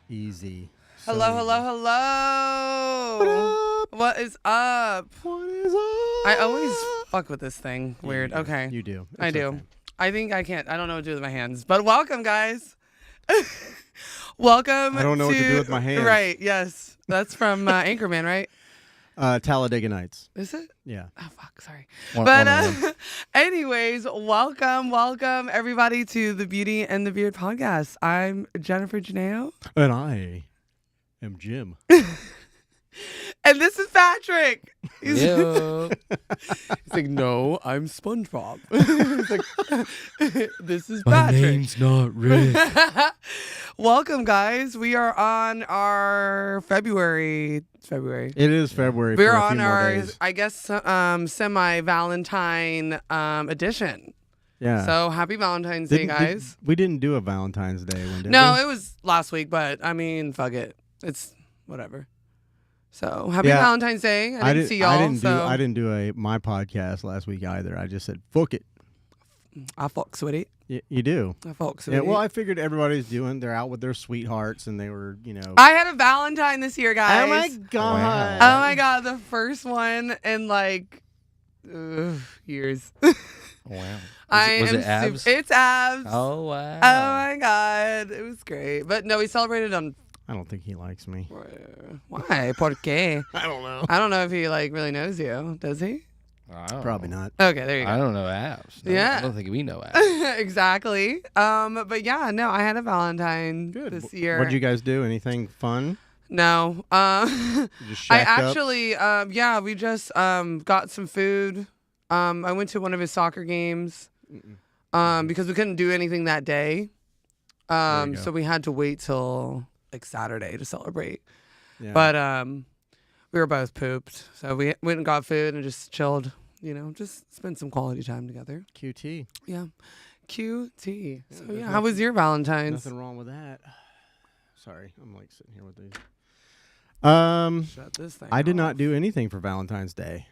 Easy. Hello, hello, hello. What is up? What is up? I always fuck with this thing. Yeah, Weird. you do. Okay. You do. I It's do. okay. I think I can't. I don't know what to do with my hands. But welcome, guys. Welcome. I don't know what to do with my hands. Right. Yes. That's from Anchorman, right? Talladega Nights. Is it? Yeah. Oh, fuck. Sorry. One But of them. anyways, welcome everybody to the Beauty and the Beard podcast. I'm Jennifer Janeo. And I am Jim. And this is Patrick. He's, Yo. he's like, no, I'm SpongeBob. He's like, this is Patrick. not Rick. Welcome, guys. We are on our February. It's February. It is February. We're for a on few more our, days. I guess, semi-Valentine edition. Yeah. So happy Valentine's Day, guys. We didn't do a Valentine's Day one, did No, we? it was last week, but I mean, fuck it. It's whatever. So happy Yeah. Valentine's Day. I didn't see y'all. I didn't do my podcast last week either. I just said fuck it. I fucks with it. You do. I fucks with Yeah. it. Well, I figured everybody's they're out with their sweethearts, and they were, I had a Valentine this year, guys. Oh my god. Oh my god, the first one in like years. Wow. I Was it am abs? It's abs. Oh, wow. Oh my god, it was great. But no, we celebrated on. I don't think he likes me. Why? ¿Por qué? I don't know. I don't know if he like really knows you. Does he? I don't Probably know. not. Okay, there you go. I don't know abs. No, Yeah. I don't think we know abs. Exactly. But yeah, no, I had a Valentine Good. this year. What'd you guys do? Anything fun? No. You just I shacked up? actually, yeah, we just got some food. I went to one of his soccer games because we couldn't do anything that day. There you go. So we had to wait till like Saturday to celebrate. Yeah. But we were both pooped, so we went and got food and just chilled. Just spent some quality time together. QT. Yeah, QT. So there's yeah, how was your Valentine's? Nothing wrong with that. Sorry, I'm like sitting here with these. Shut this thing. I did not off. do anything for Valentine's Day.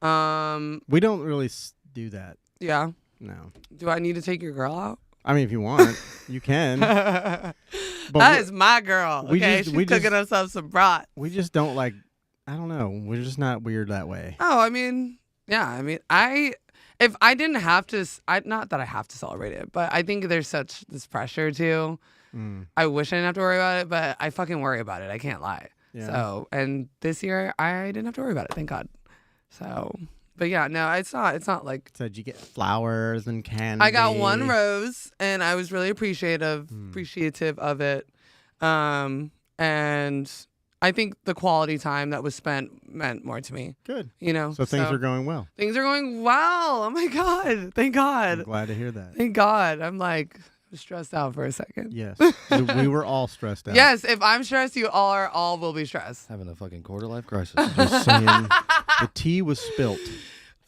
Um. We don't really do that. Yeah. No. Do I need to take your girl out? I mean, if you want, you can. That But is my girl. we Okay, just- she's we cooking just- us up some brat. we just don't like. I don't know. We're just not weird that way. Oh, I mean, yeah. I mean, if I didn't have to, not that I have to celebrate it, but I think there's such this pressure too. Mm, I wish I didn't have to worry about it, but I fucking worry about it. I can't lie. yeah. So, and this year I didn't have to worry about it. Thank God. So, but yeah, no, it's not like. Said you get flowers and candy. I got one rose, and I was really appreciative of it. And I think the quality time that was spent meant more to me. Good. So So things are going well. things are going well. Oh my God! Thank I'm God! glad to hear that. Thank God! I'm like stressed out for a second. Yes. we were all stressed out. Yes, if I'm stressed, you all will be stressed. Having a fucking quarter life crisis. Just saying. The tea was spilt.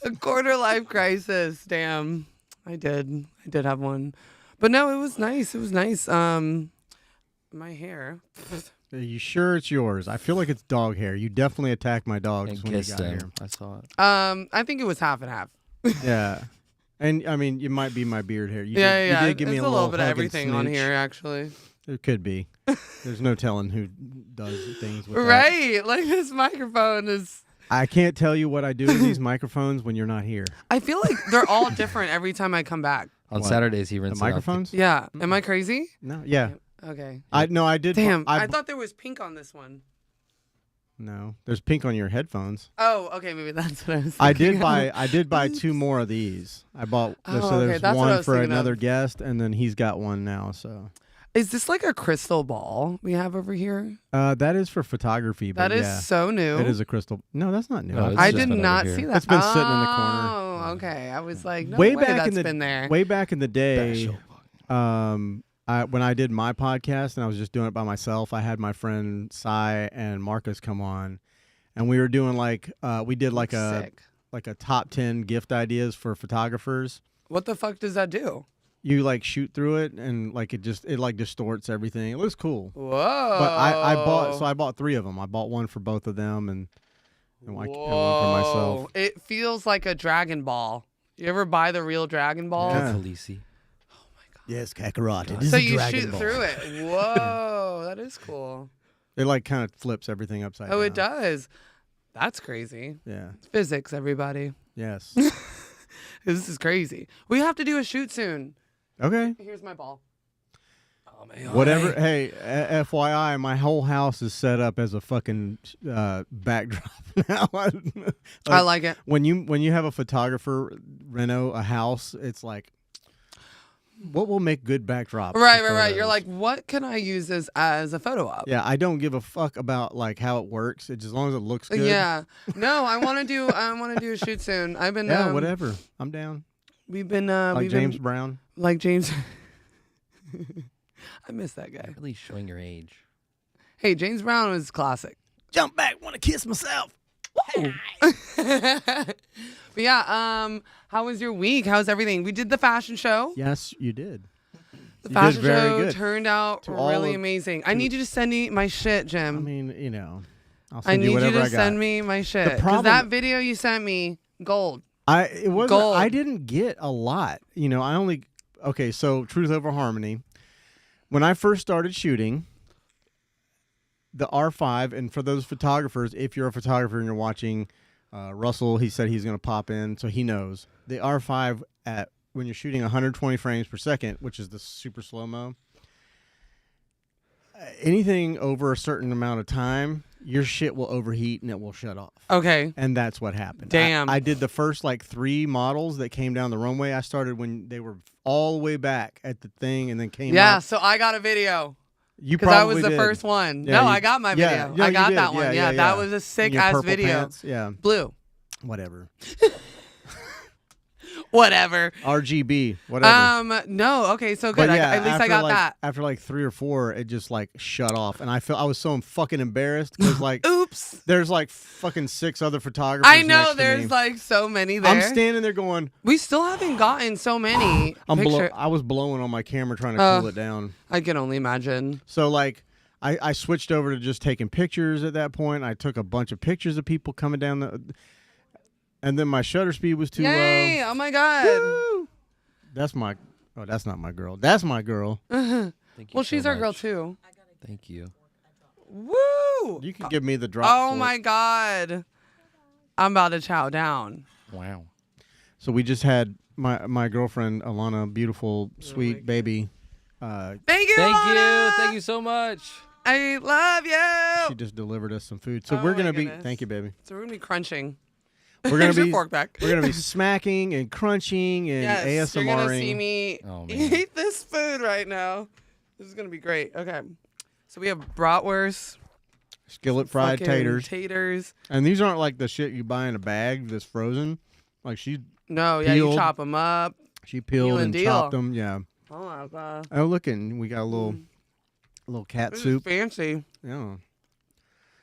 A quarter life crisis. Damn, I did have one, but no, it was nice. It was nice. My hair. Are you sure it's yours? I feel like it's dog hair. You definitely attacked my dogs And when you kissed got him. I saw it. I think it was half and half. here. Yeah. And I mean, it might be my beard hair. You Yeah, did, yeah. You did give me It's a a little little bit of hug and everything on smooch. here, actually. It could be. There's no telling who does things with that. Right, like this microphone is. I can't tell you what I do with these microphones when you're not here. I feel like they're all different every time I come back. On What? Saturdays, he The rinses out microphones? Yeah, am I crazy? No. Yeah. Okay. I did. Damn, I thought there was pink on this one. No. There's pink on your headphones. Oh, okay, maybe that's what I was. I did thinking. buy. I did buy 2 more of these. I bought. Oh, so okay, there's that's what I one was for thinking of. another guest, and then he's got one now. So Is this like a crystal ball we have over here? that is for photography. But That is yeah, so new. it is a crystal. No, that's not new. No, it's I just did been over not here. see that. It's been sitting in the corner. Oh, okay. I was like, no way way back that's in the been there. way back in the day. Special. When I did my podcast and I was just doing it by myself, I had my friend Cy and Marcus come on, and we were doing we did like a top 10 gift ideas for photographers. What the fuck does that do? You shoot through it and it distorts everything. It looks cool. Whoa. But I bought 3 of them. I bought one for both of them and one for myself. It feels like a Dragon Ball. You ever buy the real Dragon Ball? Yeah. Khaleesi. Yes, Kakarot. So you shoot through it. Whoa, that is is cool. It like kind of flips everything upside down. Oh, it does. That's crazy. Yeah. Physics, everybody. Yes. This is crazy. We have to do a shoot soon. Okay. Here's my ball. Oh, man. Whatever. Hey, FYI, my whole house is set up as a fucking backdrop now. I like it. When you have a photographer reno a house, it's like, what will make good backdrops? Right. You're like, what can I use this as a photo op? Yeah, I don't give a fuck about like how it works. It's as long as it looks good. Yeah. No, I want to do a shoot soon. I've been Yeah, whatever. I'm down. We've been Like James Brown. Like James. I miss that guy. Really showing your age. Hey, James Brown was classic. Jump back, want to kiss myself. But yeah, how was your week? How's everything? We did the fashion show. Yes, you did. The You fashion did very show good. turned out To all really of- amazing. I need you to send me my shit, Jim. I mean, you know, I'll I send need you you whatever to I got. send me my shit. Because problem- that video you sent me, gold. It wasn't. Gold. I didn't get a lot. You know, I only. Okay, so Truth Over Harmony. When I first started shooting, the R5, and for those photographers, if you're a photographer and you're watching, Russell, he said he's going to pop in, so he knows the R5 at when you're shooting 120 frames per second, which is the super slow mo. Anything over a certain amount of time, your shit will overheat and it will shut off. Okay. And that's what happened. Damn. I did the first like 3 models that came down the runway. I started when they were all the way back at the thing and then came Yeah, up. so I got a video. You Because I probably was the did. first one. Yeah, No, you- I got my yeah, video. yeah, I you got did. that one. Yeah, That yeah. was a In sick your ass purple video. pants. Yeah, Blue. whatever. Whatever. RGB, whatever. No, okay, so good. But yeah, At least I after, got like, that. After like 3 or 4, it just like shut off, and I was so fucking embarrassed because like Oops. there's like fucking 6 other photographers. I know next to there's me. like so many there. I'm standing there going. We still haven't gotten so many I was blowing on my camera trying to cool it down. I can only imagine. So like I switched over to just taking pictures at that point. I took a bunch of pictures of people coming down and then my shutter speed was too Yay! low. Oh my god. Woo! That's not my girl. That's my girl. Thank you Well, so she's our girl much. too. Thank you. Woo! You can give me the drop. Oh for it. my god. I'm about to chow down. Wow. So we just had my girlfriend Alana, beautiful, sweet baby. Thank you. Thank you. Alana. Thank you so much. I love you. She just delivered us some food. So Oh we're my gonna be. goodness. Thank you, baby. So we're gonna be crunching. We're gonna Here's your be. fork back. We're gonna be smacking and crunching and Yes, you're gonna see ASMRing. me Oh, man. eat this food right now. This is gonna be great. Okay, so we have bratwurst, Skillet fried fucking taters. And these aren't like the shit you buy in a bag that's frozen. Like she No, yeah, you Peeled. chop them up. peeled Wheel and and deal. chopped them. Yeah. Oh my god, Oh, look, and we got a little cat this soup. is fancy. Yeah.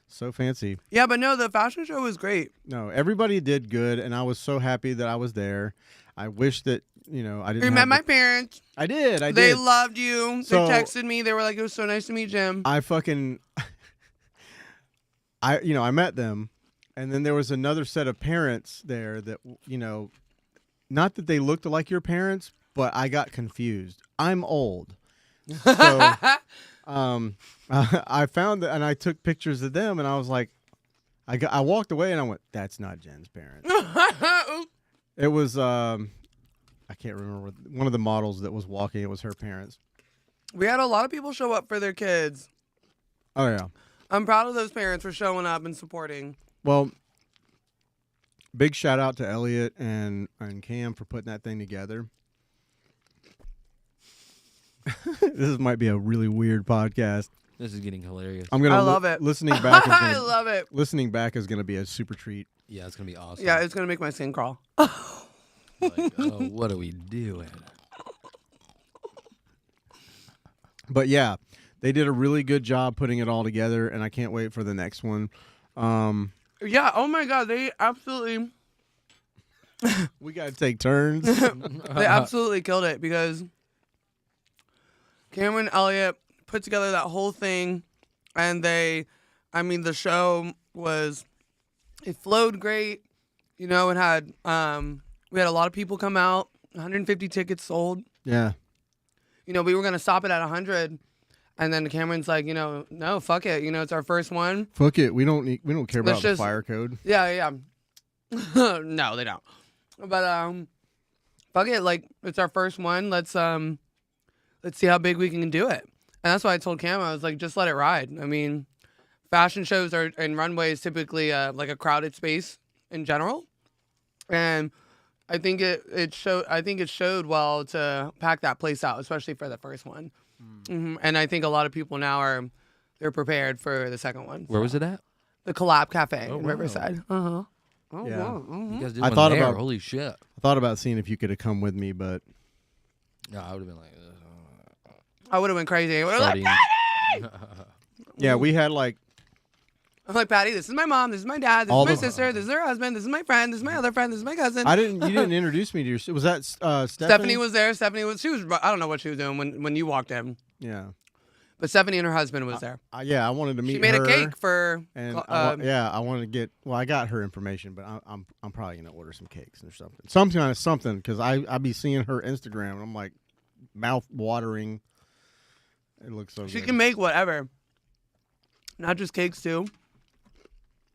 So fancy. Yeah, but no, the fashion show was great. No, everybody did good, and I was so happy that I was there. I wish that I didn't. We met my parents. I did. I They did. loved you. So- They texted me. They were like, "It was so nice to meet Jim." I fucking. I met them, and then there was another set of parents there that not that they looked like your parents, but I got confused. I'm old, so I found that, and I took pictures of them, and I was like, I walked away, and I went, "That's not Jen's parents." It was I can't remember one of the models that was walking. It was her parents. We had a lot of people show up for their kids. Oh yeah. I'm proud of those parents for showing up and supporting. Well, big shout out to Elliot and Cam for putting that thing together. This might be a really weird podcast. This is getting hilarious. I'm gonna I love it. Listening back. Is I gonna, love it. Listening back is gonna be a super treat. Yeah, it's gonna be awesome. Yeah, it's gonna make my skin crawl. Like, oh, what are we doing? But yeah, they did a really good job putting it all together, and I can't wait for the next one. Yeah. Oh my God, they absolutely, We gotta take turns. they absolutely killed it because Cameron Elliott put together that whole thing, and the show it flowed great. It had we had a lot of people come out. 150 tickets sold. Yeah. We were gonna stop it at 100, And then Cameron's like, no, fuck it. It's our first one. Fuck it. We don't care Let's about the just- fire code. Yeah. No, they don't. But fuck it. Like, it's our first one. Let's see how big we can do it. And that's why I told Cam, I was like, just let it ride. I mean, fashion shows and runways typically like a crowded space in general, and I think it showed well to pack that place out, especially for the first one. And I think a lot of people now they're prepared for the second one. Where was it at? The Collab Cafe Oh, in wow. Riverside. Uh-huh. Oh, Yeah. wow. You guys did I one thought there. about- Holy shit. I thought about seeing if you could have come with me, but No, I would have been like, I would have went crazy. I would have like, starting- yeah, we had like I'm like, Patty, this is my mom, this is my dad, this All is my the- sister, this is her husband, this is my friend, this is my other friend, this is my cousin. you didn't introduce me to your. Was that Stephanie? Stephanie was there. She was. I don't know what she was doing when you walked in, Yeah. but Stephanie and her husband was there. Yeah, I wanted to meet She made her. a cake for. And I want to get. Well, I got her information, but I'm probably gonna order some cakes or something because I be seeing her Instagram and I'm like, mouth watering. It looks so She good. can make whatever, not just cakes too.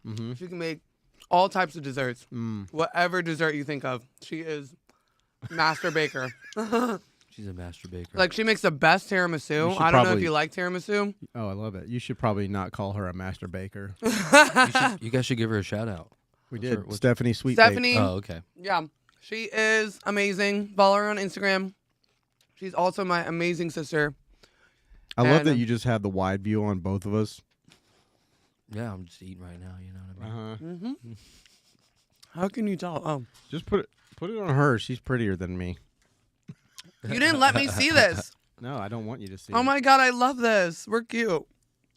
Mm-hmm. She can make all types of desserts. Mm. Whatever dessert you think of, she is master baker. She's a master baker. Like she makes the best tiramisu. should I don't know if probably- you like tiramisu. Oh, I love it. You should probably not call her a master baker. You guys should give her a shout out. We What's did. her- what's- Stephanie Sweet. Stephanie, Oh, okay. yeah, she is amazing. Follow her on Instagram. She's also my amazing sister. I love and, that you just have the wide view on both of us. Yeah, I'm just eating right now. You know what I mean? Uh-huh. How can you tell? Oh, Just put it on her. She's prettier than me. you didn't let me see this. No, I don't want you to see. Oh it. my god, I love this. We're cute.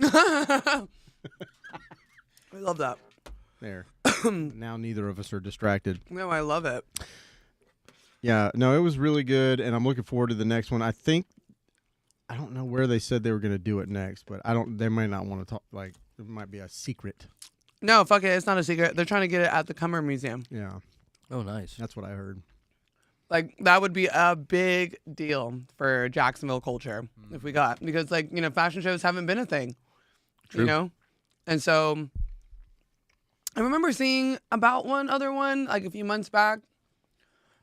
I love that. There. Now neither of us are distracted. No, I love it. Yeah, no, it was really good, and I'm looking forward to the next one. I don't know where they said they were going to do it next, but they might not want to talk. Like, it might be a secret. No, fuck it. It's not a secret. They're trying to get it at the Cummer Museum. Yeah, Oh, nice. that's what I heard. Like, that would be a big deal for Jacksonville culture if we got. Because, like, fashion shows haven't been a thing. True. And so, I remember seeing about one other one, like, a few months back.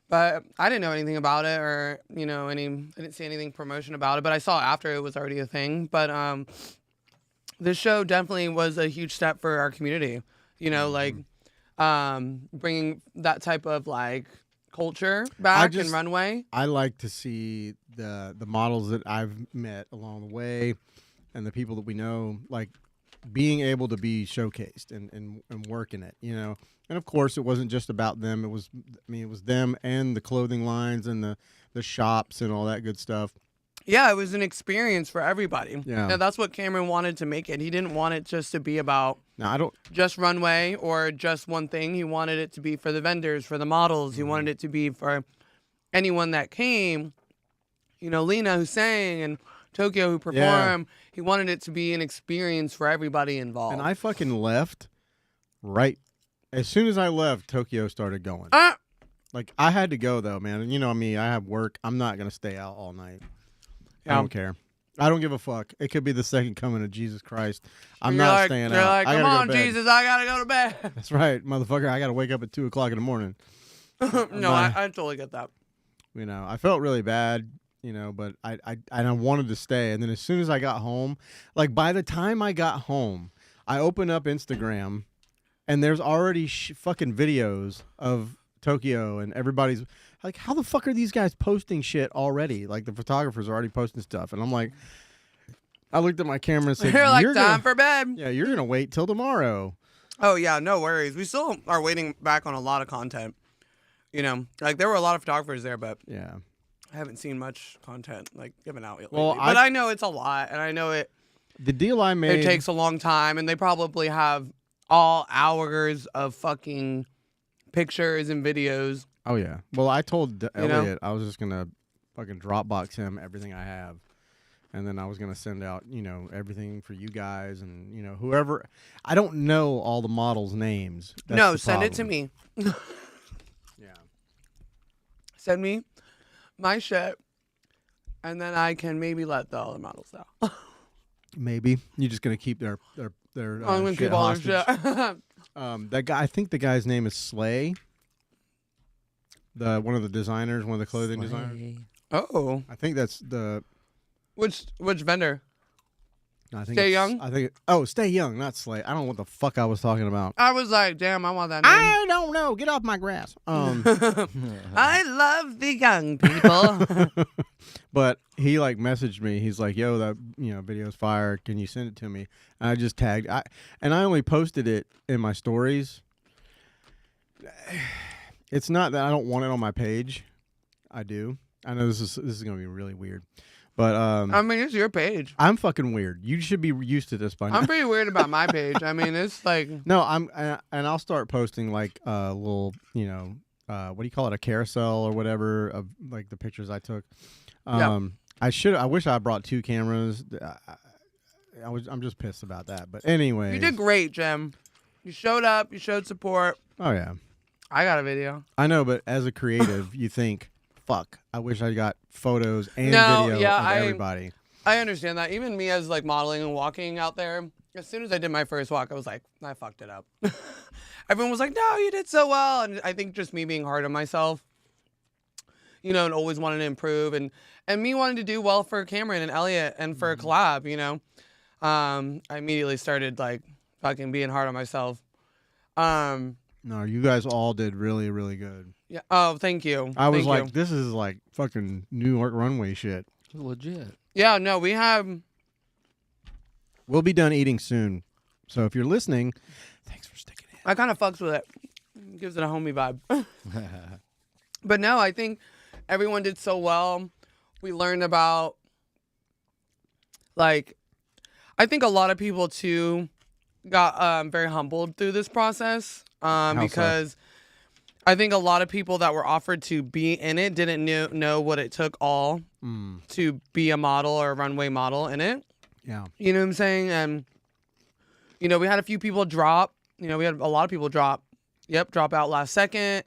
But I didn't know anything about it or, I didn't see anything promotion about it. But I saw after it was already a thing. But this show definitely was a huge step for our community. Like bringing that type of, like, culture back in runway. I like to see the models that I've met along the way and the people that we know, like, being able to be showcased and work in it, And of course, it wasn't just about them. It was them and the clothing lines and the shops and all that good stuff. Yeah, it was an experience for everybody. Yeah. That's what Cameron wanted to make it. He didn't want it just to be about Now, I don't. just runway or just one thing. He wanted it to be for the vendors, for the models. He wanted it to be for anyone that came. Lena who sang and Tokyo who performed. He wanted it to be an experience for everybody involved. And I fucking left right as soon as I left. Tokyo started going. Like, I had to go though, man. And you know me, I have work. I'm not gonna stay out all night. I don't care. I don't give a fuck. It could be the second coming of Jesus Christ. I'm not staying You're out. like, I come gotta go on, to bed. Jesus, I gotta go to bed. That's right, motherfucker. I gotta wake up at 2:00 in the morning. No, I totally get that. I felt really bad, but I wanted to stay. And then as soon as I got home, like by the time I got home, I opened up Instagram, and there's already fucking videos of Tokyo, and everybody's like, how the fuck are these guys posting shit already? Like, the photographers are already posting stuff, and I'm like, I looked at my camera and said, You're like, "You're time gonna, for bed. yeah, you're gonna wait till tomorrow." Oh, yeah, no worries. We still are waiting back on a lot of content. Like, there were a lot of photographers there, but Yeah. I haven't seen much content, like, given out lately. Well, But I know it's a lot, and I know it The deal I made. takes a long time, and they probably have all hours of fucking pictures and videos. Oh yeah. Well, I told know? Elliot I was just gonna fucking Dropbox him everything I have, and then I was gonna send out everything for you guys and whoever. I don't know all the models' names. That's No, the send it to problem. me. Yeah. Send me my shit, and then I can maybe let the other models know. Maybe you're just gonna keep their I'm gonna shit keep all hostage. their shit. That guy, I think the guy's name is Slay. One of the designers, one of the clothing designers. Oh, I think that's the. which vendor? I think Stay it's- Young? I think. Stay Young, not Slay. I don't know what the fuck I was talking about. I was like, damn, I want that name. I don't know. Get off my grass. I love the young people. But he like messaged me. He's like, "Yo, that video's fire. Can you send it to me?" And I just tagged. I only posted it in my stories. It's not that I don't want it on my page. I do. I know this is gonna be really weird, but I mean, it's your page. I'm fucking weird. You should be used to this by now. I'm pretty weird about my page. I mean, it's like No, and I'll start posting like a little, what do you call it, a carousel or whatever of like the pictures I took. Yeah. I wish I brought 2 cameras. I'm just pissed about that. But anyway, you did great, Jem. You showed up. You showed support. Oh yeah, I got a video. I know. But as a creative, you think, fuck, I wish I got photos and No, video yeah, of everybody. I understand that. Even me as like modeling and walking out there, as soon as I did my first walk, I was like, I fucked it up. Everyone was like, no, you did so well. And I think just me being hard on myself, and always wanting to improve and me wanting to do well for Cameron and Elliot and for a collab, I immediately started like fucking being hard on myself. No, you guys all did really, really good. Yeah. Oh, thank you. I was Thank like, you. this is like fucking New York runway shit. Legit. Yeah, no, we have. We'll be done eating soon. So if you're listening, thanks for sticking in. I kind of fucks with it. Gives it a homie vibe. But no, I think everyone did so well. We learned about, like, I think a lot of people too got very humbled through this process so? because I think a lot of people that were offered to be in it didn't know what it took all to be a model or a runway model in it. Yeah. You know what I'm saying? And, we had a few people drop. We had a lot of people drop. Yep, drop out last second.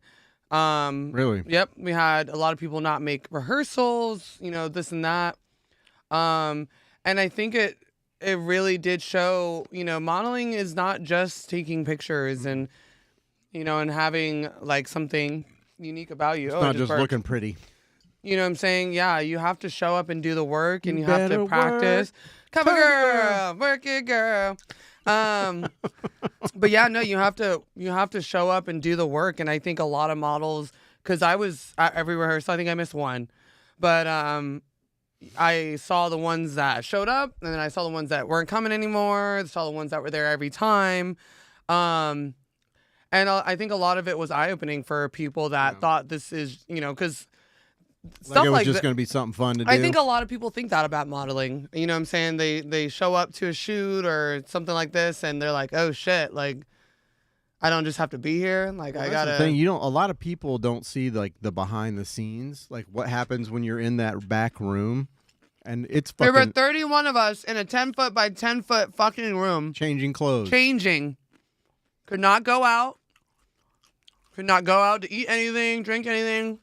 Really? Yep, we had a lot of people not make rehearsals, this and that. And I think it really did show, modeling is not just taking pictures and, and having like something unique about you. It's not just looking pretty. You know what I'm saying? Yeah, you have to show up and do the work and you have better to practice. Cover girl, work it, girl. But yeah, no, you have to show up and do the work. And I think a lot of models, because I was at every rehearsal, I think I missed one, but I saw the ones that showed up, and then I saw the ones that weren't coming anymore. I saw the ones that were there every time. And I think a lot of it was eye-opening for people that thought this is, because Like it was just going to be something fun to do. I think a lot of people think that about modeling. You know what I'm saying? They show up to a shoot or something like this, and they're like, oh shit, like I don't just have to be here. Like I gotta. That's the thing. A lot of people don't see like the behind the scenes, like what happens when you're in that back room, and it's There were fucking 31 of us in a 10-foot by 10-foot fucking room, changing clothes. changing. Could not go out. Could not go out to eat anything, drink anything.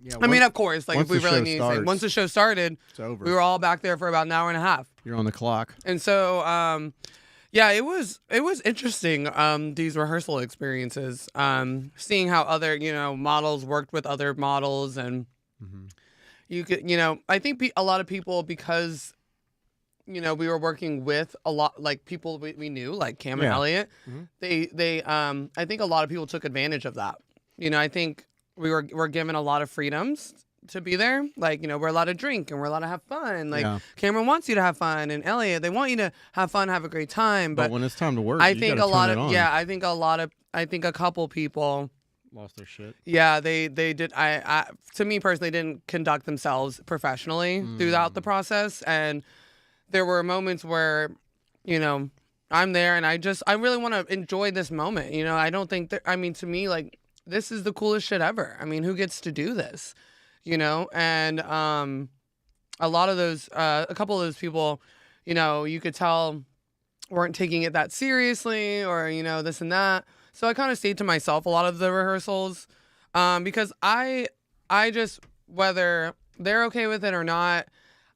Yeah, I mean, of course, like once if we the really show need to say, starts, once the show started, it's over. we were all back there for about an hour and a half. You're on the clock. And so, yeah, it was interesting, these rehearsal experiences, seeing how other, models worked with other models. And you could, I think a lot of people, because, we were working with a lot, like people we knew, like Cam and Yeah. Elliot, they I think a lot of people took advantage of that. I think we're given a lot of freedoms to be there. Like, we're allowed to drink and we're allowed to have fun. Like, Yeah. Cameron wants you to have fun, and Elliot, they want you to have fun, have a great time. But But when it's time to work, I you think gotta a lot turn it of, on. I think a couple people, Lost their shit. yeah, they did. I to me personally, didn't conduct themselves professionally throughout the process, and there were moments where, I'm there and I really want to enjoy this moment. I don't think that. I mean, to me, like, this is the coolest shit ever. I mean, who gets to do this? And a lot of those, a couple of those people, you could tell weren't taking it that seriously, or this and that. So I kind of stayed to myself a lot of the rehearsals, because I just, whether they're okay with it or not,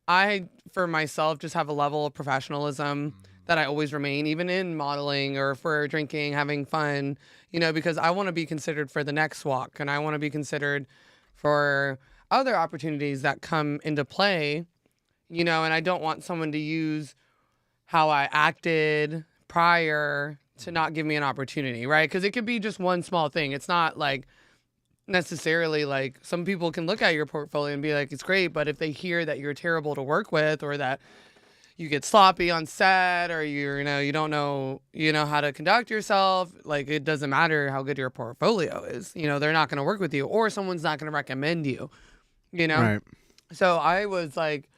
I, for myself, just have a level of professionalism that I always remain, even in modeling or for drinking, having fun, you know, because I want to be considered for the next walk and I want to be considered for other opportunities that come into play, you know, and I don't want someone to use how I acted prior to not give me an opportunity, right? Because it could be just one small thing. It's not like necessarily like some people can look at your portfolio and be like, it's great, but if they hear that you're terrible to work with or that you get sloppy on set or you know, you don't know, you know, how to conduct yourself, like it doesn't matter how good your portfolio is, you know, they're not going to work with you or someone's not going to recommend you, you know? Right. So I was like,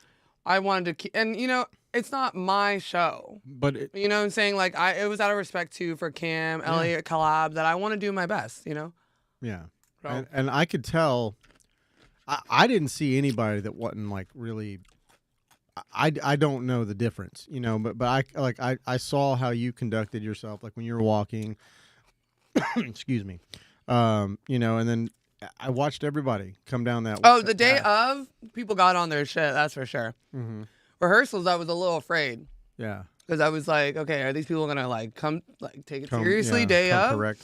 I wanted to keep, and you know, it's not my show, But you know what I'm saying? Like it was out of respect too for Cam, Elliot collab that I want to do my best, you know? yeah. So. And I could tell, I didn't see anybody that wasn't like really. I don't know the difference, you know, but I saw how you conducted yourself, like when you were walking. Excuse me, you know, and then I watched everybody come down that. Oh, the day of, people got on their shit. That's for sure. Mm-hmm. Rehearsals, I was a little afraid Yeah. because I was like, okay, are these people gonna like come like take it seriously day of? Correct.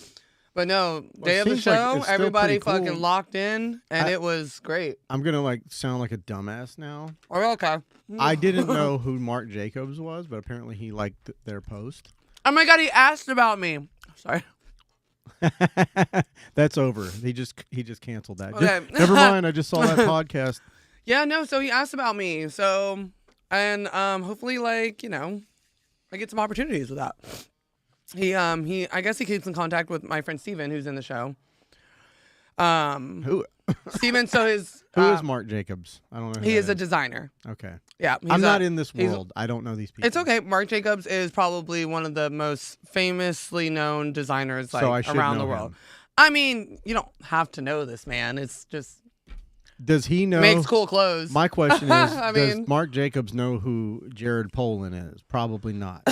But no, Well, day it of the seems like show, it's still everybody pretty cool. fucking locked in, and it was great. I'm gonna like sound like a dumbass now. Oh, okay. I didn't know who Mark Jacobs was, but apparently he liked their post. Oh my god, he asked about me. Sorry. That's over. He just canceled that. Okay. Never mind. I just saw that podcast. Yeah, no. So he asked about me. So and hopefully, like you know, I get some opportunities with that. He I guess he keeps in contact with my friend Steven, who's in the show. Who Steven, so his who is Mark Jacobs? I don't know. Who he that is a designer. Okay. Yeah, I'm not in this world. I don't know these people. It's okay. Marc Jacobs is probably one of the most famously known designers like So I should around know the world. him. I mean, you don't have to know this man. It's just Does he know? makes cool clothes. My question is, I does mean- Mark Jacobs know who Jared Polin is? Probably not.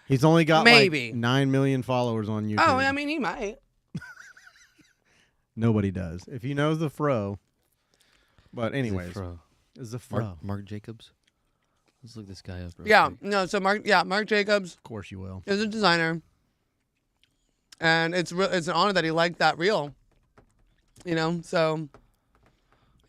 He's only got Maybe. like 9 million followers on YouTube. Oh, I mean, he might. Nobody does. If he knows the fro. But anyways, is the fro. Mark Jacobs. Let's look this guy up. Real Yeah, quick. no. So Marc Jacobs Of course you will. is a designer, and it's an honor that he liked that reel. You know, so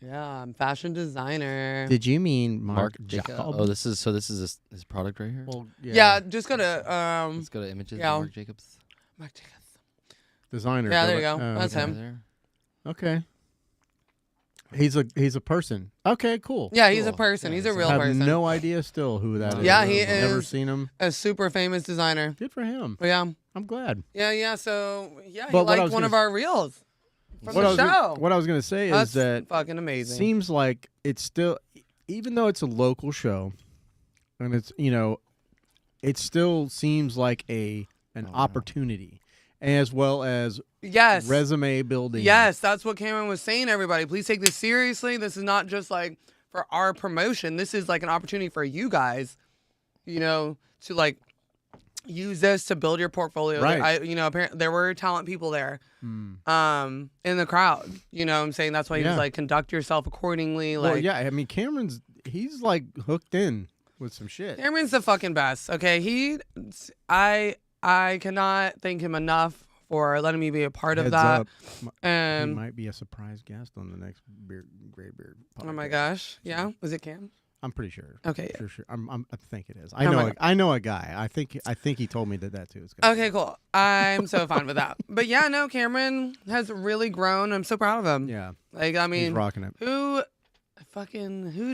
yeah, I'm fashion designer. Did you mean Mark Jacobs. Oh, this is his product right here. Well, Yeah, just go to Let's go to images. yeah. Of Mark Jacobs. Marc Jacobs. designer. Yeah, there you go. Oh, That's okay. him. There. Okay. He's a person. Okay, cool. Yeah, he's a Cool. person. Yeah, he's a he's a- real I have person. no idea still who that is. Yeah, he I've never is- seen him. A super famous designer. Good for him. But yeah, I'm glad. yeah. So yeah, he But what I liked was one gonna of our reels from What the I was show. gonna- what I was going to say That's is that fucking amazing. seems like it's still, even though it's a local show, and it's it still seems like an wow. opportunity, as well as Yes. resume building. Yes, that's what Cameron was saying, everybody. Please take this seriously. This is not just like for our promotion. This is like an opportunity for you guys, to like use this to build your portfolio. Right. Apparently there were talent people there Hmm. in the crowd. You know what I'm saying? That's why he was Yeah. like, conduct yourself accordingly. Well, Like, yeah. I mean, he's like hooked in with some shit. Cameron's the fucking best. Okay. I cannot thank him enough for letting me be a part of Heads that. up, he And might be a surprise guest on the next Gray Beard podcast. oh my gosh. Yeah. Was it Cam? I'm pretty sure. Okay. Yeah. Sure. I think it is. Oh my God. I know a guy. I think he told me that too. It's gonna Okay, cool. I'm so fine with that. But yeah, no, Cameron has really grown. I'm so proud of him. Yeah, Like, I he's mean, rocking it. who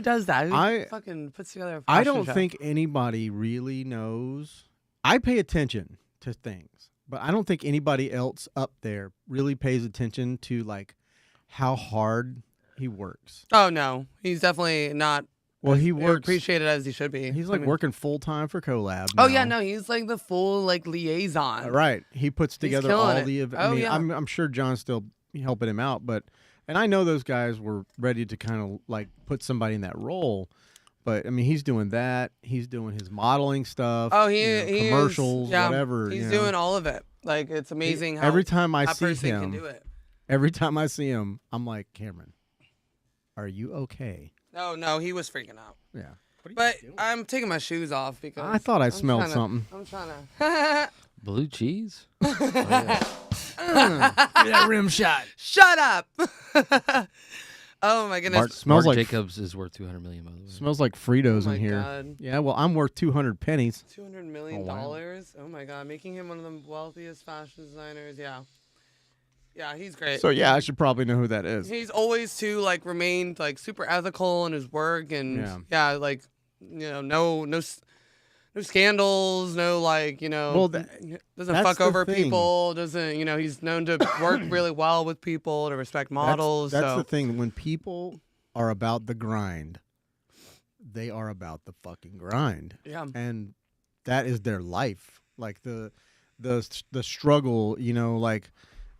does that? Who I- fucking puts together a I fashion don't show? think anybody really knows. I pay attention to things, but I don't think anybody else up there really pays attention to like how hard he works. Oh no, he's definitely not. Well, he as works. appreciated as he should be. He's I like mean- working full time for Collab. Oh yeah, now. no, he's like the full like liaison. Right. He puts together killing all it. the. Oh, I mean, yeah. I'm sure John's still helping him out, and I know those guys were ready to kind of like put somebody in that role, but I mean, he's doing that. He's doing his modeling stuff. Oh, he commercials, is, yeah, whatever. He's doing all of it. Like it's amazing how Every time I that see person can him, do it. every time I see him, I'm like, Cameron, are you okay? No, he was freaking out. Yeah. But I'm taking my shoes off because I thought I smelled something. I'm trying to. Blue cheese? That rim shot. Shut up. Oh my goodness. Mark smells Marc like Jacobs is worth $200 million, by the way. smells like Fritos Oh my in here. God. Yeah, well, I'm worth 200 pennies. $200 million. Oh, wow. Oh my God, making him one of the wealthiest fashion designers. Yeah. Yeah, he's great. So yeah, I should probably know who that is. He's always too like remained like super ethical in his work and yeah like no scandals, no like Well, doesn't that's fuck the over thing. people, doesn't he's known to work really well with people, to respect models. That's so the thing. When people are about the grind, they are about the fucking grind. yeah. And that is their life. Like the struggle, like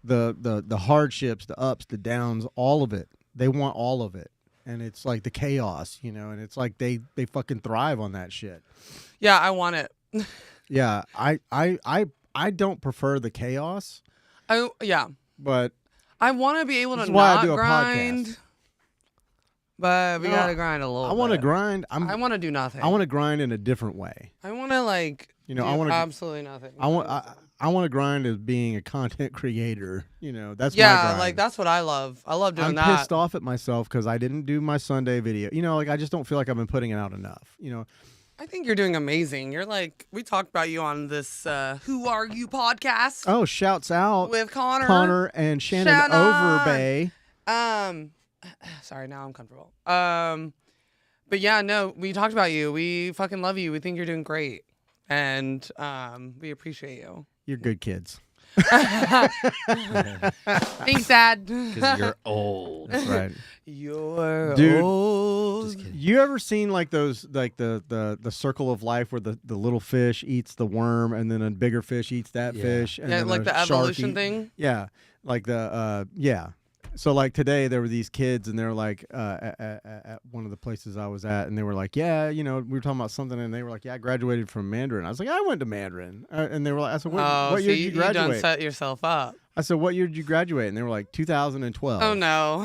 the hardships, the ups, the downs, all of it. They want all of it. And it's like the chaos, and it's like they fucking thrive on that shit. Yeah, I want it. Yeah, I don't prefer the chaos, Yeah. but I want to be able to This is why I not do a grind. podcast. But we No, gotta grind a little I want to bit. grind. I want to do nothing. I want to grind in a different way. I want to like I do want to absolutely nothing. I want to grind as being a content creator. That's my yeah, grind. like that's what I love. I love doing I'm that. pissed off at myself because I didn't do my Sunday video. Like I just don't feel like I've been putting it out enough. I think you're doing amazing. You're like, we talked about you on this Who Are You podcast Oh, shouts out with Connor. Connor and Shannon Shannon. Overbay. Sorry, now I'm comfortable. But yeah, no, we talked about you. We fucking love you. We think you're doing great. And we appreciate you. You're good kids. Thanks, Dad. Because you're old. That's right. You're Dude. old. Just kidding. You ever seen like those like the circle of life where the little fish eats the worm and then a bigger fish eats that Yeah. fish and Yeah, then like a the shark evolution eat- thing. Yeah, like the So like today there were these kids and they're like at one of the places I was at and they were like, yeah, we were talking about something and they were like, yeah, I graduated from Mandarin. I was like, I went to Mandarin, and they were like, I said, what year did you done graduate? set yourself up. I said, what year did you graduate? And they were like, 2012. Oh no.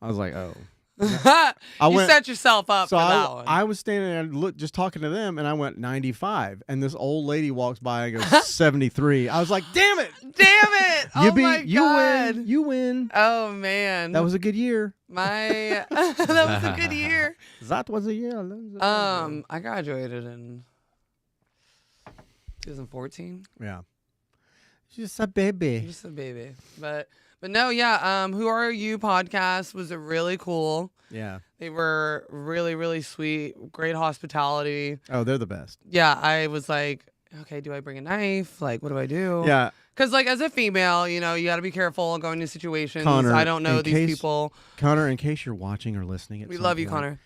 I was like, oh. You went- set yourself up So for that one. I was standing there just talking to them, and I went 95, and this old lady walks by and goes 73. I was like, "Damn it! Damn it! Oh my you God. win, you win. Oh man. That was a good year. My that was a good year. That was a year. I graduated in 2014. Yeah, just a baby. Just a baby. But no, yeah, Who Are You podcast was really cool. Yeah. They were really, really sweet, great hospitality. Oh, they're the best. Yeah, I was like, okay, do I bring a knife? Like, what do I do? Yeah, Because, like, as a female, you got to be careful going into situations. Connor, I don't know in these case- people. Connor. In case you're watching or listening, at We some love you, point, Connor.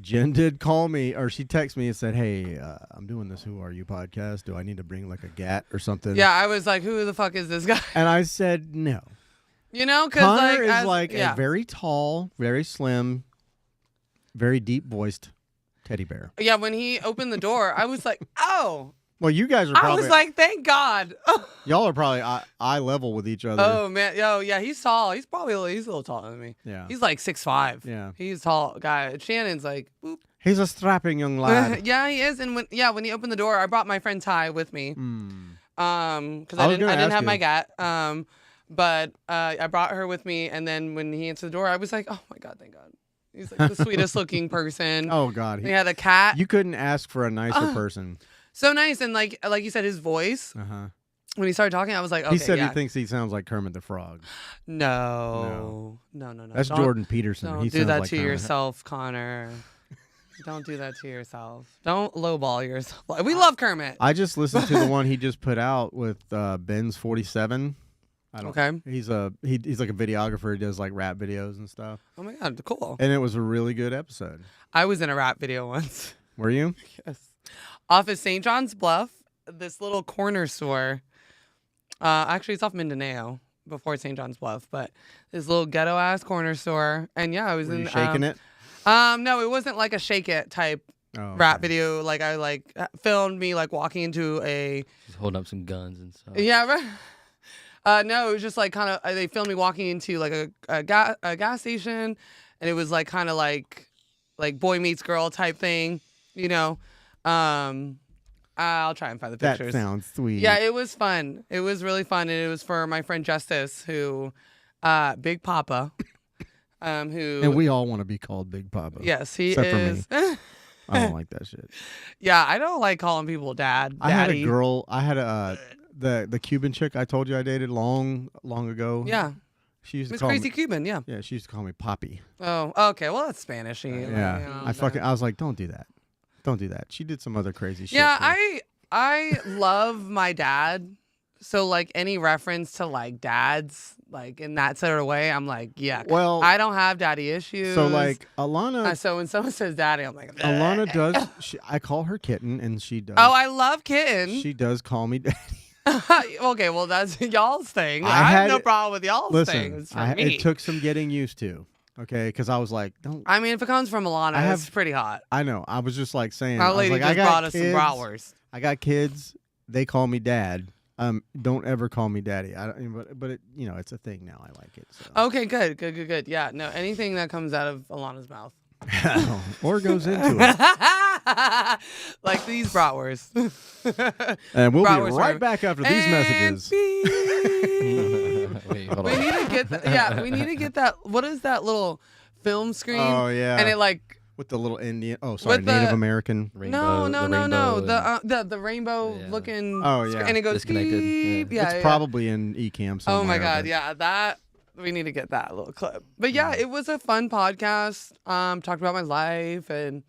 Jen did call me, or she texted me and said, "Hey, I'm doing this Who Are You podcast. Do I need to bring like a gat or something?" Yeah, I was like, who the fuck is this guy? And I said, "No." Because, Connor is as- like yeah. a very tall, very slim, very deep voiced teddy bear. Yeah, when he opened the door, I was like, oh. Well, you guys are I probably was like, thank God. y'all are probably eye level with each other. Oh, man. Yo, yeah, he's tall. He's a little taller than me. Yeah. He's like 6'5". Yeah. He's a tall guy. Shannon's like, boop. He's a strapping young lad. Yeah, he is. And when he opened the door, I brought my friend Ty with me. Because I I was didn't gonna have ask my you. gat. But I brought her with me, and then when he answered the door, I was like, oh my God, thank God. He's like the sweetest looking person. Oh God, He had a cat. you couldn't ask for a nicer person. So nice, and like you said, his voice Uh-huh. when he started talking, I was like, okay, He said yeah. he thinks he sounds like Kermit the Frog. No. That's Don't- Jordan Peterson. Don't He do sounds that like to Kermit. yourself, Connor. Don't do that to yourself. Don't lowball yourself. We love Kermit. I just listened to the one he just put out with Ben's 47. I don't. Okay. He's like a videographer. He does like rap videos and stuff. Oh my God, cool. And it was a really good episode. I was in a rap video once. Were you? Yes. Off of St. John's Bluff, this little corner store. Actually, it's off Mindanao before St. John's Bluff, but this little ghetto ass corner store. And yeah, I was Were in you shaking it? No, it wasn't like a shake it type Oh, rap okay. video. Like I filmed me like walking into a Just holding up some guns and stuff. yeah. No, it was just like kind of they filmed me walking into like a gas station, and it was like kind of like like boy meets girl type thing, you know. I'll try and find the pictures. That sounds sweet. Yeah, it was fun. It was really fun, and it was for my friend Justice, who, Big Papa, who. And we all want to be called Big Papa. Yes, he except is. For me. I don't like that shit. Yeah, I don't like calling people daddy. I had a girl. I had the Cuban chick I told you I dated long ago. Yeah. She used to Miss call Crazy me, Cuban, yeah. Yeah, she used to call me Poppy. Oh, okay. Well, that's Spanishy. Yeah. I was like, don't do that. Don't do that. She did some other crazy shit. Yeah, too. I love my dad. So like any reference to like dads, like in that sort of way, I'm like, yeah. Well, I don't have daddy issues. So like Alana. So when someone says daddy, I'm like, Alana does. I call her kitten, and she does. Oh, I love kitten. She does call me daddy. Okay, well that's y'all's thing. I I have had- no problem with y'all's thing. Listen, It's for me. it took some getting used to. Okay, because I was like, don't. I mean, if it comes from Alana, I it's pretty hot. I know. I was just like saying. Our I was lady like, just I got brought us some kids. bratwurst. I got kids. They call me dad. Don't ever call me daddy. I don't, but it, it's a thing now. I like it. So. Okay, good. Yeah, no, anything that comes out of Alana's mouth. Or goes into it. Like these bratwurst. And we'll be Bratwurst right forever. back after these And messages. beep. Wait, hold We on. need to get that. Yeah, we need to get that. What is that little film screen? Oh yeah. And it like with the little Indian. Oh, sorry, With Native the- American. Rainbow, no. The rainbow Yeah. looking. Oh, yeah. And it goes Disconnected, beep. yeah. Yeah, It's yeah. probably in Ecamm somewhere. Oh my god, but- yeah, that we need to get that little clip. But yeah, it was a fun podcast. Talked about my life, and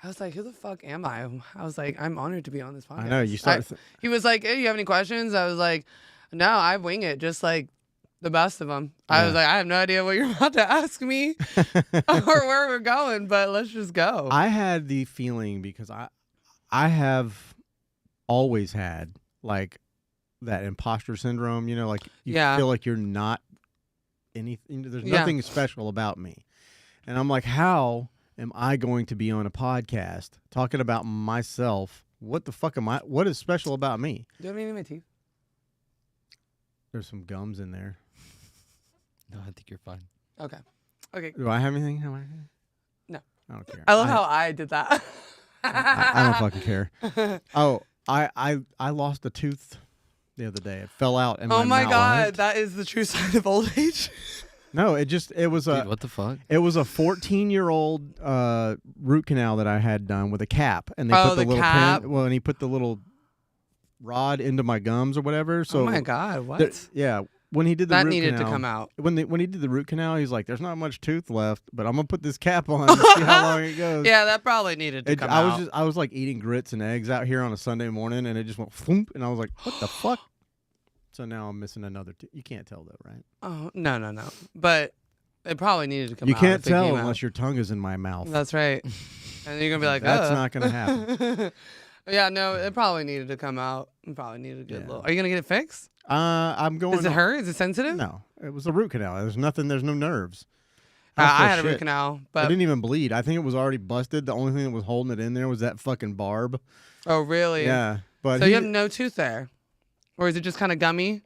I was like, "Who the fuck am I?" I was like, "I'm honored to be on this podcast." I know you start. He was like, "Hey, you have any questions?" I was like, "No, I wing it, just like the best of them." I was Yeah. like, "I have no idea what you're about to ask me or where we're going, but let's just go." I had the feeling because I have always had like that imposter syndrome. Like you Yeah. feel like you're not anything. There's Yeah. nothing special about me, and I'm like, how am I going to be on a podcast talking about myself? What the fuck am I? What is special about me? Do you have any in my teeth? There's some gums in there. No, I think you're fine. Okay. Okay. Do I have anything? No. I don't care. I love how I did that. I don't fucking care. Oh, I lost a tooth the other day. It fell out in Oh my mouth. god, that is the true sign of old age. No, it was Dude, a what the fuck? it was a 14-year-old root canal that I had done with a cap, and they Oh, put the the little cap. pin, and he put the little rod into my gums or whatever. So Oh my god, what? yeah, when he did the That root needed canal, to come out. When he did the root canal, he's like, "There's not much tooth left, but I'm gonna put this cap on and see how long it goes." Yeah, that probably needed to come out. I was like eating grits and eggs out here on a Sunday morning, and it just went thump, and I was like, "What the fuck?" So now I'm missing another tooth. You can't tell though, right? Oh no. But it probably needed to come You out. can't if it tell came unless out. your tongue is in my mouth. That's right. And then you're gonna be like, That's "Ugh." not gonna happen. Yeah, no, it probably needed to come out. It probably needed to get a little. Are you gonna get it fixed? I'm going. Does it hurt? Is it sensitive? No, it was a root canal. There's nothing. There's no nerves. I had a root shit. canal, I but didn't even bleed. I think it was already busted. The only thing that was holding it in there was that fucking barb. oh really? Yeah, but So you have no tooth there, or is it just kind of gummy?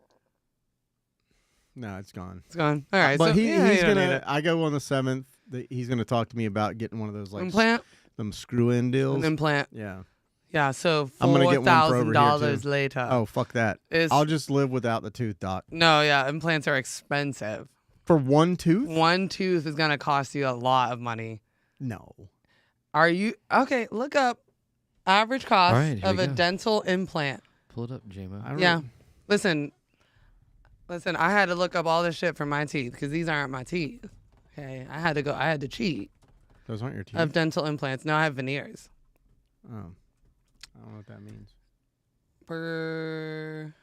no, it's gone. It's gone. All right. But so, he's you don't need gonna. it. I go on the 7th. He's gonna talk to me about getting one of those like implant. them screw-in deals. An implant. Yeah. Yeah. So I'm gonna get one for over here, $4,000 too. later. Oh fuck that. Is I'll just live without the tooth, doc. no, yeah. Implants are expensive. For one tooth? One tooth is gonna cost you a lot of money. No. Are you okay? Look up average cost All right, here of we a go. dental implant. Pull it up, J-Mo. I don't- Yeah. Listen. I had to look up all this shit for my teeth because these aren't my teeth. Okay, I had to cheat Those aren't your teeth. of dental implants. No, I have veneers. Oh. I don't know what that means. Per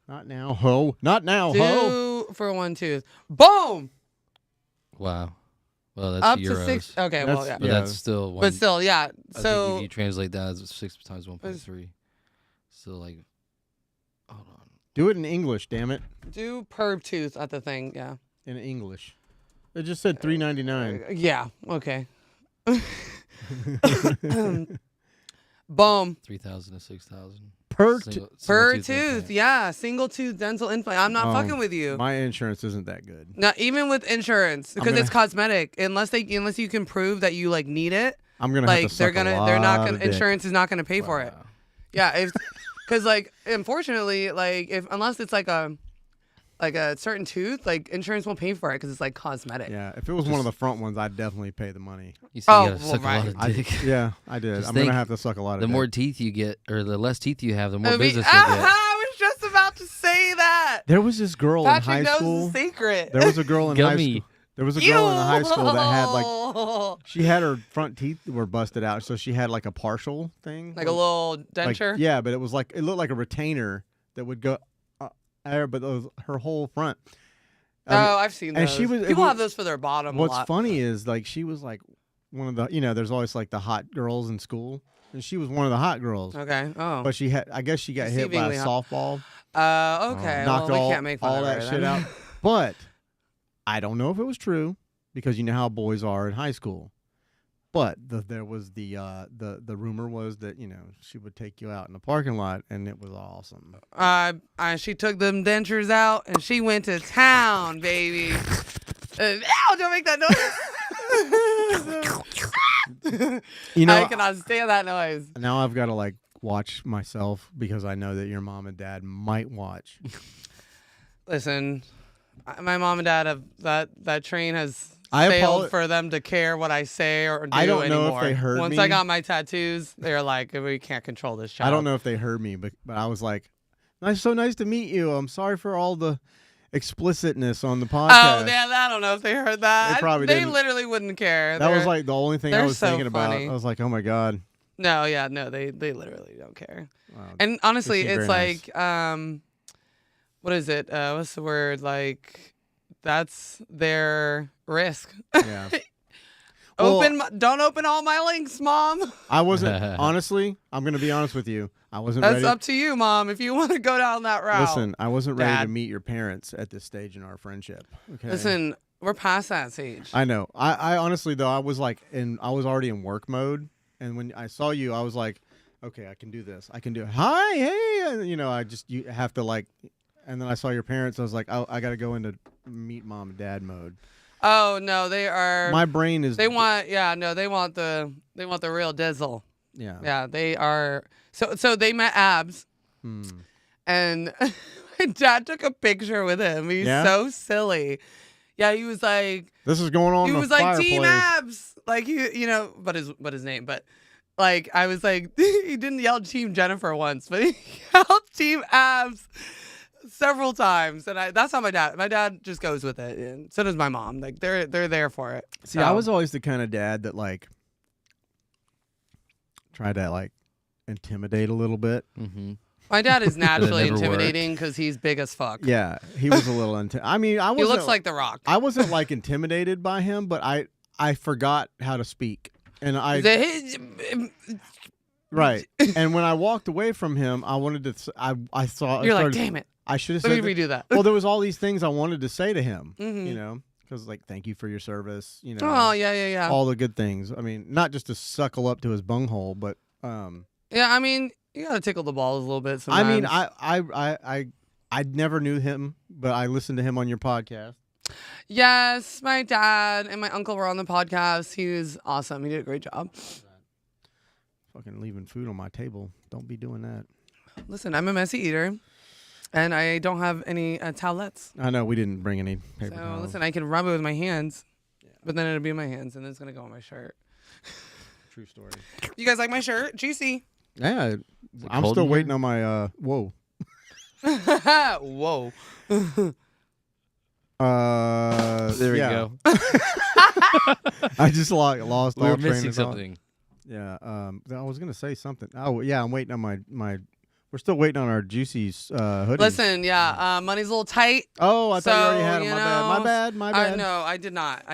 Not now, ho. Not now, ho. two for one tooth. Boom. Wow. Well, that's Up euros. to 6. Okay, That's- well, yeah. But Yeah. that's still one. But still, yeah. I think So if you translate that as 6 times 1.3, still like, hold on. Do it in English, damn it. do per tooth at the thing. Yeah. In English. It just said $3.99. Yeah. Okay. Boom. 3,000 to 6,000 per Per tooth, yeah, single tooth dental implant. I'm not fucking with you. My insurance isn't that good. Not even with insurance because it's cosmetic. Unless you can prove that you like need it. I'm gonna like have to suck they're not gonna insurance is not gonna pay for it. Yeah, because like unfortunately like unless it's like a certain tooth, like insurance won't pay for it because it's like cosmetic. Yeah, if it was one of the front ones, I'd definitely pay the money. You see, you gotta suck a lot of dick. I did. Just I'm gonna have to suck a lot of the dick. more teeth you get, or the less teeth you have, the more business you get. I was just about to say that. There was this girl Patrick in high knows school. the secret. There was a girl in high school. There was a girl in high school that had like she had her front teeth were busted out, so she had like a partial thing, like a little denture. Like, yeah, but it looked like a retainer that would go there, but her whole front. I've seen those. And people have those for their bottom. What's a lot. funny is like she was like one of the there's always like the hot girls in school, and she was one of the hot girls. Okay. Oh. But I guess she got hit by a softball. Okay. Knocked we can't make fun all of that her, shit then. out. But I don't know if it was true because you know how boys are in high school. But there was the rumor was that she would take you out in the parking lot, and it was awesome. She took them dentures out and she went to town, baby. Ow! Don't make that noise. I cannot stand that noise. Now I've got to like watch myself because I know that your mom and dad might watch. Listen, my mom and dad have that train has failed for them to care what I say or do I don't anymore. know if they heard Once me. I got my tattoos, they're like, we can't control this child. I don't know if they heard me, but I was like, so nice to meet you. I'm sorry for all the explicitness on the podcast. Oh, yeah, I don't know if they heard that. They probably They didn't. literally wouldn't care. That was like the only thing I was thinking funny. about. I was like, oh my God. No, they literally don't care. Wow. And honestly, it's like, nice. What is it? What's the word? Like, that's their risk. Yeah. Don't open all my links, Mom. I wasn't, honestly, I'm going to be honest with you. I wasn't That's ready. up to you, Mom, if you want to go down that route. Listen, I wasn't ready Dad. to meet your parents at this stage in our friendship. Okay. Listen, we're past that stage. I know. I honestly, though, I was already in work mode. And when I saw you, I was like, okay, I can do this. I can do it. Hi, hey. And, you have to like, and then I saw your parents. I was like, oh, I got to go into meet mom and dad mode. Oh, no, they are. My brain is. They want the real dizzle. Yeah. Yeah, they are. So they met Abs. And my dad took a picture with him. He's so silly. Yeah, he was like. This is going on. He in was the like fireplace. Team Abs, like but his name, but like I was like he didn't yell Team Jennifer once, but he yelled Team Abs several times, and that's how my dad just goes with it, and so does my mom. Like they're there for it. See, I was always the kind of dad that like tried to like intimidate a little bit. Mm-hmm. My dad is naturally intimidating because he's big as fuck. Yeah, he was a little I mean, I was. He looks like The Rock. I wasn't like intimidated by him, but I forgot how to speak, and right. And when I walked away from him, I wanted to. I saw. You're like, damn it. I should have Let said. me redo that. Well, there was all these things I wanted to say to him. Mm-hmm. Because like, thank you for your service. Oh yeah. All the good things. I mean, not just to suckle up to his bunghole, but. Yeah, I mean, you gotta tickle the balls a little bit sometimes. I mean, I never knew him, but I listened to him on your podcast. Yes, my dad and my uncle were on the podcast. He was awesome. He did a great job. Fucking leaving food on my table. Don't be doing that. Listen, I'm a messy eater, and I don't have any towelettes. I know we didn't bring any paper So towels. listen, I can rub it with my hands, but then it'll be in my hands, and then it's gonna go on my shirt. True story. You guys like my shirt? Juicy. Yeah, I'm still waiting on my whoa. Whoa. There we go. I just lost We all were train missing of thought. something. Yeah. I was gonna say something. Oh yeah, I'm waiting on my. We're still waiting on our Juicy's hoodies. Listen, money's a little tight. Oh, I thought you already had them. you My bad. My bad. No, I did not.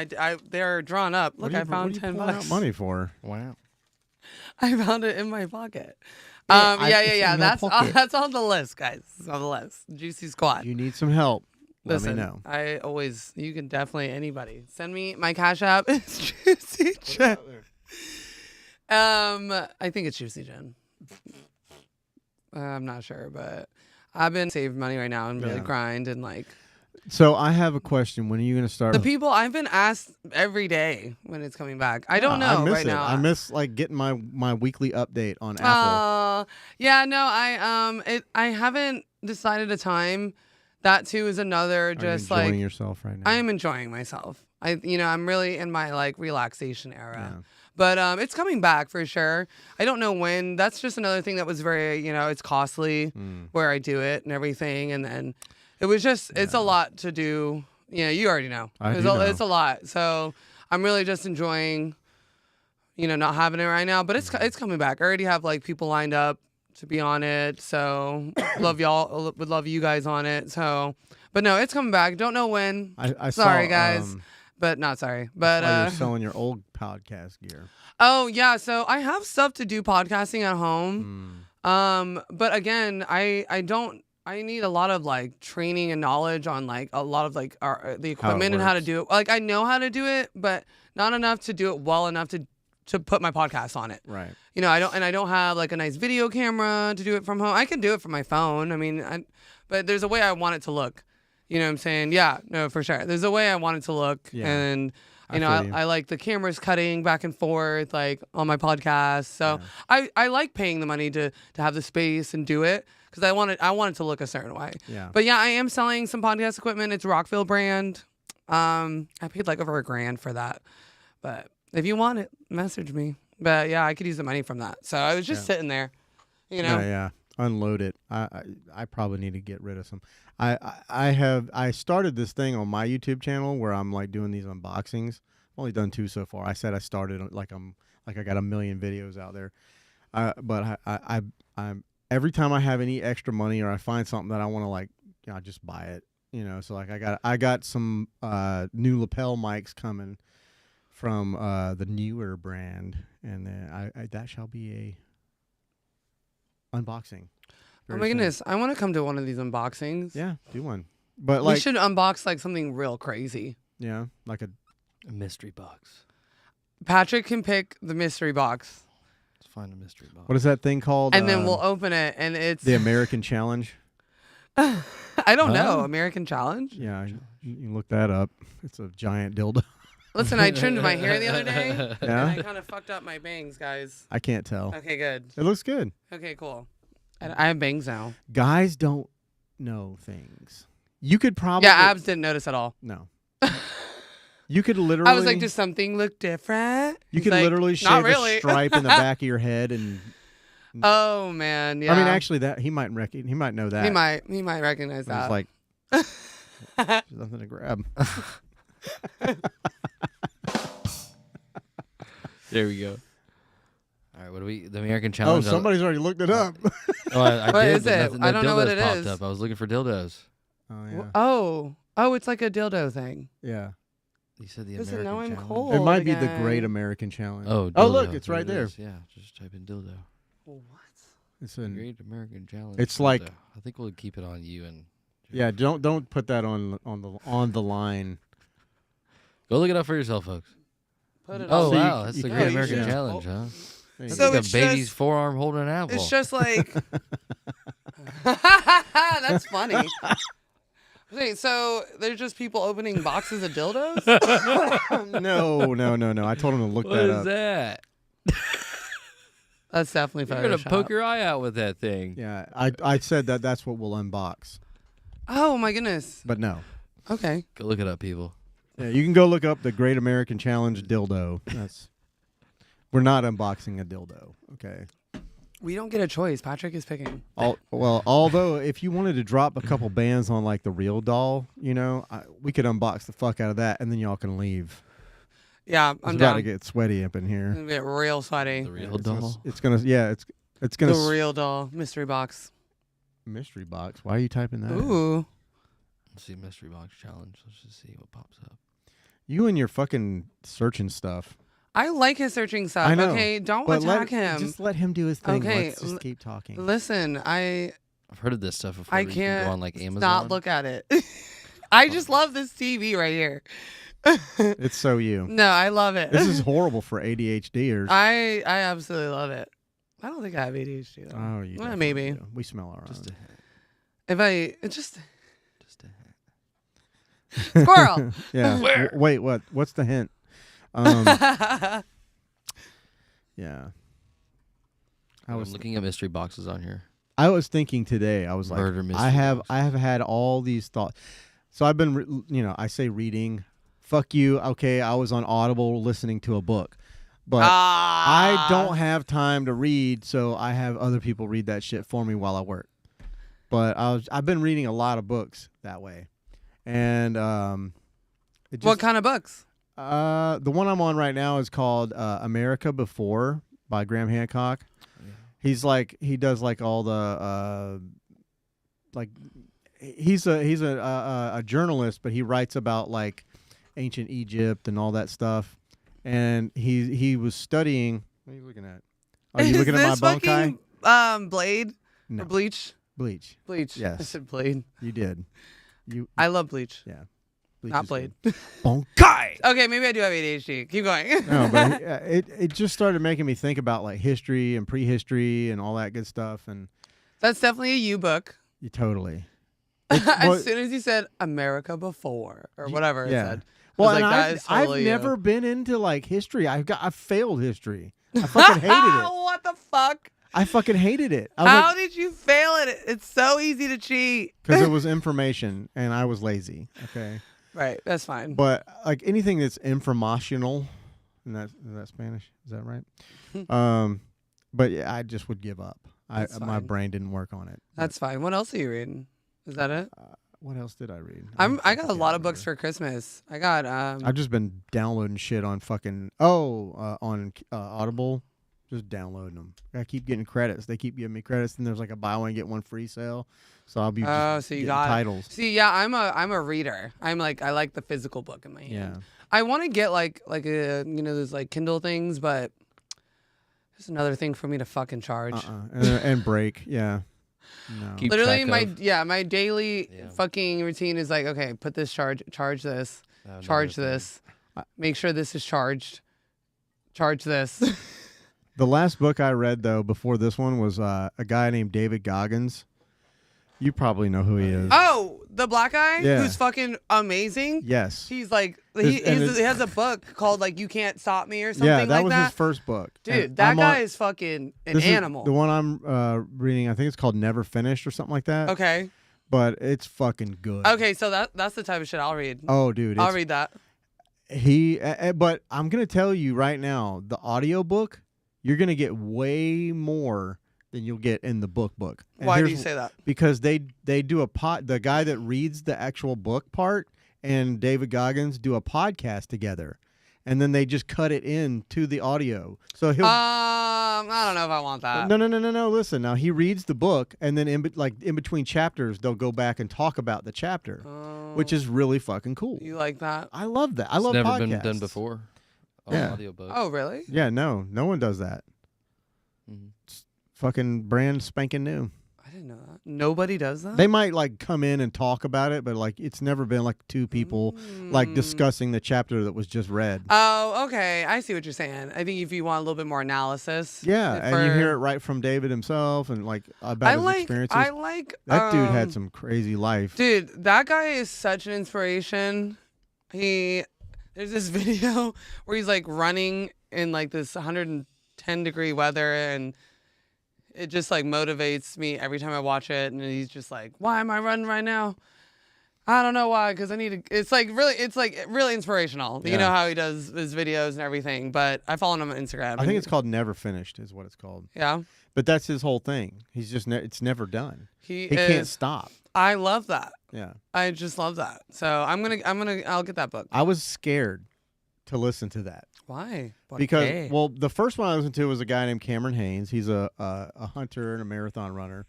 They're drawn up. Look, I found $10. Out money for? Wow. I found it in my pocket. Yeah, That's on the list, guys. It's on the list. Juicy Squad. You need some help. Listen, let me know. You can definitely, anybody. Send me my Cash App. It's Juicy Jen. I think it's Juicy Jen. I'm not sure, but I've been saving money right now and really Yeah. grind and like So I have a question. When are you gonna start? the people. I've been asked every day when it's coming back. I don't know I miss right it. now. I miss like getting my weekly update on Apple. Yeah, no, I haven't decided a time. That too is another Are just you enjoying like yourself right now? I am enjoying myself. I'm really in my like relaxation era. Yeah. But it's coming back for sure. I don't know when. That's just another thing that was very, it's costly where I do it and everything. And then it was just, it's a lot to do. You already know. It's a lot. So I'm really just enjoying, not having it right now. But it's coming back. I already have like people lined up to be on it. So love y'all. Would love you guys on it. So, but no, it's coming back. Don't know when. I Sorry, saw, guys. But not sorry. But you're selling your old podcast gear. Oh yeah, so I have stuff to do podcasting at home. But again, I don't. I need a lot of like training and knowledge on like a lot of like the equipment and how to do it. Like I know how to do it, but not enough to do it well enough to put my podcast on it. Right. I don't have like a nice video camera to do it from home. I can do it from my phone. I mean, but there's a way I want it to look. You know what I'm saying? Yeah, no, for sure. There's a way I want it to look. Yeah. And, I like the cameras cutting back and forth, like, on my podcast. So I like paying the money to have the space and do it because I want it to look a certain way. Yeah. But, yeah, I am selling some podcast equipment. It's Rockville brand. I paid, like, over $1,000 for that. But if you want it, message me. But, yeah, I could use the money from that. So I was just sitting there, Yeah. Unload it. I probably need to get rid of some. I started this thing on my YouTube channel where I'm like doing these unboxings. I've only done 2 so far. I said I started like I got 1 million videos out there. But I'm every time I have any extra money or I find something that I want to like, I just buy it. So like I got some new lapel mics coming from the Newer brand, and then that shall be a unboxing. Oh my goodness, I want to come to one of these unboxings. Yeah, do one. But we should unbox like something real crazy. Yeah, like a mystery box. Patrick can pick the mystery box. Let's find a mystery box. What is that thing called? And then we'll open it, and it's the American Challenge. I don't know. American Challenge? Yeah, you can look that up. It's a giant dildo. Listen, I trimmed my hair the other day. Yeah? And I kind of fucked up my bangs, guys. I can't tell. Okay, good. It looks good. Okay, cool. I have bangs now. Guys don't know things. You could probably... Yeah, Abs didn't notice at all. No. You could literally... I was like, does something look different? You He's could like, literally not shave really. a stripe in the back of your head and... Oh, man, yeah. I mean, actually, that he might know that. He might recognize that. It's like... there's nothing to grab. There we go. All right, what do we? The American Challenge. Oh, somebody's already looked it up. Oh, I What did. is but it? nothing- I no don't know what dildos it popped is. Up. I was looking for dildos. Oh yeah. Oh, it's like a dildo thing. Yeah. You said the Listen, American now I'm Challenge. cold. It might be the again. Great American Challenge. Oh, Oh, look, dildo. it's There right it there. is. Yeah, just type in dildo. What? It's in. Great American Challenge. It's like- dildo. I think we'll keep it on you and. Yeah, don't put that on the line. Go look it up for yourself, folks. Put it Oh on. See, wow, that's you the can- Great you American should- Challenge, huh? There you That's So go. like it's a baby's just- forearm holding an apple. It's just like. That's funny. Wait, so there's just people opening boxes of dildos? No. I told him to look What that is up. that? That's definitely You're gonna Photoshop. poke your eye out with that thing. Yeah, I said that's what we'll unbox, Oh my goodness. but no. Okay. Go look it up, people. Yeah, you can go look up the Great American Challenge dildo. We're not unboxing a dildo, okay? We don't get a choice. Patrick is picking. Although if you wanted to drop a couple bands on like the real doll, we could unbox the fuck out of that, and then y'all can leave. Yeah, It's I'm about down. to get sweaty up in It's here. gonna get real sweaty. The real It's gonna- doll. It's gonna The real doll mystery box. mystery box. Why are you typing that? Ooh. Let's see mystery box challenge. Let's just see what pops up. You and your fucking searching stuff. I like his searching stuff. I know, Okay, don't But attack him. Just let him do his thing. Okay, Let's just keep talking. Listen, I've heard of this stuff before. I where you can can't go on like Amazon. not look at it. I just love this TV right here. It's so you. No, I love it. This is horrible for ADHDers. I absolutely love it. I don't think I have ADHD though. Oh, you definitely maybe. do. We smell our Just own. It's just a hint. squirrel. Yeah. Where? Wait, what? What's the hint? Yeah. I'm looking at mystery boxes on here. I was thinking today. I was like, Murder mystery I have boxes. had all these thoughts. So I've been, I say reading. Fuck you. Okay, I was on Audible listening to a book, but I don't have time to read, so I have other people read that shit for me while I work. But I've been reading a lot of books that way, and it just, What kind of books? the one I'm on right now is called America Before by Graham Hancock. Yeah. He's like, he does like all the like he's a journalist, but he writes about like ancient Egypt and all that stuff. And he was studying. What are you looking at? Are you looking at my Is bone this kai? fucking Blade No. or Bleach? Bleach. Bleach. Yes. I said Blade. You did. I love Bleach. Yeah. Bleach Not is Blade. good. Bone kai. Okay, maybe I do have ADHD. Keep going. No, but it just started making me think about like history and prehistory and all that good stuff. And That's definitely a you book. you totally. As soon as you said America Before or whatever it said. Well, I was and like, that is I've totally you. never been into like history. I've failed history. I fucking hated it. What the fuck? I fucking hated it. I was How did you fail at it? It's so easy to cheat. because it was information and I was lazy. Okay. Right, that's fine. But like anything that's informational, and is that Spanish? Is that right? But yeah, I just would give up. That's My fine. brain didn't work on it. That's fine. What else are you reading? Is that it? What else did I read? I got a lot of books for Christmas. I got I've just been downloading shit on fucking on Audible, just downloading them. I keep getting credits. They keep giving me credits, and there's like a buy one get one free sale. So I'll be just so you getting got it. titles. See, yeah, I'm a reader. I like the physical book in my hand. Yeah. I want to get like a those like Kindle things, but there's another thing for me to fucking charge. And break. Yeah. No. Keep Literally, track of. my daily Yeah. fucking routine is like, okay, put this charge this, Another charge thing. this, make sure this is charged, charge this. The last book I read though before this one was a guy named David Goggins. You probably know who he is. Oh, the black guy Yeah. who's fucking amazing. Yes. He's like His- and he has a book called like You Can't Stop Me or something Yeah, that like was that. his first book. Dude, And that I'm guy on- is fucking an this is animal. the one I'm reading, I think it's called Never Finished or something like that. Okay. But it's fucking good. Okay, so that's the type of shit I'll read. Oh, dude. I'll it's- read that. But I'm going to tell you right now, the audiobook, you're going to get way more than you'll get in the book. And Why do here's you say that? Because they do the guy that reads the actual book part and David Goggins do a podcast together, and then they just cut it into the audio. So he'll I don't know if I want that. no. Listen, now he reads the book, and then in between chapters, they'll go back and talk about the chapter, which is really fucking cool. You like that? I love that. I It's love never podcasts. been done before. On Yeah. audiobook. Oh, really? Yeah, no one does that. Mhm. Fucking brand spanking new. I didn't know that. Nobody does that? They might like come in and talk about it, but like it's never been like two people like discussing the chapter that was just read. Oh, okay. I see what you're saying. I think if you want a little bit more analysis. Yeah, and you for- hear it right from David himself and like about his experiences. I like That dude had some crazy life. Dude, that guy is such an inspiration. There's this video where he's like running in like this 110-degree weather, and it just like motivates me every time I watch it. And he's just like, "Why am I running right now? I don't know why, because I need to." It's like really inspirational. You Yeah. know how he does his videos and everything. But I follow him on Instagram. I think it's called Never Finished is what it's called. yeah. But that's his whole thing. He's just it's never done. He Can't is. stop. I love that. Yeah. I just love that. So I'll get that book. I was scared to listen to that. Why? Because well, the first one I listened to was a guy named Cameron Haynes. He's a hunter and a marathon runner,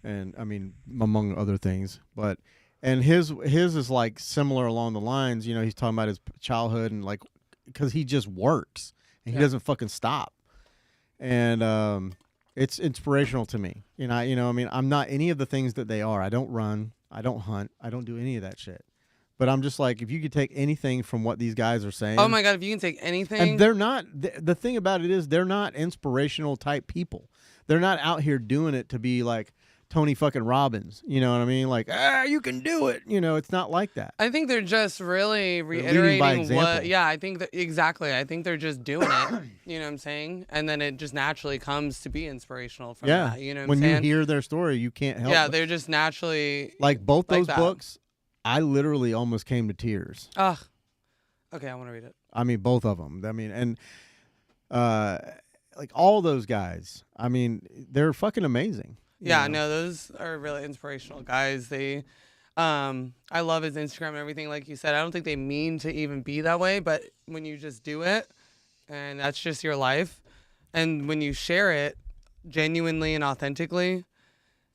and I mean among other things. But and his is like similar along the lines. You know, he's talking about his childhood and like because he just works and he Yeah. doesn't fucking stop, and it's inspirational to me. I mean I'm not any of the things that they are. I don't run. I don't hunt. I don't do any of that shit. But I'm just like, if you could take anything from what these guys are saying. Oh my God, if you can take anything. And they're not, the thing about it is they're not inspirational type people. They're not out here doing it to be like Tony fucking Robbins. You know what I mean? Like, you can do it. You know, it's not like that. I think they're just really leading by reiterating example. I think that exactly. I think they're just doing it. You know what I'm saying? And then it just naturally comes to be inspirational from that. You know what when I'm saying? you hear their story, you can't help. Yeah, they're just naturally like both like those that. books. I literally almost came to tears. Ugh. Okay, I want to read it. I mean, both of them. I mean, and like all those guys. I mean, they're fucking amazing. Yeah, you know? no, those are really inspirational guys. They, I love his Instagram and everything. Like you said, I don't think they mean to even be that way, but when you just do it, and that's just your life, and when you share it genuinely and authentically,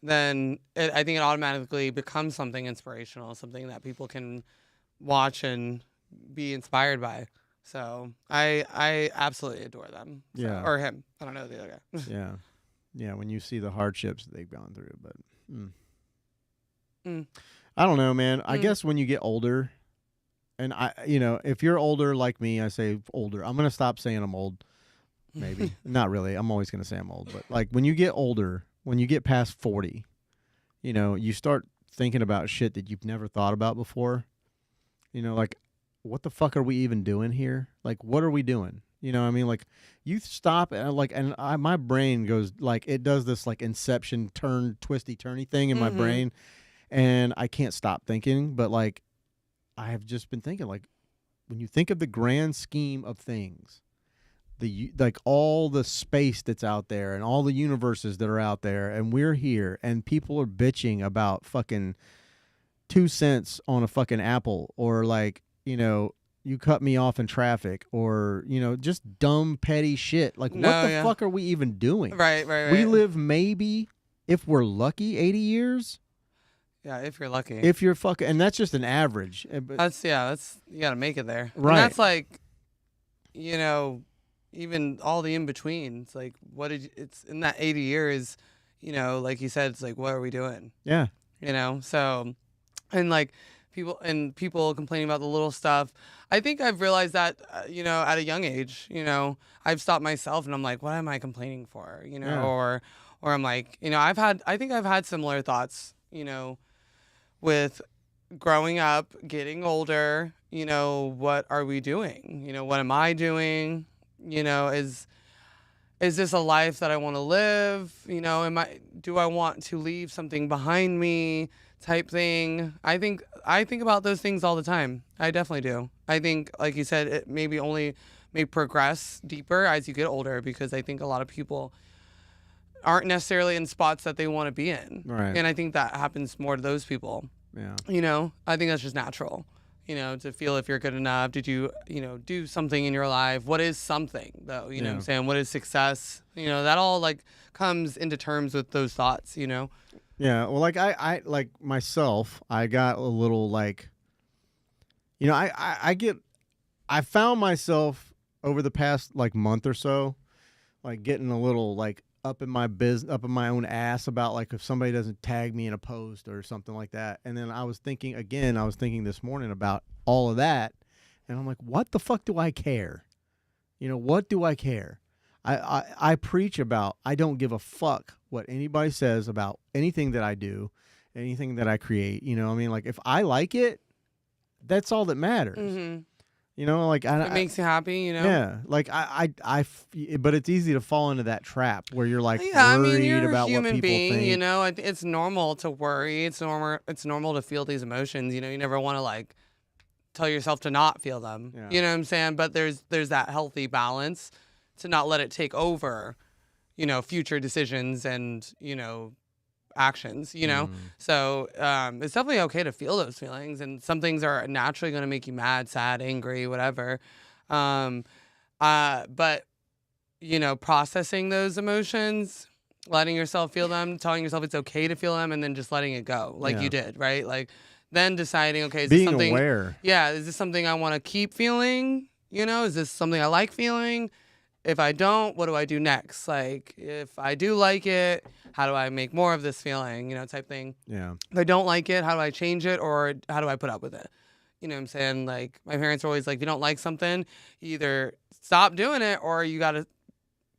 then I think it automatically becomes something inspirational, something that people can watch and be inspired by. So I absolutely adore them. So, Yeah. or him. I don't know the other guy. Yeah. Yeah, when you see the hardships that they've gone through. But I don't know, man. I guess when you get older, and if you're older like me, I say older. I'm going to stop saying I'm old. Maybe. Not really. I'm always going to say I'm old. But like when you get older, when you get past 40, you start thinking about shit that you've never thought about before. Like, what the fuck are we even doing here? Like, what are we doing? You know what I mean? Like, you stop and my brain goes, like, it does this, like, Inception twisty-turny thing in my brain, and I can't stop thinking. But, like, I have just been thinking, like, when you think of the grand scheme of things, like all the space that's out there and all the universes that are out there, and we're here, and people are bitching about fucking 2 cents on a fucking apple, or like, you cut me off in traffic, or, just dumb, petty shit. Like, what the fuck are we even doing? Right. We live maybe, if we're lucky, 80 years. Yeah, if you're lucky. If you're fucking, and that's just an average. That's you gotta make it there. Right. And that's like, even all the in between. It's like, it's in that 80 years, like you said, it's like, what are we doing? Yeah. So, and like people complaining about the little stuff. I think I've realized that, at a young age, I've stopped myself and I'm like, what am I complaining for? Yeah. Or I'm like, I think I've had similar thoughts, with growing up, getting older, what are we doing? What am I doing? Is this a life that I want to live? Do I want to leave something behind me type thing? I think about those things all the time. I definitely do. I think, like you said, it may progress deeper as you get older, because I think a lot of people aren't necessarily in spots that they want to be in. Right. And I think that happens more to those people. Yeah. I think that's just natural. To feel if you're good enough. Did you, do something in your life? What is something, though? You know what I'm saying? What is success? That all, like, comes into terms with those thoughts, Yeah, well, like, I like myself, I got a little, like, I found myself over the past, like, month or so, like, getting a little, like, up in my own ass about, like, if somebody doesn't tag me in a post or something like that. And then I was thinking this morning about all of that, and I'm like, what the fuck do I care? What do I care? I preach about, I don't give a fuck what anybody says about anything that I do, anything that I create. Like, if I like it, that's all that matters. Mm-hmm. Like, it makes you happy, Yeah, like but it's easy to fall into that trap where you're like worried you're about a human what people being, think. It's normal to worry. It's normal to feel these emotions. You never want to, like, tell yourself to not feel them. Yeah. You know what I'm saying? But there's that healthy balance to not let it take over, future decisions and, actions, So it's definitely okay to feel those feelings, and some things are naturally going to make you mad, sad, angry, whatever. But processing those emotions, letting yourself feel them, telling yourself it's okay to feel them, and then just letting it go, like you did, right? Like, then deciding, okay, is Being this something aware. Yeah, is this something I want to keep feeling? Is this something I like feeling? If I don't, what do I do next? Like, if I do like it, how do I make more of this feeling, type thing. Yeah. If I don't like it, how do I change it, or how do I put up with it? You know what I'm saying? Like, my parents are always like, if you don't like something, you either stop doing it or you got to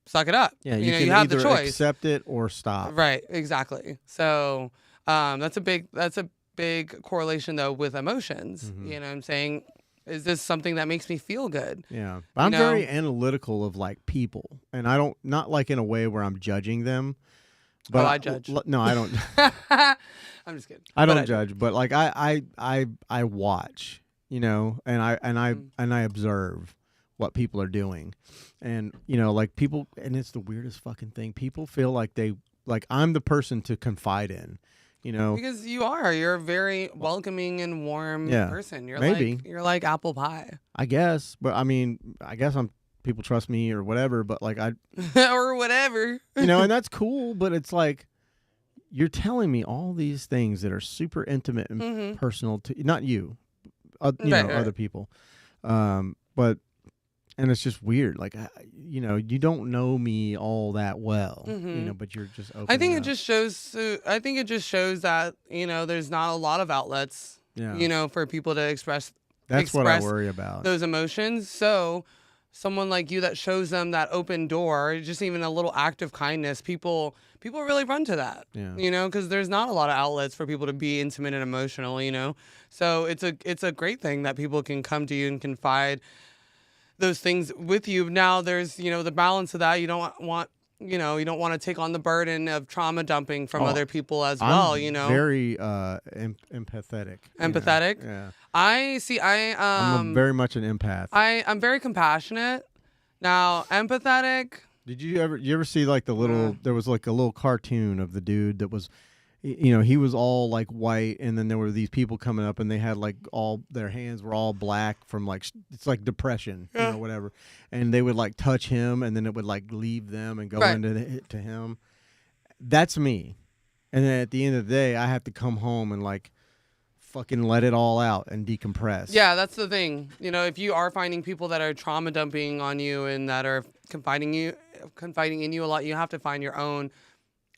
suck it up. Yeah, you know, can you have either the choice. accept it or stop. Right, exactly. So that's a big correlation though with emotions. Mhm. You know what I'm saying? Is this something that makes me feel good? Yeah, but I'm very analytical of like people, and I don't, not like in a way where I'm judging them. But I judge. No, I don't. I'm just kidding. I don't judge, but like I watch, you know, and I observe what people are doing, and you know, like people, and it's the weirdest fucking thing. People feel like I'm the person to confide in, you know, because you're a very welcoming and warm person. You're like apple pie. I guess, but I mean, I guess people trust me or whatever, but like or whatever, you know, and that's cool, but it's like you're telling me all these things that are super intimate and personal to not you, other people, but. And it's just weird, like you know, you don't know me all that well, you know, but you're just. I think it just shows. I think it just shows that you know there's not a lot of outlets, you know, for people to express. That's what I worry about. Those emotions. So, someone like you that shows them that open door, just even a little act of kindness, people really run to that. Yeah. You know, because there's not a lot of outlets for people to be intimate and emotional. You know, so it's a great thing that people can come to you and confide those things with you. Now there's, you know, the balance of that. You don't want to take on the burden of trauma dumping from other people as well, you know. Very empathetic. Empathetic? You know? Yeah. I'm very much an empath. I'm very compassionate. Now, empathetic. Did you ever see like the little there was like a little cartoon of the dude that was, you know, he was all like white, and then there were these people coming up and they had like all their hands were all black from like it's like depression, you know, whatever, and they would like touch him and then it would like leave them and go to him. That's me. And then at the end of the day I have to come home and like fucking let it all out and decompress. Yeah, that's the thing. You know, if you are finding people that are trauma dumping on you and that are confiding in you a lot, you have to find your own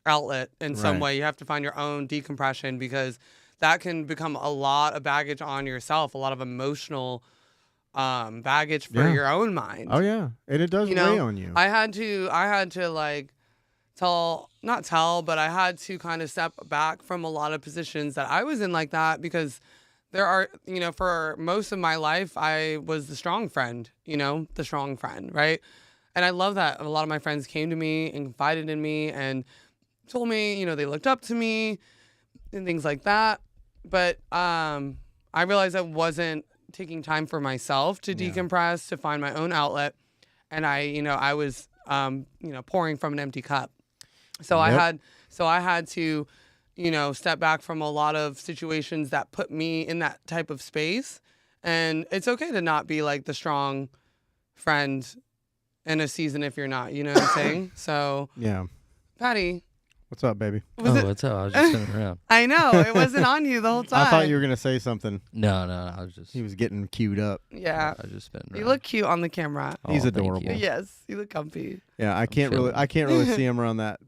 outlet in some way. You have to find your own decompression, because that can become a lot of baggage on yourself, a lot of emotional baggage for your own mind. Oh yeah, and it does weigh on you. I had to like but I had to kind of step back from a lot of positions that I was in like that, because there are, you know, for most of my life I was the strong friend, right? And I love that a lot of my friends came to me and confided in me and told me, you know, they looked up to me and things like that. But I realized I wasn't taking time for myself to decompress, to find my own outlet. And I was, pouring from an empty cup. So I had to, you know, step back from a lot of situations that put me in that type of space. And it's okay to not be like the strong friend in a season if you're not, you know what I'm saying? So, yeah. Patty. What's up, baby? What's up? I was just sitting around. I know. It wasn't on you the whole time. I thought you were going to say something. No, I was just... He was getting queued up. Yeah. I was just spinning around. You look cute on the camera. He's adorable. Yes, you look comfy. Yeah, I can't really see him around that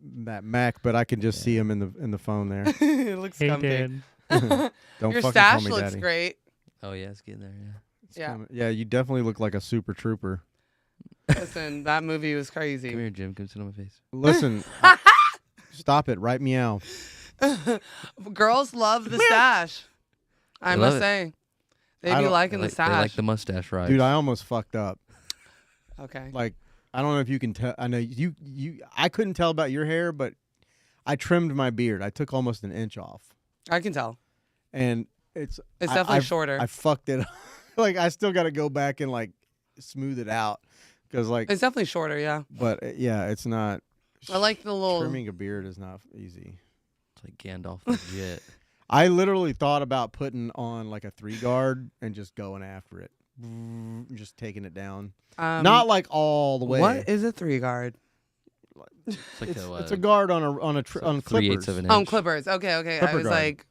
Mac, but I can just see him in the phone there. It looks comfy. Don't Your fucking stash call me looks daddy. great. Oh yeah, it's getting there. Yeah. Yeah. You definitely look like a super trooper. Listen, that movie was crazy. Come here, Jim. Come sit on my face. Listen, stop it. Right meow. Girls love the stash. I must say. They be liking the stash. They like the mustache ride. Dude, I almost fucked up. Okay. Like, I don't know if you can tell. I know I couldn't tell about your hair, but I trimmed my beard. I took almost an inch off. I can tell. And it's definitely shorter. I fucked it up. Like, I still got to go back and like smooth it out. Because like it's definitely shorter, yeah. But yeah, it's not. I like the little trimming a beard is not easy. It's like Gandalf the Jet. I literally thought about putting on like a 3-guard and just going after it, just taking it down. Not like all the way. What is a 3-guard? It's like it's a guard on clippers. 3/8 of an inch. On clippers. Okay. Clipper I was guard. like,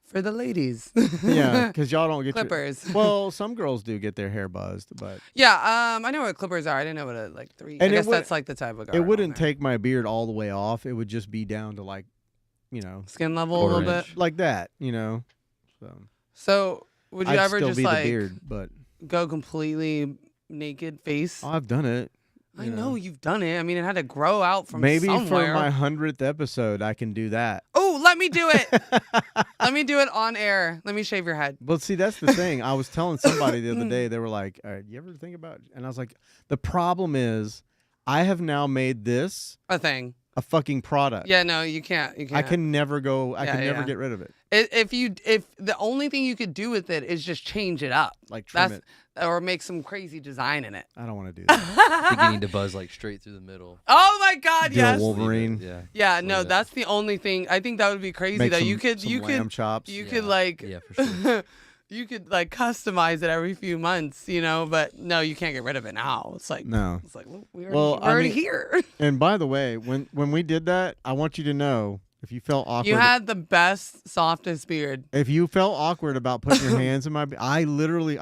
for the ladies. Yeah, because y'all don't get clippers. Well, some girls do get their hair buzzed, but yeah, I know what clippers are. I didn't know what a like 3. And I guess that's like the type of guard. It wouldn't take my beard all the way off. It would just be down to like, skin level a little bit, like that, So Would you I'd ever still just be like the beard, but go completely naked face? I've done it. I know you've done it. I mean, it had to grow out from Maybe somewhere. for my 100th episode, I can do that. Oh, let me do it. Let me do it on air. Let me shave your head. But see, that's the thing. I was telling somebody the other day, they were like, you ever think about, and I was like, the problem is I have now made this A thing. a fucking product. Yeah, no, you can't. You can't. I can never get rid of it. If the only thing you could do with it is just change it up, Like trim it. or make some crazy design in it. I don't want to do that. I think you need to buzz like straight through the middle. Oh my God, Do a yes. Wolverine. Yeah. Yeah, Look no, at that. that's the only thing. I think that would be crazy Make though. some, You could lamb chops. you Yeah. could like Yeah, for sure. you could like customize it every few months, you know, but no, you can't get rid of it now. It's like No. It's like well, we're Well, already I mean- here. And by the way, when we did that, I want you to know if you felt awkward. You had the best, softest beard. If you felt awkward about putting your hands in my, I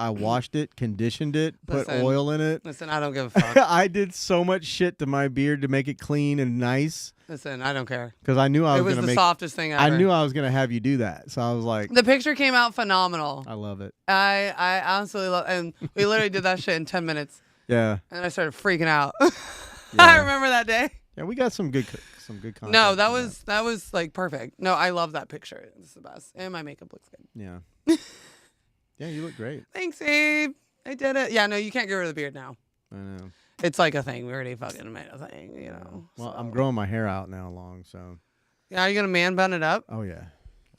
washed it, conditioned it, put Listen. oil in it. Listen, I don't give a fuck. I did so much shit to my beard to make it clean and nice Listen, I don't care. because I knew I It was was gonna the make. softest thing ever. I knew I was gonna have you do that, so I was like, The picture came out phenomenal. I love it. I absolutely love, and we literally did that shit in 10 minutes, Yeah, and I started freaking out. I Yeah. remember that day. yeah, we got some good content. No, from that was like perfect. No, I love that picture. It's the best, and my makeup looks good. Yeah, yeah, you look great. Thanks, Abe. I did it. Yeah, no, you can't get rid of the beard now. I know. It's like a thing. We already fucking made a thing, you know. Well, so. I'm growing my hair out now long, so. Yeah, are you gonna man bun it up? Oh yeah.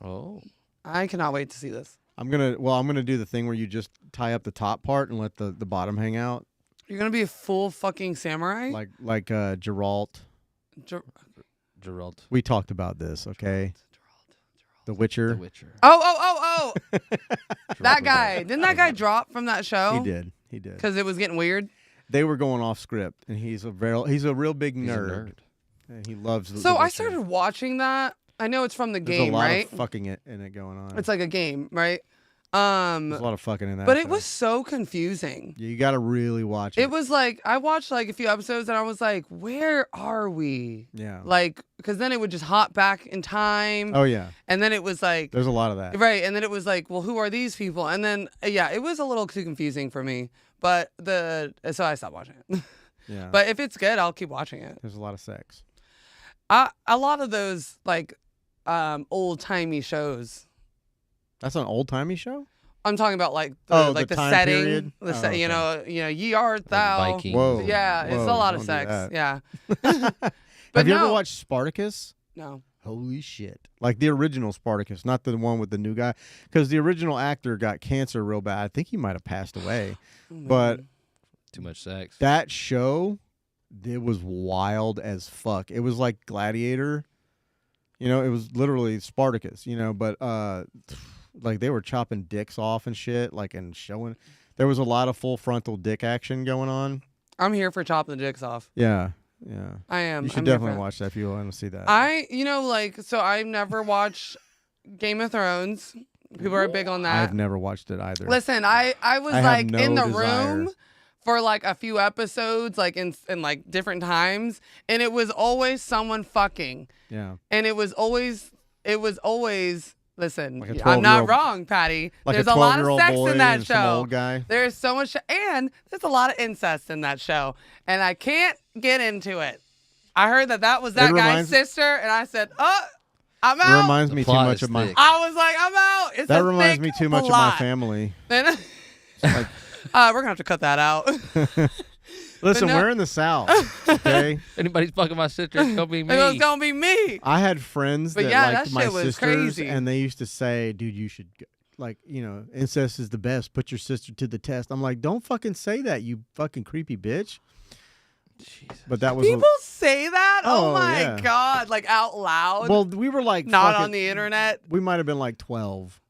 Oh. I cannot wait to see this. I'm gonna do the thing where you just tie up the top part and let the bottom hang out, You're gonna be a full fucking samurai. like Geralt. Geralt. We talked about this, okay? The Witcher. The Witcher. Oh! Geralt That was guy. like- Didn't that guy drop from that show? He did. He did. Because it was getting weird. They were going off script, and he's a real big He's a nerd. And he loves. So The I Witcher. started watching that. I know it's from the There's game, a lot right? of fucking in it going on. It's like a game, right? There's a lot of fucking in that. But it show. was so confusing. Yeah, you got to really watch it. It was like I watched like a few episodes and I was like, "Where are we?" Yeah. Like, because then it would just hop back in time, Oh yeah. and then it was like, There's a lot of that. right, and then it was like, "Well, who are these people?" And then yeah, it was a little too confusing for me. But so I stopped watching it. Yeah. But if it's good, I'll keep watching it. there's a lot of sex. A lot of those like old timey shows. That's an old timey show. I'm talking about like the the time setting, period? the Oh, set, you know, ye art thou. Vikings. Whoa. Yeah, it's a Whoa, lot of don't do sex. that. Yeah. Have you ever no. watched Spartacus? No. Holy shit. Like the original Spartacus, not the one with the new guy. Because the original actor got cancer real bad. I think he might have passed away. But Too much sex. that show, it was wild as fuck. It was like Gladiator. You know, it was literally Spartacus, you know, but like they were chopping dicks off and shit, like and showing. There was a lot of full frontal dick action going on. I'm here for chopping the dicks off. Yeah. Yeah. I am. You should I'm here definitely for it. watch that if you want to see that. So I've never watched Game of Thrones. People are big on that. I've never watched it either. Listen, I was I have like no in the desire. room for like a few episodes, like in like different times, and it was always someone fucking, Yeah. and it was always. Listen, Like a I'm not 12-year-old wrong, Patty. Like There's a a lot of 12-year-old sex boy in that and some show. old guy. There's so much, and there's a lot of incest in that show, and I can't get into it. I heard that was that guy's reminds- sister, and I said, I'm It out. reminds The me too plot much is of my. thick. I was like, I'm out. It's That a reminds thick me too much of my plot. family. Then, Like, we're gonna have to cut that out. listen, no- we're in the South, okay? If anybody's fucking my sister, it's gonna be me. It was gonna be me. I had friends But that yeah, liked that my shit was sisters, crazy. and they used to say, "Dude, you should, like, you know, incest is the best. Put your sister to the test." I'm like, "Don't fucking say that, you fucking creepy bitch." Jesus. But that was People say that? Oh, Oh, my yeah. god! Like out loud. well, we were like not fucking- on the internet. We might have been like 12.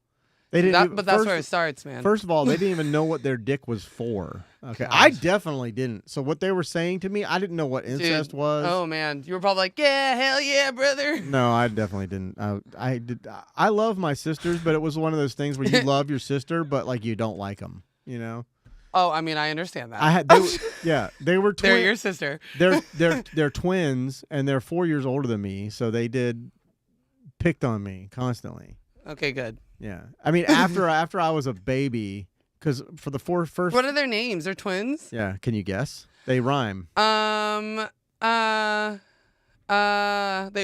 They didn't. But that's first, where it starts, man. First of all, they didn't even know what their dick was for. Okay, God. I definitely didn't. So what they were saying to me, I didn't know what incest Dude, was. Oh man, you were probably like, yeah, hell yeah, brother. No, I definitely didn't. I did. I love my sisters, but it was one of those things where you love your sister, but like you don't like them. You know. Oh, I mean, I understand that. I had. They were They're twins. your sister. They're twins, and they're 4 years older than me. So they picked on me constantly. Okay, good. Yeah. I mean, after I was a baby, because for the first. What are their names? They're twins. Yeah. Can you guess? They rhyme. They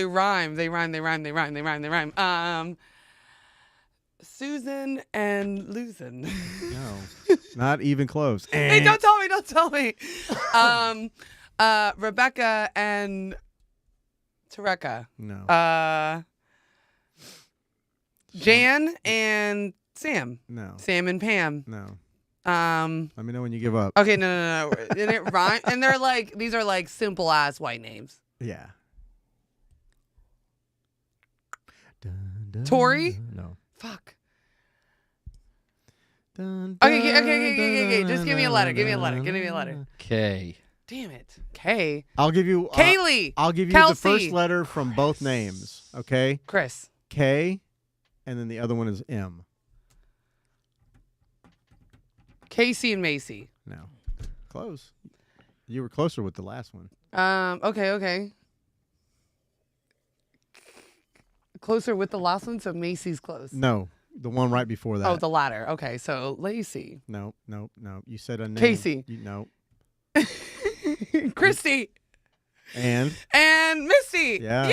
rhyme. Susan and Luzin. No, not even close. Hey, don't tell me. Rebecca and Tareka. No. Jan and Sam. No. Sam and Pam. No. Let me know when you give up. Okay, no. And it rhyme, and they're like, these are like simple ass white names. Yeah. Tori? No. Fuck. Okay. Just give me a letter. Give me a letter. K. Damn it. K. I'll give you. Kaylee. I'll give you Kelsey. the first letter from both names. Okay. Chris. K, and then the other one is M. Casey and Macy. No. Close. You were closer with the last one. Okay. Closer with the last one, so Macy's close. No. The one right before that. Oh, the latter. Okay, so Lacey. No. You said a name. Casey. No. Christy. And Misty. Yeah.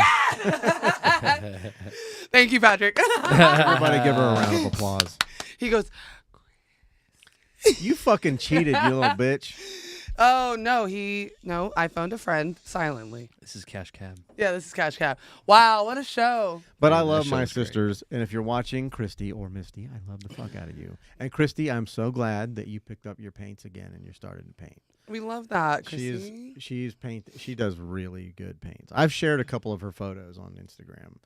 Thank you, Patrick. Everybody give her a round of applause. He goes, You fucking cheated, you little bitch. oh, no, I phoned a friend silently. This is Cash Cab. Yeah, this is Cash Cab. Wow, what a show. But Yeah, I that love show my was great. sisters, and if you're watching, Christy or Misty, I love the fuck out of you. And Christy, I'm so glad that you picked up your paints again and you're starting to paint. We love that, Chrissy. She does really good paints. I've shared a couple of her photos on Instagram.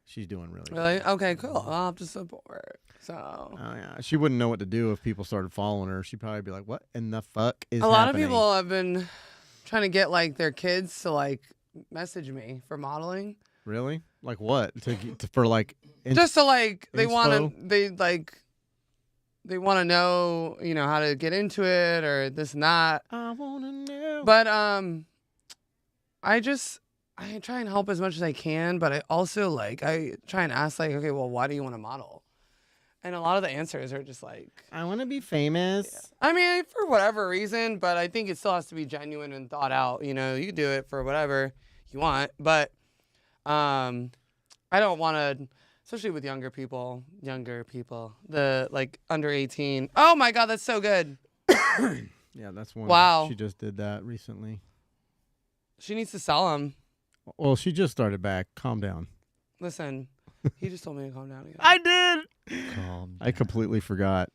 She's doing really good. Really? Okay, cool. I'll have to support. So Oh yeah, she wouldn't know what to do if people started following her. She'd probably be like, "What in the fuck is a lot happening?" of people have been trying to get like their kids to like message me for modeling. Really? Like what? For like Just to like they want inspo? to they want to know, how to get into it or this and that. I wanna know. But I try and help as much as I can, but I also I try and ask okay, well, why do you want to model? And a lot of the answers are just like, I want to be famous. I mean, for whatever reason, but I think it still has to be genuine and thought out. You can do it for whatever you want, but I don't want to, especially with younger people, the under 18. Oh my God, that's so good. Yeah, that's one. Wow. She just did that recently. She needs to sell them. Well, she just started back. Calm down. Listen, he just told me to calm down again. I did. Calm. I completely forgot.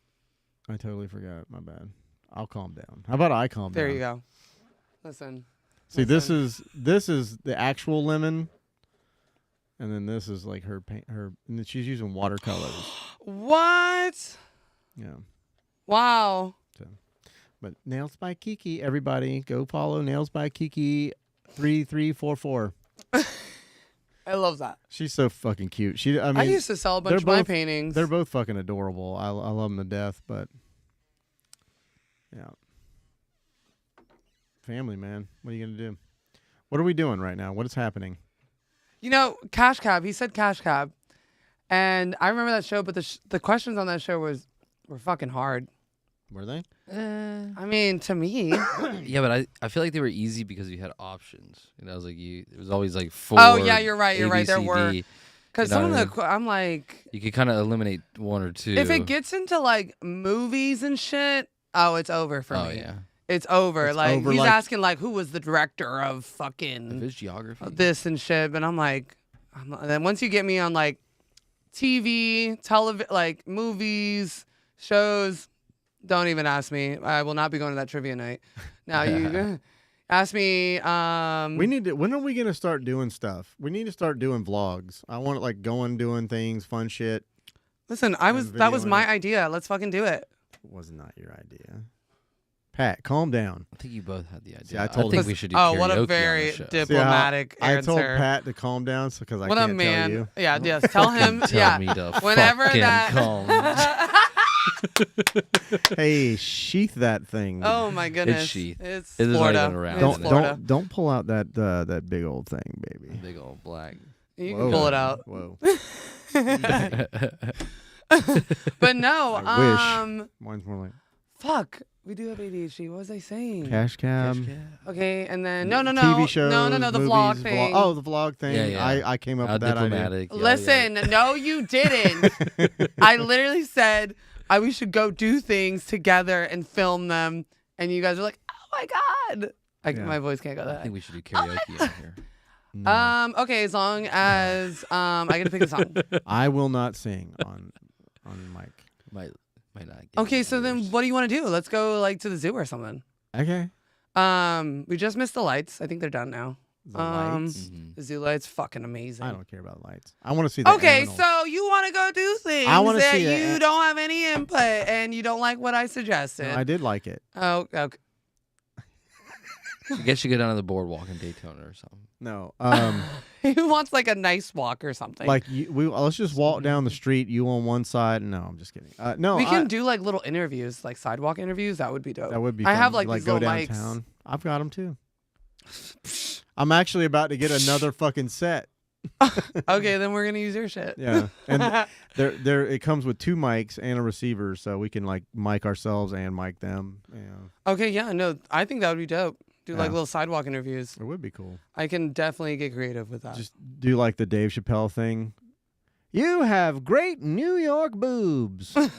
I totally forgot. My bad. I'll calm down. How about I calm down? There you go. Listen. See, this is the actual lemon, and then this is like her paint. And then she's using watercolors. What? Yeah. Wow. But Nails by Kiki, everybody go follow Nails by Kiki 3344. I love that. She's so fucking cute. I used to sell a bunch of my paintings. They're both fucking adorable. I love them to death, but yeah. Family, man. What are you going to do? What are we doing right now? What is happening? Cash Cab. He said Cash Cab. And I remember that show, but the questions on that show were fucking hard. Were they? I mean, to me. Yeah, but I feel like they were easy because you had options. It was like it was always like 4. Oh, yeah, you're right. A, B, There C, were. D. Because You know some what I of the, I'm like. You could kind of eliminate 1 or 2. If it gets into movies and shit, it's over for me. Oh yeah. It's over. It's over, he's asking who was the director of fucking If it's geography. this and shit, but I'm like, then once you get me on TV, television, movies, shows, don't even ask me. I will not be going to that trivia night. Now you ask me. We need to. When are we gonna start doing stuff? We need to start doing vlogs. I want it going doing things, fun shit. Listen, that was videoing my it. idea. Let's fucking do it. It was not your idea. Pat, calm down. I think you both had the idea. See, I told think him- we should do Oh, karaoke what on a the very show. diplomatic I answer. told Pat to calm down because I what can't a man. tell you. Yeah, yes. Tell him. Tell yeah. me to Whenever fucking that. calm. Hey, sheath that thing. Oh my goodness. sheath. It's It is not Florida. even around. It's don't Florida. don't pull out that big old thing, baby. Big old black. You Whoa. can pull it out. Whoa. But no, I wish. Mine's more like fuck. We do have ADHD. What was I saying? Cash Cab. Okay, and then no, TV shows, no, the movies, vlog thing. Oh, the vlog thing. Yeah. I came up with that idea. Diplomatic. Listen, no, you didn't. I literally said we should go do things together and film them, and you guys are like, "Oh my god!" My voice can't go that. I think we should do karaoke in here. No. Okay, as long as I get to pick a song. I will not sing on mic. Might not. Get Okay, so then viewers. what do you want to do? Let's go like to the zoo or something. Okay. We just missed the lights. I think they're done now. The lights. Mhm. The zoo lights, fucking amazing. I don't care about lights. I want to see the Okay, animals. so you want to go do things I wanna that see the you don't have any input and you don't like what I suggested. No, I did like it. Oh, okay. I guess you go down to the boardwalk in Daytona or something. No. He wants like a nice walk or something. Like let's just walk down the street. You on one side. No, I'm just kidding. No, we can do like little interviews, like sidewalk interviews. That would be dope. That would be. I fun. have like Like these go little downtown. I've got them too. I'm actually about to get another fucking set. mics. Okay, then we're gonna use your shit. Yeah, and there it comes with 2 mics and a receiver, so we can like mic ourselves and mic them. Yeah, Okay, yeah, no, I think that would be dope. Do like Yeah. little sidewalk interviews. it would be cool. I can definitely get creative with that. Just do like the Dave Chappelle thing. You have great New York boobs. Dave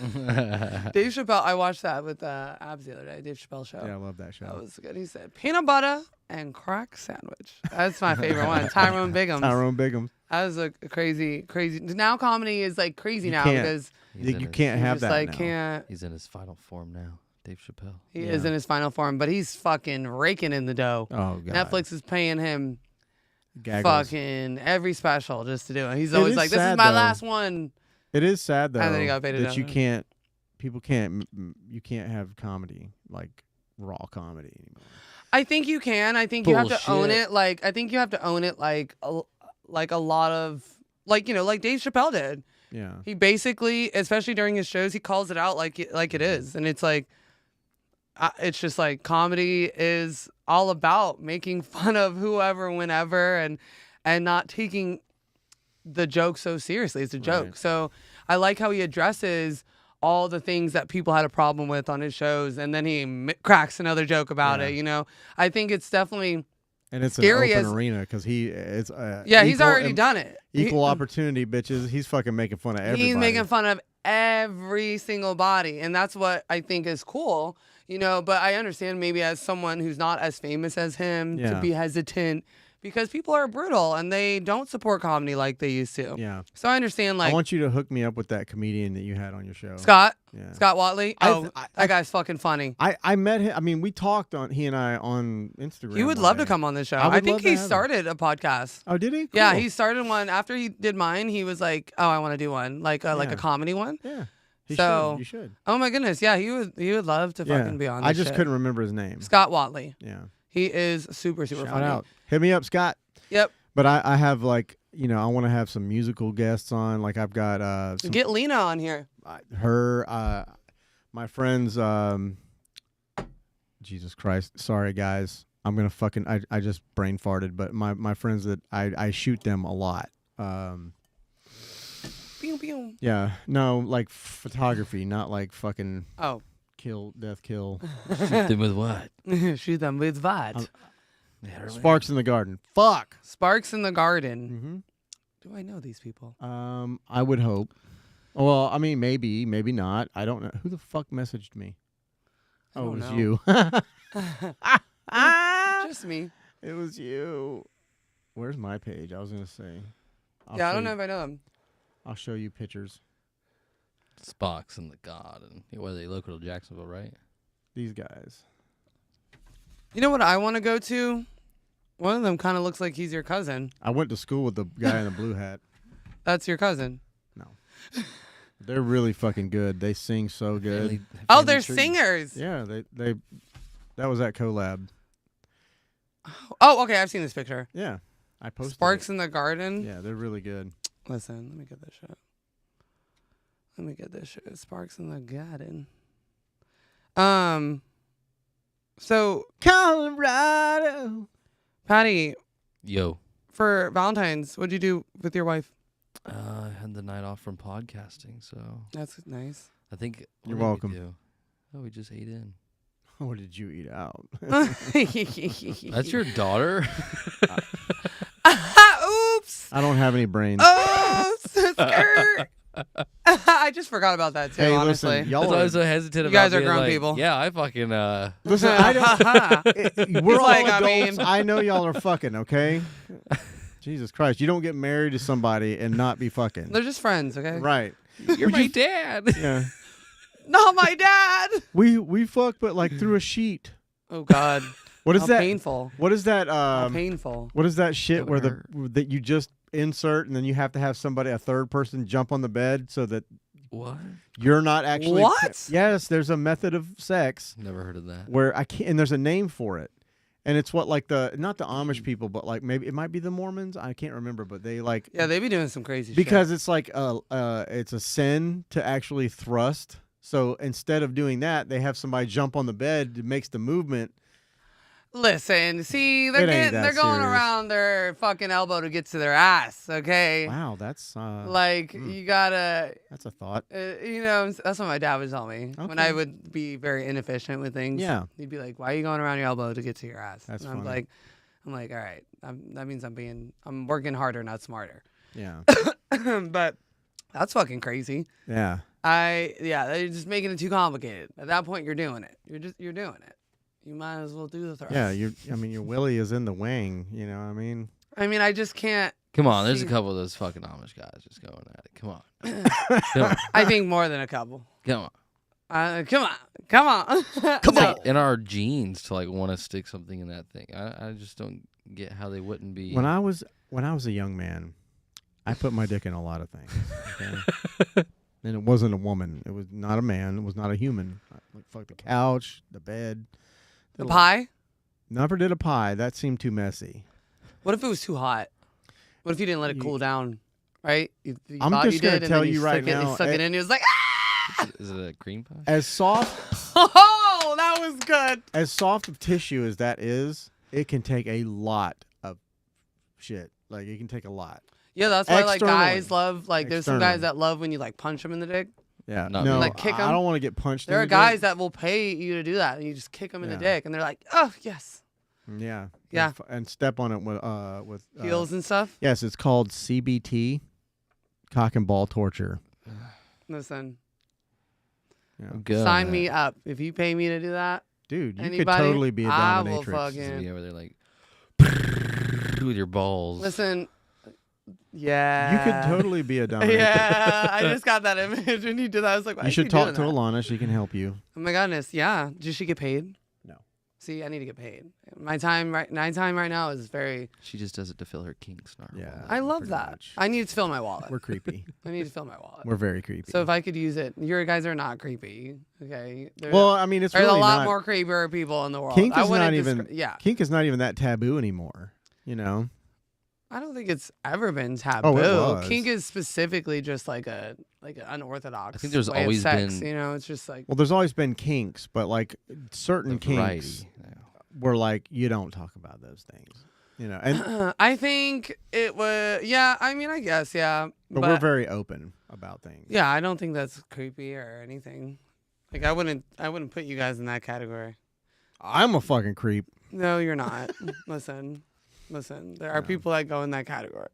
Chappelle, I watched that with Abs the other day. Dave Chappelle show. Yeah, I love that show. That was good. He said peanut butter and crack sandwich. That's my favorite one. Tyrone Biggums. Tyrone Biggums. That was a crazy. Now comedy is like crazy You now can't because You can't you have just that like now. can't. He's in his final form now, Dave Chappelle. He is in his final form, but he's fucking raking in the dough. Oh god. Netflix is paying him Gaggles. fucking every special just to do it. He's It always is like, "This is sad, my though. last one." It is sad though And then he got paid that you enough. can't. People can't. You can't have comedy like raw comedy anymore. I think you can. I think you have to own Bullshit. it. Like I think you have to own it. Like a lot of like like Dave Chappelle did. Yeah. He basically, especially during his shows, he calls it out like it is, and it's like, it's just like comedy is all about making fun of whoever, whenever, and not taking the joke so seriously. It's a joke. Right. So I like how he addresses all the things that people had a problem with on his shows, and then he cracks another joke about Yeah. it. You know, I think it's definitely And it's scary an open as- arena because he's he's already done it. equal opportunity bitches. He's fucking making fun of everybody. He's making fun of every single body, and that's what I think is cool. But I understand maybe as someone who's not as famous as him to Yeah. be hesitant because people are brutal and they don't support comedy like they used to. Yeah. So I understand, I like want you to hook me up with that comedian that you had on your show. Scott Yeah. Watley. I- Oh, I- that guy's fucking funny. I met him. I mean, we talked he and I on Instagram. He would one love to day. come on the show. I would I think love to he have him. started a podcast. Oh, did he? Yeah, Cool. he started one after he did mine. He was like, "Oh, I want to do one, like a Yeah. comedy one." Yeah. He So- should. You should. Oh my goodness, yeah, he would love to Yeah. fucking be on. I This just shit. couldn't remember his name. Scott Watley. Yeah. He is super Shout funny. out. Hit me up, Scott. Yep. But I have like I want to have some musical guests on. Like I've got some, Get Lena on here. my friends. Jesus Christ! Sorry guys. I'm gonna fucking. I just brain farted. But my friends that I shoot them a lot. Pew, pew. Yeah. No, like photography, not like fucking Oh, death kill. Then with what? shoot them with what? Sparks in the garden. Fuck. Sparks in the Garden. Mm-hmm. Do I know these people? I would hope. Well, I mean, maybe not. I don't know. Who the fuck messaged me? I Oh, don't it was know. you. Just me. It was you. Where's my page? I was gonna say. Yeah, I don't know if I know them. I'll show you pictures. Sparks and the Garden. What are they? Local to Jacksonville, right? These guys. You know what I want to go to? One of them kind of looks like he's your cousin. I went to school with the guy in the blue hat. That's your cousin. They're really fucking good. They sing so good. Family Oh, they're tree. singers. Yeah, they. That was that collab. Oh, okay. I've seen this picture. Yeah, I posted. Sparks it. in the Garden. Yeah, they're really good. Listen, let me get this shit. Sparks in the Garden. So Colorado. Patty, Yo. for Valentine's, what'd you do with your wife? I had the night off from podcasting, so That's nice. I think You're what did we welcome. do? Oh, we just ate in. What did you eat out? That's your daughter? Oops. I don't have any brains. Oh, skirt. I just forgot about that too. Hey, honestly, listen, y'all That's why I are, was so hesitant You about guys are being grown like, people. Yeah, I fucking listen. I don't, we're He's all like, I adults. mean- I know y'all are fucking, okay? Jesus Christ, you don't get married to somebody and not be fucking. they're just friends, okay? Right? you're my dad. Yeah. Not my dad. We fuck, but like through a sheet. Oh God. What is How that? painful. What is that? How painful. What is that shit That where would that you just insert and then you have to have somebody, a third person, jump on the bed so that What? you're not actually. What? Yes, there's a method of sex Never heard of that. where I can't, and there's a name for it, and it's what like not the Mm. Amish people, but like maybe it might be the Mormons. I can't remember, but they like Yeah, they be doing some crazy because it's like it's a sin to actually thrust. So instead of doing that, they have somebody jump on the bed that makes the movement. shit. Listen, see, It ain't that they're going serious. around their fucking elbow to get to their ass, okay? Wow, that's Like you gotta, that's a thought. you know, that's what my dad would tell me when I Okay. would be very inefficient with things. Yeah. He'd be like, "Why are you going around your elbow to get to your ass?" That's and I'm funny. like, all right, that means I'm working harder, not smarter. Yeah, But that's fucking crazy. yeah. They're just making it too complicated. At that point, you're doing it. You're doing it. You might as well do the thrust. Yeah, I mean, your willy is in the wing. You know what I mean? I mean, I just can't. Come on, there's a See- couple of those fucking Amish guys just going at it. Come on. Come on. I think more than a couple. Come on. Come on. Come No. on. In our genes to like want to stick something in that thing. I just don't get how they wouldn't be. When I was a young man, I put my dick in a lot of things. Okay? And it wasn't a woman. It was not a man. It was not a human. Like fuck the couch, the bed. The pie? Never did a pie. That seemed too messy. What if it was too hot? What if you didn't let it cool down? Right? You I'm thought just you gonna did, tell and then you right stuck now, You stuck it in. You was like, ah! Is it a cream pie? As soft Oh, that was good. of tissue as that is, it can take a lot of shit. Like it can take a lot. Yeah, that's why like guys Externally. love like there's some guys Externally. that love when you like punch them in the dick. Yeah. Not no, me. Like, kick I 'em? don't want to get punched. There in are the guys dick. that will pay you to do that, and you just kick them in the Yeah. dick, and they're like, oh yes, Yeah. Yeah. And step on it with heels and stuff. Yes, it's called CBT, cock and ball torture. Listen, Yeah. I'm good on sign that. me up if you pay me to do that. Dude, you Anybody? could totally be a I will dominatrix. Just fucking be over there like with your balls. listen. Yeah, You could totally be a dominatrix. Yeah, I just got that image when you did that. I was like, why You is should she talk to doing that? Alana. She can help you. Oh my goodness, yeah. Does she get paid? No. See, I need to get paid. My time right now is very. She just does it to fill her kinks. Not her Yeah. wallet. I love pretty that. much. I need to fill my wallet. We're creepy. I need to fill my wallet. We're very creepy. So if I could use it, your guys are not creepy. Okay. well, I mean, it's There's really a lot not. more creepier people in the world. Kink I is wouldn't not even. yeah. Kink is not even that taboo anymore. You know. I don't think it's ever been taboo. was. Kink is specifically just like an unorthodox. I think there's way of always sex, been- You know, it's just like Well, there's always been kinks, but like certain The kinks variety. Yeah. were like you don't talk about those things. You know, and I think it was. Yeah, I mean, I guess, yeah. but we're very open about things. Yeah, I don't think that's creepy or anything. Like I wouldn't put you guys in that category. I'm a fucking creep. No, you're not. Listen. There are No. people that go in that category.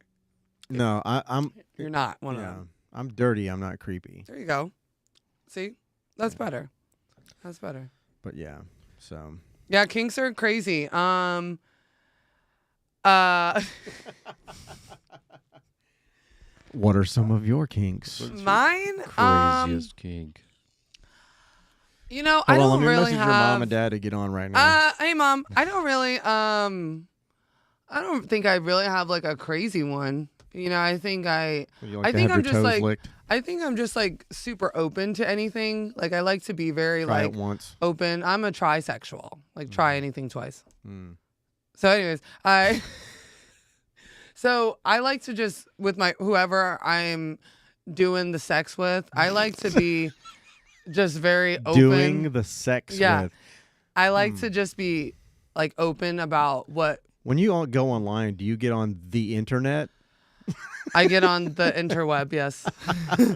No, I'm. You're not one of Yeah, them. I'm dirty. I'm not creepy. There you go. See, that's better. That's better. But yeah, so Yeah, kinks are crazy. what are some of your kinks? Mine. Craziest kink. You know, Hold I on, don't let me really message have. your mom and dad to get on right now. Hey mom, I don't really I don't think I really have like a crazy one. You know, I think Would you like I to think have I'm your just toes like licked? I think I'm just like super open to anything. Like I like to be very Try like it once. open. I'm a trisexual. Like try anything twice. Mm. So anyways, so I like to just with my whoever I'm doing the sex with, I like to be just very open. Doing the sex Yeah. with. I like to just be like open about what When you all go online, do you get on the internet I get on the interweb. Yes,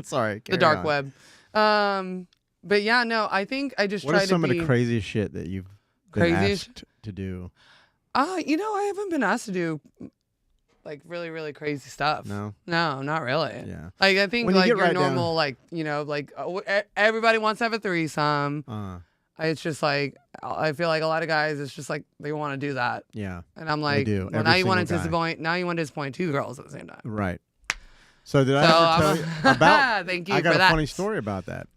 Sorry, the carry dark on. web. But yeah, no, I think I just What try is some to of be the craziest shit that you've been Craziest- asked to do? I haven't been asked to do like really, really crazy stuff. No. No, not really. Yeah. Like I think When you like get your right down- normal everybody wants to have a threesome. It's just like I feel like a lot of guys. It's just like they want to do that, Yeah. and I'm like, do. well, Every now you want to single guy. disappoint. Now you want to disappoint two girls at the same time. Right. So did I So ever tell you about? thank you I got for a that. funny story about that.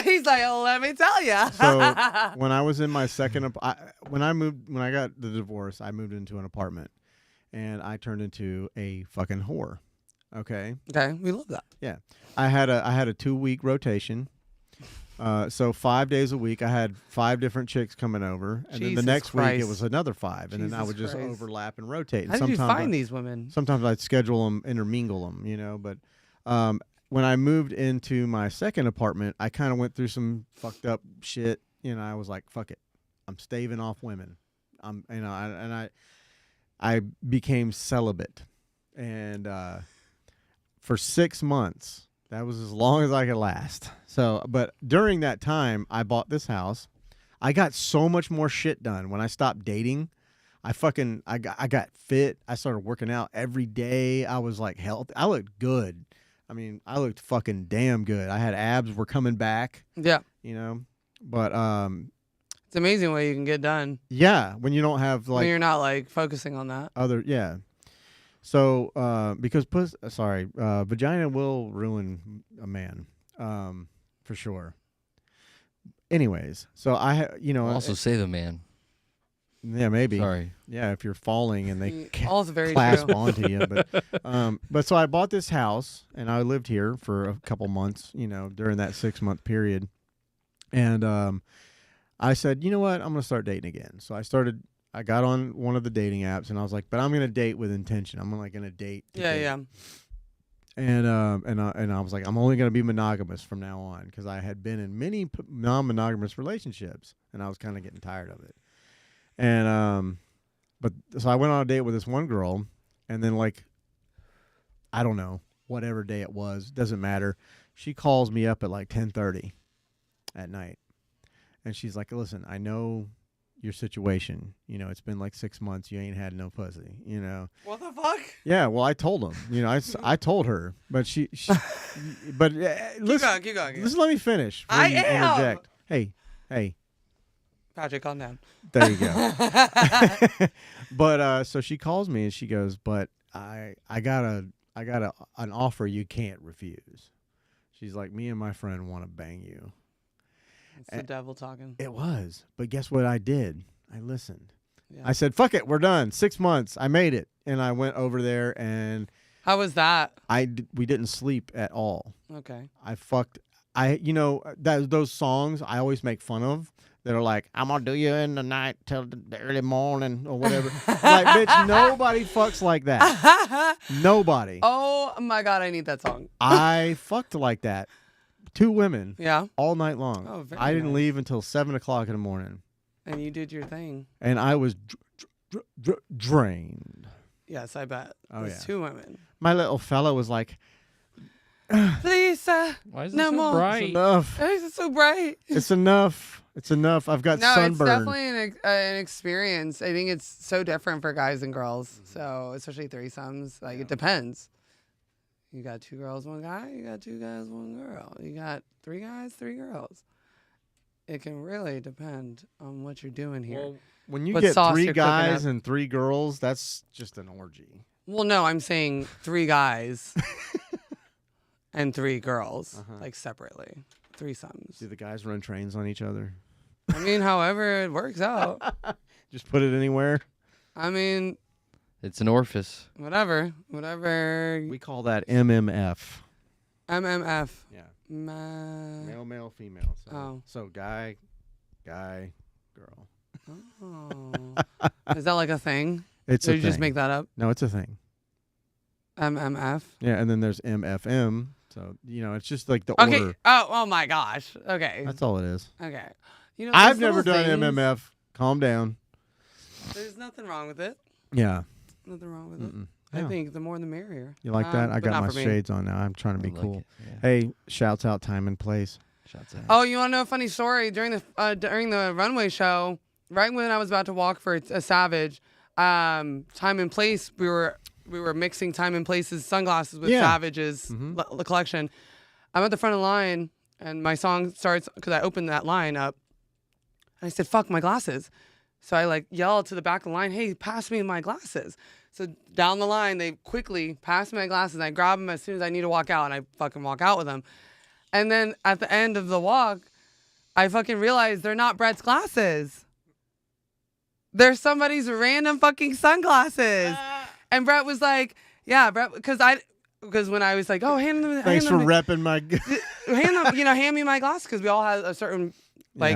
He's like, oh, let me tell you. So when I was in my second, when I got the divorce, I moved into an apartment, and I turned into a fucking whore. Okay. Okay, we love that. Yeah. I had a 2-week rotation. So 5 days a week, I had 5 different chicks coming over, and then Jesus the next week it Christ. was another 5, and then I Jesus would just Christ. overlap and rotate. And How did you sometimes find these women? Sometimes I'd schedule them, intermingle them, But when I moved into my second apartment, I kind of went through some fucked up shit. I was like, "Fuck it, I'm staving off women." I became celibate, and for 6 months, that was as long as I could last. So, but during that time, I bought this house. I got so much more shit done when I stopped dating. I got fit. I started working out every day. I was like healthy. I looked good. I mean, I looked fucking damn good. I had abs were coming back, Yeah, But it's amazing what you can get done yeah, when you don't have when like you're not like focusing on that. yeah. So because vagina will ruin a man, for sure. Anyways, so Also save a man. yeah, maybe. Sorry. Yeah, if you're falling and they Also very clasp true. onto you. But so I bought this house and I lived here for a couple months, during that 6-month period. And I said, you know what? I'm going to start dating again. So I got on one of the dating apps and I was like, but I'm going to date with intention. I'm like going to date. Yeah. And I was like, I'm only going to be monogamous from now on because I had been in many non-monogamous relationships and I was kind of getting tired of it. And so I went on a date with this one girl, and then I don't know, whatever day it was, doesn't matter. She calls me up at 10:30 at night, and she's like, "Listen, I know your situation. It's been 6 months. You ain't had no pussy. What the fuck? Yeah. Well, I told him. I told her, but she but listen, Keep going. Just let me finish. before I you am. Interject. Hey. Patrick, calm down. There you go. But so she calls me and she goes, "But I got an offer you can't refuse." She's like, "Me and my friend want to bang you." It's the devil talking. It was, but guess what I did? I listened. Yeah. I said, "Fuck it, we're done. 6 months. I made it." And I went over there and How was that? we didn't sleep at all. Okay. Those songs I always make fun of. That are like, I'm gonna do you in the night till the early morning or whatever. Bitch, nobody fucks like that. Nobody. Oh my God, I need that song. I fucked like that. 2 women Yeah. all night long. Oh, very I didn't nice. leave until 7 o'clock in the morning. And you did your thing. And I was drained. Yes, I bet. Oh, There's yeah. 2 women. My little fella was like, Lisa. Why is it No so more. it's bright? enough. It's so bright. It's enough. It's enough. I've got No, sunburn. it's definitely an experience. I think it's so different for guys and girls. So, especially threesomes. It depends. You got 2 girls, 1 guy. You got 2 guys, 1 girl. You got 3 guys, 3 girls. It can really depend on what you're doing here. Well, when you What get sauce 3 you're cooking guys up. and 3 girls, that's just an orgy. Well, no, I'm saying 3 guys and 3 girls, Uh-huh. separately. Threesomes. Do the guys run trains on each other? I mean, however it works out. Just put it anywhere. I mean, It's an orifice. whatever. We call that MMF. MMF. Yeah. Ma- Male, female. So, Oh. so guy, girl. Oh. Is that a thing? It's Or a you thing. just make that up? No, it's a thing. MMF. Yeah, and then there's MFM. So it's just the Okay. order. Oh my gosh. Okay. That's all it is. Okay. I've those never little done things, MMF. Calm down. There's nothing wrong with it. Yeah. Nothing wrong with it. Mm-mm. I think the more the merrier. You like that? I but got not my for me. shades on now. I'm trying to be I like cool. it, yeah. Hey, shouts out Time and Place. Shouts out. Oh, you want to know a funny story? During the runway show, right when I was about to walk for a Savage, Time and Place, we were mixing Time and Place's sunglasses with Savage's the collection. I'm at the front of the line, and my song starts because I opened that line up, and I said, "Fuck my glasses." So I like yelled to the back of the line, "Hey, pass me my glasses." So down the line, they quickly pass me my glasses, and I grab them as soon as I need to walk out, and I fucking walk out with them. And then at the end of the walk, I fucking realized they're not Brett's glasses. They're somebody's random fucking sunglasses. And Brett was like, yeah, Brett, because when I was like, oh, Thanks for repping my. hand me my glasses, because we all had a certain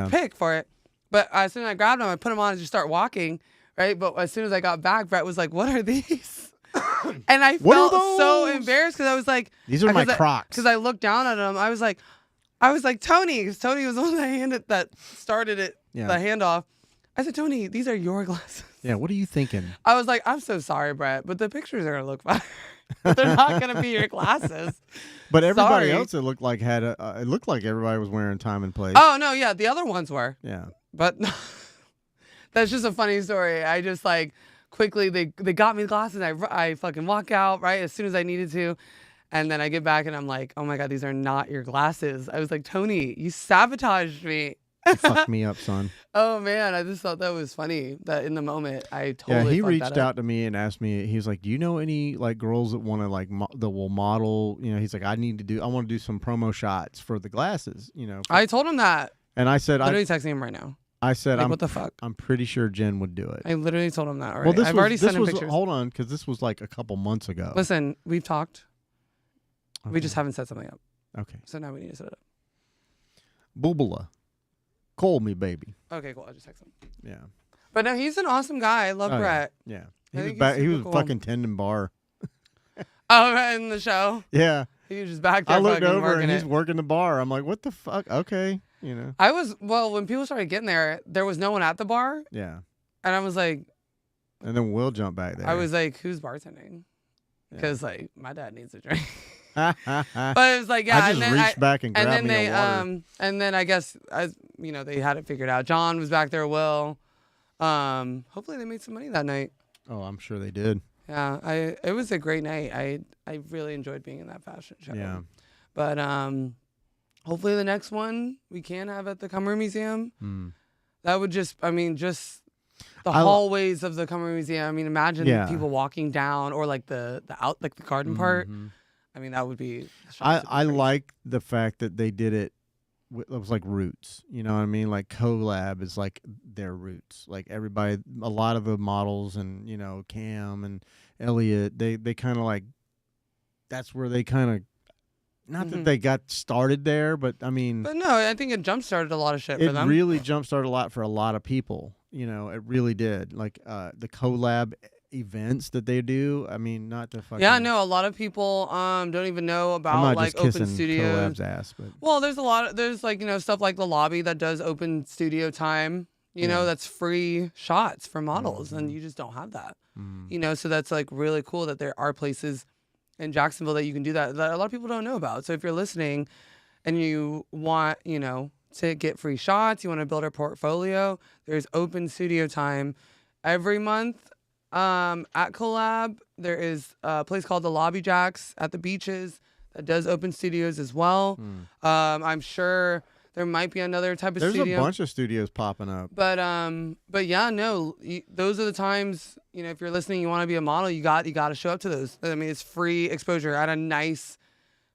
pick for it. But as soon as I grabbed them, I put them on and just start walking, right? But as soon as I got back, Brett was like, what are these? And I felt so embarrassed because I was like, these are my Crocs. Because I looked down at him. I was like, Tony, because Tony was the one that started it, the handoff. I said, Tony, these are your glasses. Yeah, what are you thinking? I was like, I'm so sorry, Brett, but the pictures are going to look fine. But they're not going to be your glasses. But everybody else, it looked like it looked like everybody was wearing Time and Place. Oh, no, yeah, the other ones were. Yeah. But that's just a funny story. I just like quickly, they got me the glasses. I fucking walk out right as soon as I needed to. And then I get back and I'm like, oh my God, these are not your glasses. I was like, Tony, you sabotaged me. You fucked me up, son. Oh man, I just thought that was funny. That in the moment, I totally. He reached out to me and asked me. He was like, "Do you know any like girls that want to like that will model?" You know, he's like, "I want to do some promo shots for the glasses." You know. I told him that. And I said, I'm literally texting him right now. I said, like, what the fuck? I'm pretty sure Jen would do it. I literally told him that already. I've already sent him pictures. Hold on, because this was like a couple months ago. Listen, we've talked. Okay. We just haven't set something up. Okay. So now we need to set it up. Boobala. Call me, baby. Okay, cool. I'll just text him. Yeah. But no, he's an awesome guy. I love Brett. Yeah. He was cool. fucking tending bar. Oh, right, in the show? Yeah. He was just back there. I looked over and he's working the bar. I'm like, what the fuck? Okay. You know. When people started getting there was no one at the bar. Yeah. And I was like. And then Will jumped back there. I was like, who's bartending? Because like my dad needs a drink. But it was like, yeah. I just reached back and grabbed me a water. And then I guess they had it figured out. John was back there. Will. Hopefully they made some money that night. Oh, I'm sure they did. Yeah, it was a great night. I really enjoyed being in that fashion show. Yeah. But hopefully the next one we can have at the Cumber Museum. That would just the hallways of the Cumber Museum. I mean, imagine people walking down, or like the garden part. I mean, that would be. I like the fact that they did it. It was like roots, you know what I mean? Like collab is like their roots. Like everybody, a lot of the models, and Cam and Elliot, they kind of like. That's where they kind of. Not that they got started there, but I mean. But no, I think it jump started a lot of shit for them. It really jump started a lot for a lot of people. It really did. Like the collab events that they do. I mean, not the fucking. Yeah, no, a lot of people don't even know about like open studios. Collab's ass, but. Well, there's like stuff like the lobby that does open studio time. That's free shots for models, and you just don't have that. So that's like really cool that there are places in Jacksonville that you can do that a lot of people don't know about. So if you're listening, and you want to get free shots, you want to build a portfolio, there's open studio time every month. At Collab, there is a place called the Lobby Jacks at the beaches that does open studios as well. I'm sure there might be another type of studio. There's a bunch of studios popping up. But yeah, no, those are the times, if you're listening, you want to be a model, you got to show up to those. I mean, it's free exposure at a nice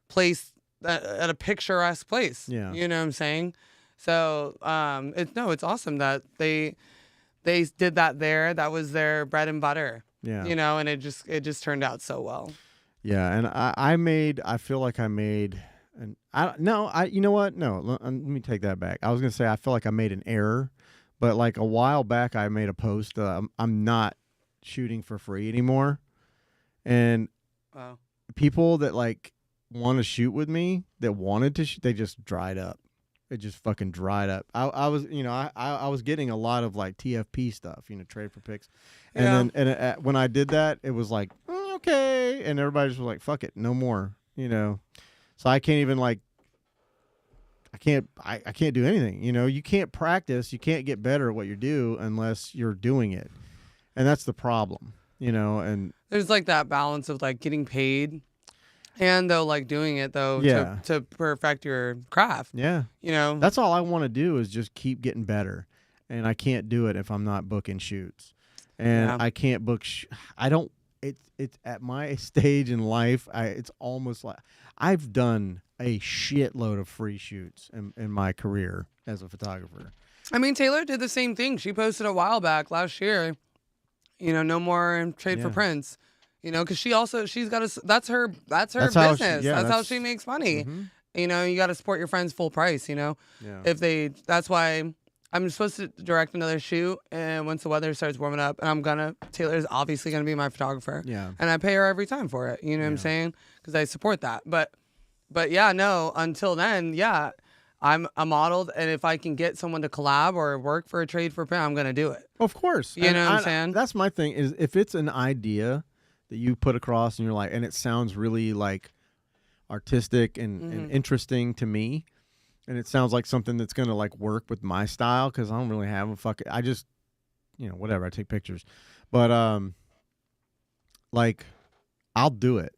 place, at a picturesque place. Yeah. You know what I'm saying? So, it's awesome that they did that there. That was their bread and butter. Yeah. And it just turned out so well. Yeah, and I feel like I made, and you know what? No, let me take that back. I was gonna say I feel like I made an error, but like a while back I made a post. I'm not shooting for free anymore, and people that like want to shoot with me, that wanted to, they just dried up. It just fucking dried up. I was, I was getting a lot of like TFP stuff, trade for pics, and then when I did that, it was like, okay. And everybody just was like, fuck it, no more, So I can't even like, I can't do anything. You can't practice. You can't get better at what you do unless you're doing it. And that's the problem, and there's like that balance of like getting paid and though like doing it though to perfect your craft. Yeah. That's all I want to do is just keep getting better. And I can't do it if I'm not booking shoots. And I can't book I don't it's at my stage in life, it's almost like I've done a shitload of free shoots in my career as a photographer. I mean, Taylor did the same thing. She posted a while back last year, no more trade for prints, because she's got that's her business. That's how she makes money. Mm-hmm. You got to support your friends full price, that's why I'm supposed to direct another shoot, and once the weather starts warming up, and Taylor's obviously going to be my photographer. Yeah. And I pay her every time for it. You know what I'm saying? Because I support that. But yeah, no, until then, yeah, I'm a modeled, and if I can get someone to collab or work for a trade for print, I'm going to do it. Of course. You know what I'm saying? That's my thing is if it's an idea that you put across and you're like, and it sounds really like artistic and interesting to me, and it sounds like something that's going to like work with my style because I don't really have I just, whatever. I take pictures. But, like, I'll do it.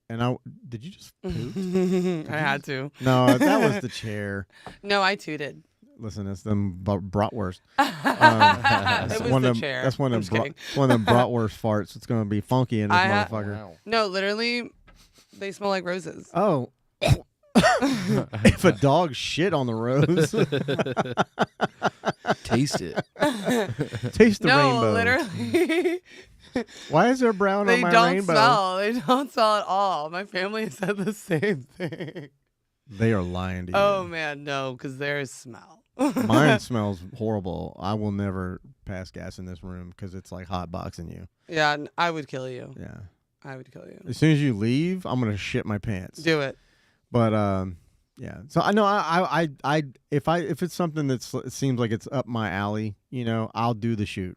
And did you just poop? I had to. No, that was the chair. No, I tooted. Listen, it's them bratwurst. It was the chair. That's one of them bratwurst farts. It's going to be funky in this motherfucker. Wow. No, literally, they smell like roses. Oh. If a dog shit on the rose, Taste it. taste the rainbow. No, literally. Why is there brown on my rainbow? They don't smell at all. My family said the same thing. They are lying to you. Oh man, no, because there's smell. Mine smells horrible. I will never pass gas in this room because it's like hot boxing you. Yeah, I would kill you. Yeah. I would kill you. As soon as you leave, I'm gonna shit my pants. Do it. But yeah. So I know if it's something it seems like it's up my alley, I'll do the shoot,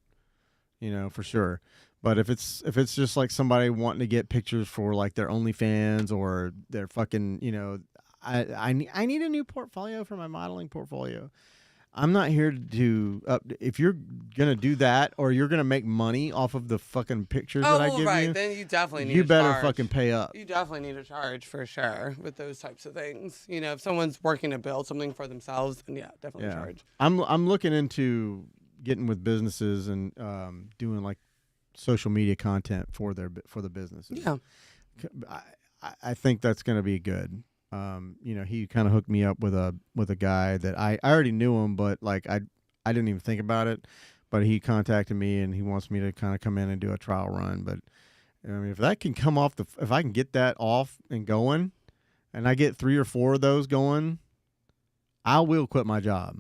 for sure. But if it's just like somebody wanting to get pictures for like their OnlyFans or their fucking, I need a new portfolio for my modeling portfolio. I'm not here to if you're gonna do that or you're gonna make money off of the fucking pictures that I give you. Then you definitely need. You to better charge. fucking pay up. You definitely need to charge for sure with those types of things. If someone's working to build something for themselves, then yeah, definitely charge. I'm looking into getting with businesses and doing like social media content for the businesses. Yeah, I think that's gonna be good. He kind of hooked me up with a guy that I already knew him, but like I didn't even think about it. But he contacted me and he wants me to kind of come in and do a trial run. But I mean, if that can come off if I can get that off and going, and I get 3 or 4 of those going, I will quit my job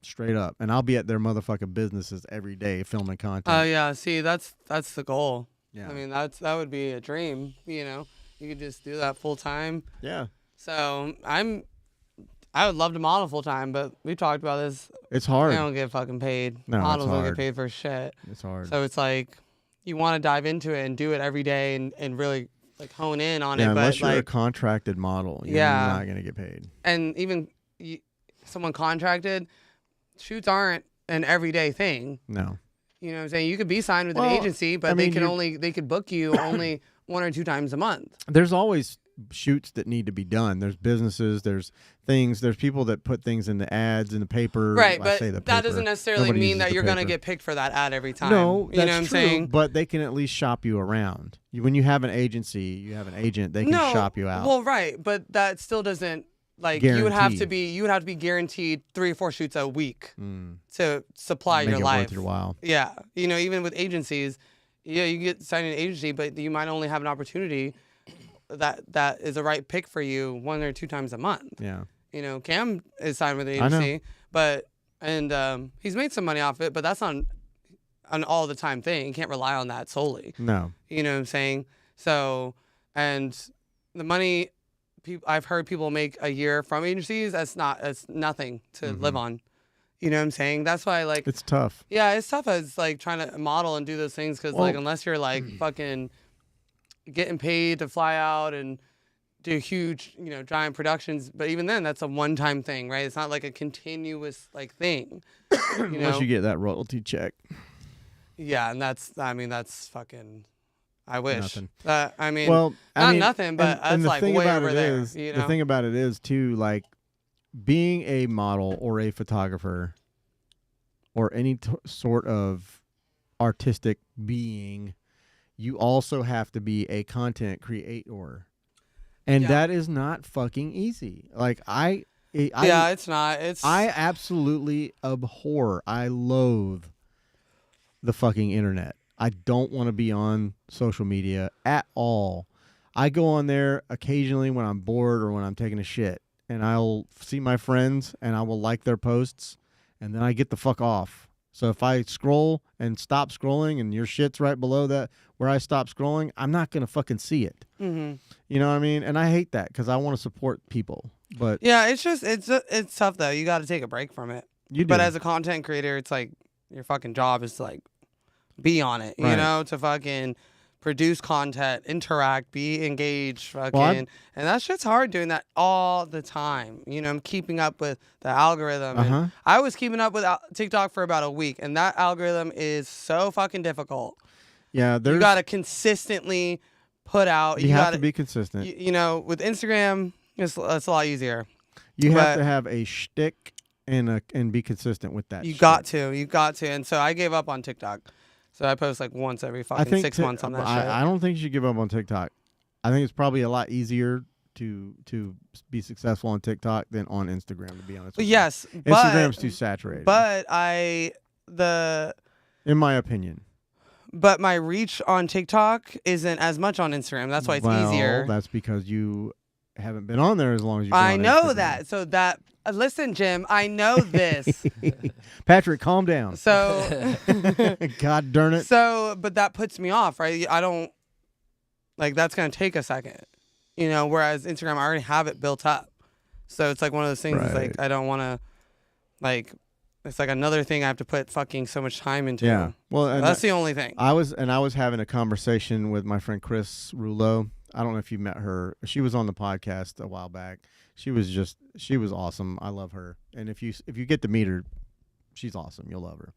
straight up, and I'll be at their motherfucking businesses every day filming content. Oh yeah, see, that's the goal. Yeah. I mean, that would be a dream. You could just do that full time. Yeah. So I would love to model full time, but we talked about this. It's hard. I don't get fucking paid. No, Models it's don't hard. get paid for shit. It's hard. So it's like you want to dive into it and do it every day and really like hone in on it. Unless but you're a like contracted model, you're not gonna get paid. and even someone contracted, shoots aren't an everyday thing. No. You know what I'm saying? You could be signed with an agency, but they could book you only 1 or 2 times a month. There's always shoots that need to be done. There's businesses, there's things, there's people that put things in the ads in the paper. Right, I but say the that paper. doesn't necessarily Nobody mean uses that the you're going to paper. get picked for that ad every time. No, you know that's what I'm true, saying? but they can at least shop you around. When you have an agency, you have an agent, they can shop you out. Well, right, but that still doesn't like you would have to Guaranteed. be guaranteed 3 or 4 shoots a week to supply Make your it life. worth your while. Yeah, even with agencies, you get signed an agency, but you might only have an opportunity that is a right pick for you 1 or 2 times a month. Yeah. Cam is signed with an agency, and he's made some money off it, but that's not an all the time thing. You can't rely on that solely. No. You know what I'm saying? So, and the money I've heard people make a year from agencies, that's nothing to live on. You know what I'm saying? That's why, like, It's tough. yeah, it's tough as like trying to model and do those things because like unless you're like fucking, getting paid to fly out and do huge, giant productions. But even then, that's a one-time thing, right? It's not like a continuous like thing. Unless you get that royalty check. Yeah, and that's fucking. I wish. Nothing. Well, nothing, but and that's the like thing way about over it there. is, the thing about it is too, like being a model or a photographer or any sort of artistic being, you also have to be a content creator, and that is not fucking easy. Like it's not. I absolutely abhor. I loathe the fucking internet. I don't want to be on social media at all. I go on there occasionally when I'm bored or when I'm taking a shit, and I'll see my friends and I will like their posts, and then I get the fuck off. So if I scroll and stop scrolling and your shit's right below that where I stop scrolling, I'm not going to fucking see it. Mm-hmm. You know what I mean? And I hate that because I want to support people. But yeah, it's just, it's tough though. You got to take a break from it. You do. But as a content creator, it's like your fucking job is to like be on it, to fucking produce content, interact, be engaged, fucking. And that shit's hard doing that all the time. I'm keeping up with the algorithm. And I was keeping up with TikTok for about a week, and that algorithm is so fucking difficult. Yeah, you got to consistently put out. You have to be consistent. With Instagram, it's a lot easier. You have to have a shtick and be consistent with that. You got to. And so I gave up on TikTok. So I post like once every fucking 6 months on that shit. I don't think you should give up on TikTok. I think it's probably a lot easier to be successful on TikTok than on Instagram, to be honest with you. Yes. Instagram's too saturated. But in my opinion. But my reach on TikTok isn't as much on Instagram. That's why it's easier. That's because you haven't been on there as long as you've been I on know Instagram. that. So that listen, Jim, I know this. Patrick, calm down. So God darn it. So, but that puts me off, right? I don't like that's going to take a second. Whereas Instagram I already have it built up. So it's like one of those things it's like I don't want to like it's like another thing I have to put fucking so much time into. Yeah. Well, and that's the only thing. I was having a conversation with my friend Chris Rouleau. I don't know if you met her. She was on the podcast a while back. She was awesome. I love her. And if you get to meet her, she's awesome. You'll love her.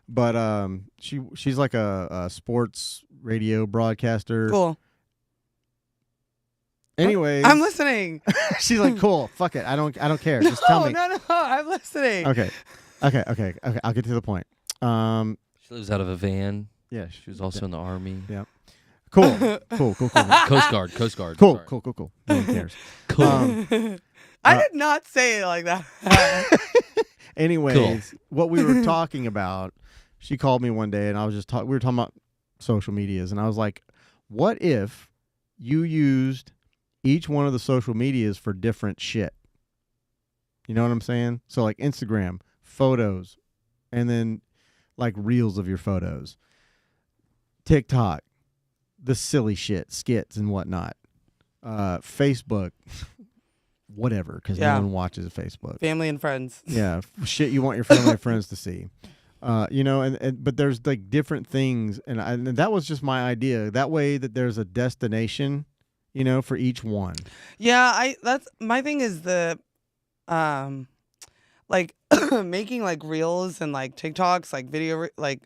But she's like a sports radio broadcaster. Cool. Anyways, I'm listening. She's like, cool. Fuck it. I don't care. Just tell me. No. I'm listening. Okay. I'll get to the point. She lives out of a van. Yeah. She was also in the Army. Yeah. Cool. Coast Guard. Cool. No one cares. Cool. I did not say it like that. Anyways, what we were talking about, she called me one day and I was just we were talking about social medias, and I was like, what if you used each one of the social medias for different shit? You know what I'm saying? So like Instagram, photos, and then like reels of your photos. TikTok, the silly shit, skits and whatnot. Facebook, whatever, because no one watches Facebook. Family and friends. Yeah, shit you want your family and friends to see. But there's like different things, and that was just my idea. That way that there's a destination, for each one. Yeah, that's my thing is the, like making like reels and like TikToks, like video, like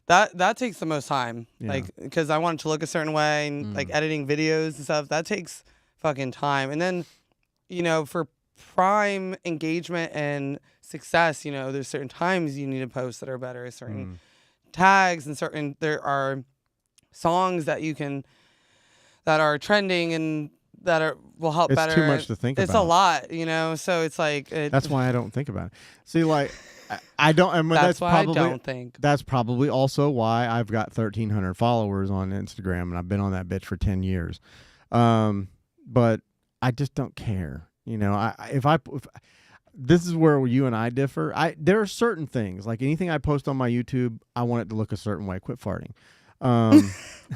that takes the most time. Yeah. Like, because I want it to look a certain way, and like editing videos and stuff, that takes fucking time. And then, for prime engagement and success, there's certain times you need to post that are better, certain tags, and there are songs that that are trending and that will help better. It's too much to think about. It's a lot, so it's like that's why I don't think about it. See, like I don't. I mean, that's why probably, I don't think. That's probably also why I've got 1,300 followers on Instagram, and I've been on that bitch for 10 years. But I just don't care. If this is where you and I differ. There are certain things, like anything I post on my YouTube, I want it to look a certain way. Quit farting.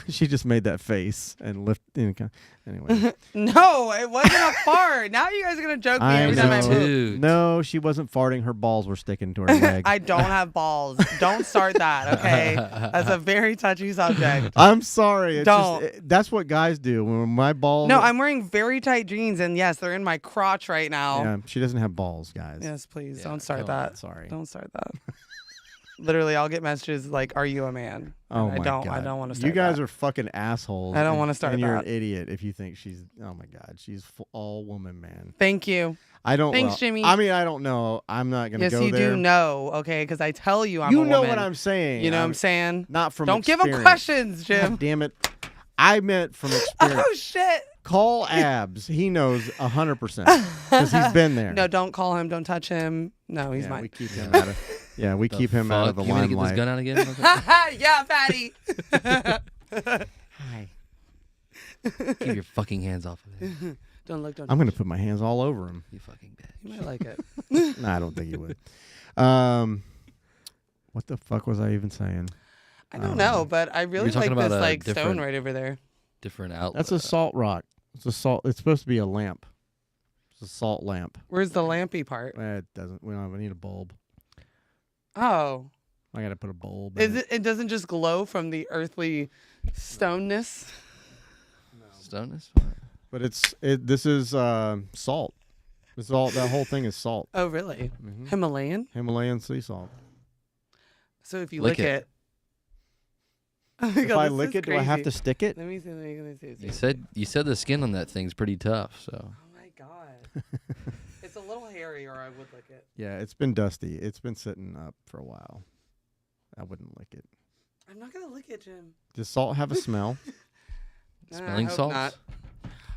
She just made that face and lifted. Anyway, No, it wasn't a fart. Now you guys are gonna joke me I every time I know. move. Dude. No, she wasn't farting. Her balls were sticking to her leg. I don't have balls. Don't start that, okay? That's a very touchy subject. I'm sorry. It's Don't. That's what guys do. When my balls. No, I'm wearing very tight jeans, and yes, they're in my crotch right now. Yeah, she doesn't have balls, guys. Yes, please Yeah, don't start come on. that. Sorry. Don't start that. Literally, I'll get messages like, "Are you a man?" Oh And my I God. don't want to start. You guys that. are fucking assholes. I don't and- wanna start And you're that. an idiot if you think she's. Oh my God, she's all woman, man. Thank you. I don't. Thanks, well, Jimmy. I mean, I don't know. I'm not gonna Yes, go you there. do know, okay? Because I tell you, I'm You a know woman. what I'm saying. You know what I'm saying? Not from. Don't give them experience. questions, Jim. God damn it! I meant from experience. Oh shit! Call Abs. He knows 100% because he's been there. No, don't call him. Don't touch him. No, he's yeah, mine. we keep him out of. Yeah, we The keep him out of the fuck? You want to get this limelight. gun out again? Yeah, Patty. Hi. Keep your fucking hands off of it. Don't look. Don't. I'm gonna put my hands all over him. You fucking bitch. You might like it. No, I don't think he would. What the fuck was I even saying? I don't know, but I really talking like this about a like stone different- right over there. Different outlet. That's a salt rock. It's a salt. It's supposed to be a lamp. It's a salt lamp. Where's the lampy part? It doesn't. We don't. We need a bulb. Oh, I gotta put a bulb. is in it? It doesn't just glow from the earthly stoneness. Stone is But it's. This is salt. This is all. That whole thing is salt. Oh, really? Mhm. Himalayan. Himalayan sea salt. So if you Lick lick it. it. Oh my If God, I this lick is it, do I have to crazy. stick it? Let me see. Let me see. You said the skin on that thing's pretty tough. So Oh my God. It's a little hairy, or I would lick it. Yeah, it's been dusty. It's been sitting up for a while. I wouldn't lick it. I'm not gonna lick it, Jim. Does salt have a smell? smelling hope salts. not.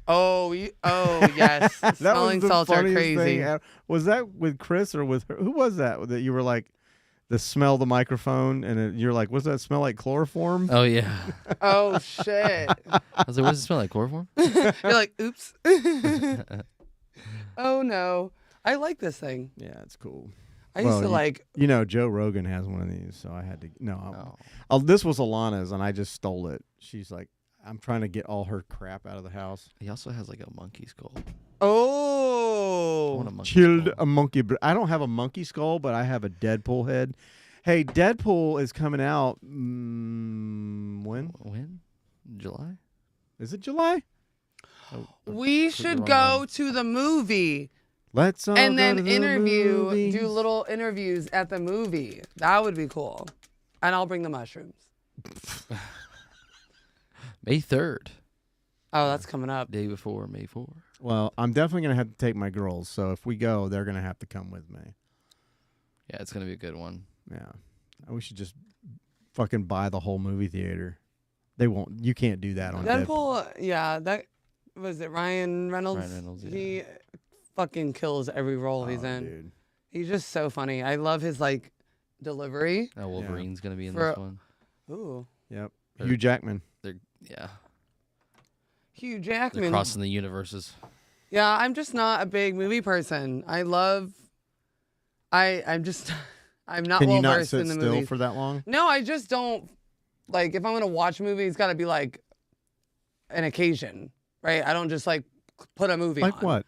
Oh, yes. That Smelling was the salts are funniest crazy. thing ever. Was that with Chris or with her? Who was that? That you were like, the smell the microphone, and you're like, what's that smell like? Chloroform? Oh yeah. Oh shit! I was like, what does it smell like? Chloroform? You're like, oops. Oh no! I like this thing. Yeah, it's cool. I used to like. You know, Joe Rogan has one of these, so I had to. No, Oh. oh, this was Alana's, and I just stole it. She's like, I'm trying to get all her crap out of the house. He also has like a monkey skull. I Oh. want a monkey Chilled skull. a monkey. I don't have a monkey skull, but I have a Deadpool head. Hey, Deadpool is coming out. When When? July? is it? July? Oh, We clicked the should wrong go one. to the movie Let's all and go then to the interview, movies. do little interviews at the movie. That would be cool. And I'll bring the mushrooms. May 3rd. Oh, that's coming up. Day before May 4. Well, I'm definitely gonna have to take my girls. So if we go, they're gonna have to come with me. Yeah, it's gonna be a good one. Yeah, we should just fucking buy the whole movie theater. They won't. You can't do that on Deadpool. Deadpool, yeah, that was it. Ryan Reynolds. Ryan Reynolds, yeah. He fucking kills every role he's Oh, in. dude. He's just so funny. I love his like delivery. Wolverine's gonna be in For- this one. Ooh, Yep. Or- Hugh Jackman. Yeah, Hugh they're Jackman. crossing the universes. Yeah, I'm just not a big movie person. I'm just I'm not Can well you not versed sit in the still movies. for that long? No, I just don't like if I'm gonna watch a movie, it's gotta be like an occasion, right? I don't just like put a movie Like on. what?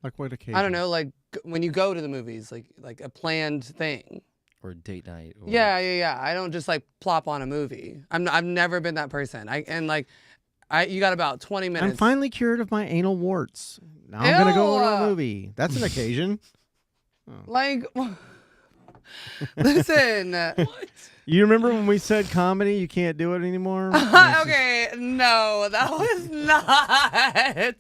Like what occasion? I don't know, like when you go to the movies, like a planned thing. Or date night. Or Yeah. I don't just like plop on a movie. I've never been that person. You got about 20 minutes. I'm finally cured of my anal warts. Now I'm gonna go to a Ew. movie. That's an occasion. Like, listen. You remember when we said comedy? You can't do it anymore. Okay, no, that was not.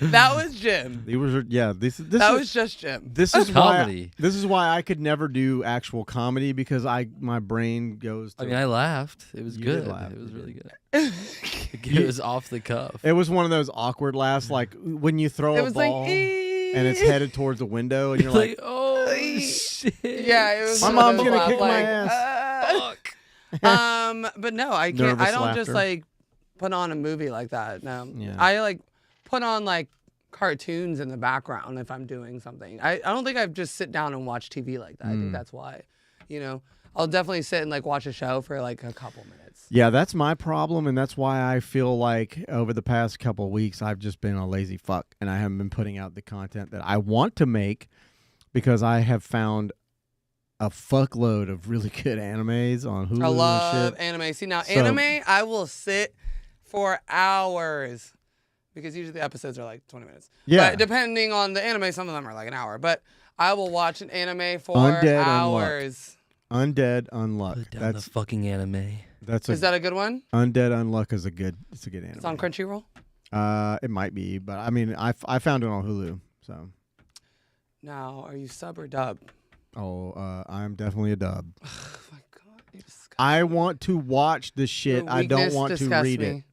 That was Jim. It was This That is, was just Jim. This is why. Comedy. This is why I could never do actual comedy because my brain goes. To, I mean, I laughed. It was You good. did laugh, It was you really did. good. It was off the cuff. It was one of those awkward laughs, like when you throw It a was ball like, and it's headed towards the window, and you're like, oh "Ee." shit. Yeah, it was. My one of mom's those gonna laugh, kick my like, ass. Fuck. But no, I can't. Nervous I don't just laughter. like put on a movie like that. No, Yeah. I like put on like cartoons in the background if I'm doing something. I don't think I just sit down and watch TV like that. I think that's why. You know, I'll definitely sit and like watch a show for like a couple minutes. Yeah, that's my problem, and that's why I feel like over the past couple of weeks I've just been a lazy fuck, and I haven't been putting out the content that I want to make because I have found a fuckload of really good animes on Hulu I love and shit. anime. See, now So- anime, I will sit for hours because usually the episodes are like 20 minutes. Yeah. But depending on the anime, some of them are like an hour. But I will watch an anime for Undead Unluck. hours. Undead Unluck. Put down That's the fucking anime. Is that a good one? Undead Unluck is a good anime. It's on Crunchyroll? It might be, but I mean, I found it on Hulu. So, Now, are you sub or dub? I'm definitely a dub. Oh my God. You're disgusting. I want to watch the shit. Your I don't weakness want to disgusts read me. it.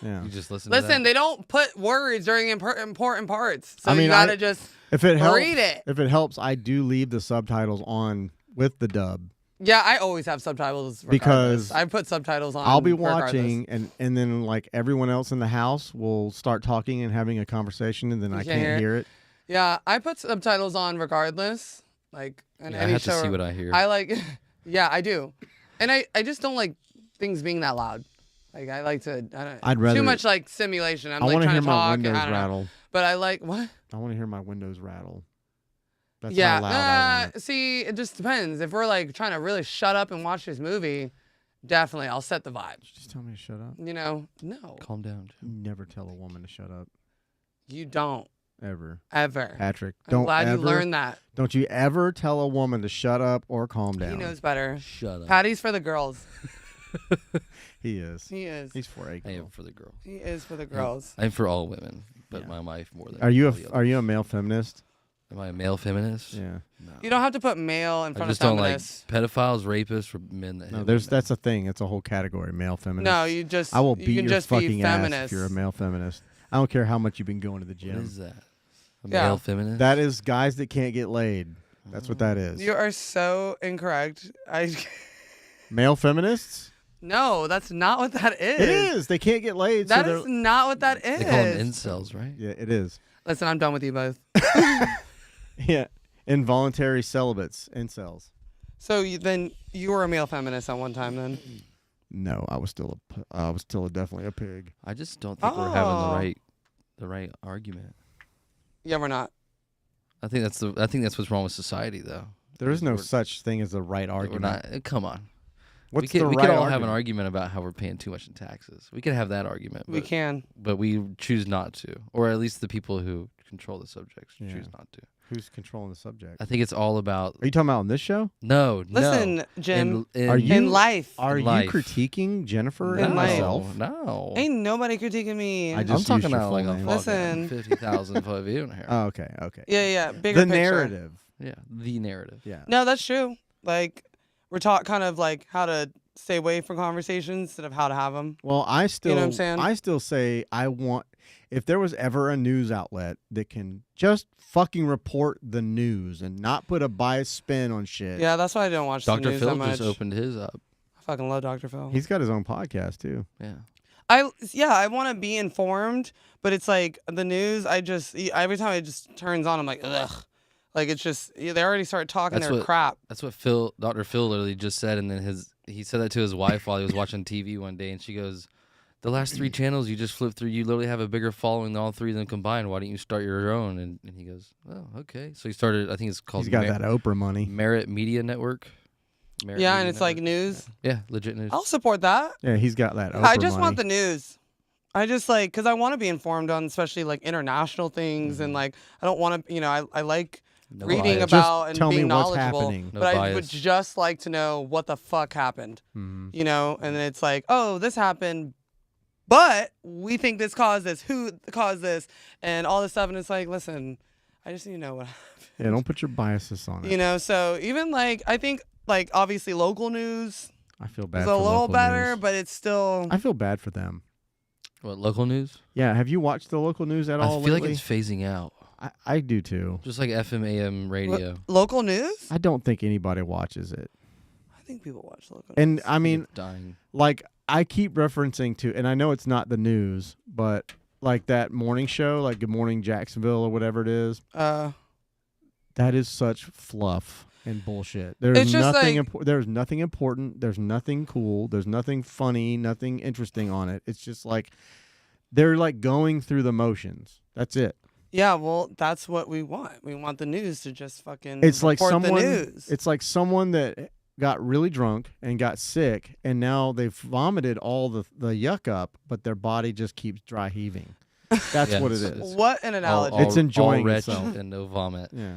Yeah. You just listen. Listen, to that? they don't put words during important parts. So I mean, you gotta just If it helps, read it. If it helps, I do leave the subtitles on with the dub. Yeah, I always have subtitles Because regardless. I put subtitles on. I'll be regardless. watching, and then like everyone else in the house will start talking and having a conversation, and then I can't hear it. Yeah, I put subtitles on regardless. Like in Yeah, I any have show. to see what I hear. I like. Yeah, I do, and I just don't like things being that loud. Like I like to. I'd rather- too much like simulation. I'm I like want to trying hear to my talk. windows And I don't know. rattle. But I like what? I want to hear my windows rattle. That's Yeah. how loud I want it. See, it just depends. If we're like trying to really shut up and watch this movie, definitely I'll set the vibe. Just tell me to shut up. You know, no, Calm down. You never tell a woman to shut up you don't ever, ever. Patrick. I'm Don't glad ever. you learned that. Don't you ever tell a woman to shut up or calm down. He knows better. Shut up. Patty's for the girls. He is. He is. He's for a I am girl. for the girl. He is for the girls. I'm for all women, but Yeah. my wife more than. Are you all the are others. you a male feminist? Am I a male feminist? Yeah. No. You don't have to put male in I front just of don't like feminists. pedophiles, rapists, for men that. No, hit there's women. that's a thing. It's a whole category. Male feminist. No, you just. I will you beat can your just be fucking ass feminist. if you're a male feminist. I don't care how much you've been going to the What gym. is that? A Yeah. male feminist? That is guys that can't get laid. That's what that is. You are so incorrect. Male feminists? No, that's not what that is. It is. They can't get laid. That so is they're- not what that is. They call them incels, right? Yeah, it is. Listen, I'm done with you both. Yeah. Involuntary celibates, incels. So then you were a male feminist at one time, then? No, I was still definitely a pig. I just don't think we're having Oh. the right argument. Yeah, we're not. I think that's what's wrong with society, though. There is no We're- such thing as a right We're argument. not. Come on. What's we the could right all argument? have an argument about how we're paying too much in taxes. We could have that argument. We but, can. but we choose not to, or at least the people who control the subjects Yeah. choose not to. Who's controlling the subject? I think it's all about Are you talking about on this show? no. Listen, Jim. Are you- In life, Are you life. critiquing Jennifer In and life. myself? No. ain't nobody critiquing me. I I'm just talking used your about like full a name. Listen. 50,000 foot view in here. Oh, okay, okay. Yeah, bigger The picture. narrative. Yeah, the narrative. Yeah. No, that's true. Like, we're taught kind of like how to stay away from conversations instead of how to have them. Well, I still, what I'm saying? I still say I want. If there was ever a news outlet that can just fucking report the news and not put a biased spin on shit, Yeah, that's why I don't watch the Dr. news Phil that much. just opened his up. I fucking love Dr. Phil. he's got his own podcast too. Yeah. I want to be informed, but it's like the news. Every time it just turns on, I'm like, ugh. Like it's just they already start talking That's their what- crap. That's what Dr. Phil literally just said, and then he said that to his wife while he was watching TV one day, and she goes, "The last 3 channels you just flipped through, you literally have a bigger following than all 3 of them combined. Why don't you start your own?" And he goes, "Oh, okay." So he started. I think it's called He's got that Oprah money. Merit Media Network. Merit Yeah, Media and it's like Network. news. Yeah, legit news. I'll support that. Yeah, he's got that Oprah I just money. want the news. I just like because I want to be informed on especially like international things and like I don't want to I like No reading bias. about Just and tell me being what's knowledgeable. happening. No But I would bias. just like to know what the fuck happened. Mhm. You know, and then it's like, oh, this happened, but we think this caused this. Who caused this? And all this stuff. And it's like, listen, I just need to know what happened. Yeah, don't put your biases on it. You know, so even like I think like obviously local news I feel bad. is for a little local better, news. but it's still I feel bad for them. What, local news? Yeah, have you watched the local news at all I feel lately? like it's phasing out. I do too. Just like FM, AM radio. local news. I don't think anybody watches it. I think people watch local And news. I mean, It's dying. like I keep referencing to, and I know it's not the news, but like that morning show, like Good Morning Jacksonville or whatever it is, that is such fluff. and bullshit. There's It's just nothing. like- There's nothing important. There's nothing cool. There's nothing funny. Nothing interesting on it. It's just like they're like going through the motions. That's it. Yeah, well, that's what we want. We want the news to just fucking It's like report someone. the news. It's like someone that got really drunk and got sick, and now they've vomited all the yuck up, but their body just keeps dry heaving. That's what it is. What an analogy. It's enjoying all retch itself. and no vomit. Yeah.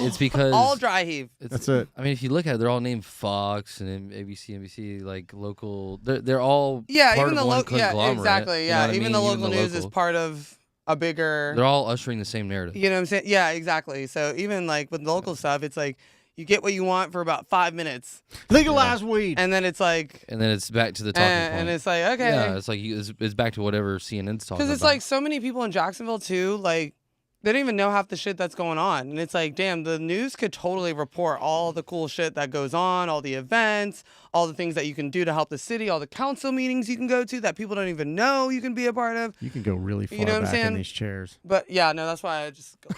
It's because all dry heave. That's it. I mean, if you look at it, they're all named Fox and ABC, NBC, like local. They're all Yeah, part even of the one local. Yeah, conglomerate, exactly. you know Yeah, what I even mean? the local news is local. part of a bigger. They're all ushering the same narrative. You know what I'm saying? Yeah, exactly. So even like with local stuff, it's like you get what you want for about 5 minutes, Legalize weed. and then it's like, And then it's back to the talking point. and it's like, okay. Yeah, it's like it's back to whatever CNN's talking about. Because it's like so many people in Jacksonville too, like they don't even know half the shit that's going on. And it's like, damn, the news could totally report all the cool shit that goes on, all the events, all the things that you can do to help the city, all the council meetings you can go to that people don't even know you can be a part of. You can go really far You know what I'm back in saying? these chairs. But yeah, no, that's why I just go.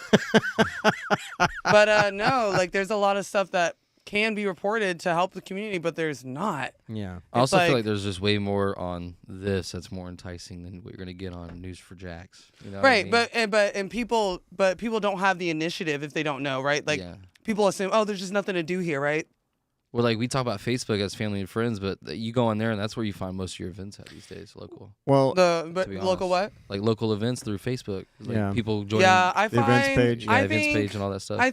But no, like there's a lot of stuff that can be reported to help the community, but there's not. Yeah. I also feel like- like there's just way more on this that's more enticing than what you're gonna get on News for Jacks. You know what I Right, mean? but people don't have the initiative if they don't know, right? Like yeah. people assume, oh, there's just nothing to do here, right? Well, like we talk about Facebook as family and friends, but you go on there and that's where you find most of your events at these days, local. Well, But be local honest. what? Like local events through Facebook. Like Yeah. people joining Yeah, I the find events page. yeah, I events think page and all that stuff. I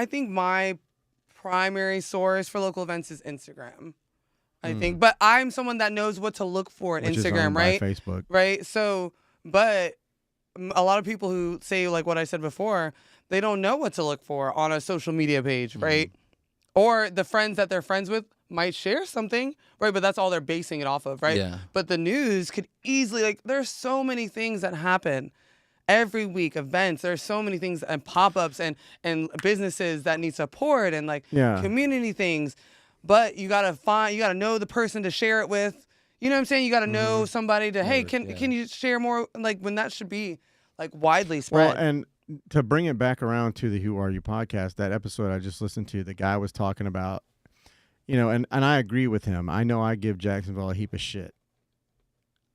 think my primary source for local events is Instagram. I think, but I'm someone that knows what to look for in which is Instagram, owned right? by Facebook. Right. So, but a lot of people who say like what I said before, they don't know what to look for on a social media page, right? Or the friends that they're friends with might share something, right? But that's all they're basing it off of, right? Yeah. But the news could easily, like, there's so many things that happen every week, events. There's so many things and pop-ups and businesses that need support and like Yeah. community things. But you gotta know the person to share it with. You know what I'm saying? You gotta know somebody to, hey, can you share more? Like when that should be like widely spread. Well, and to bring it back around to the Who Are You podcast, that episode I just listened to, the guy was talking about, you know, and I agree with him. I know I give Jacksonville a heap of shit.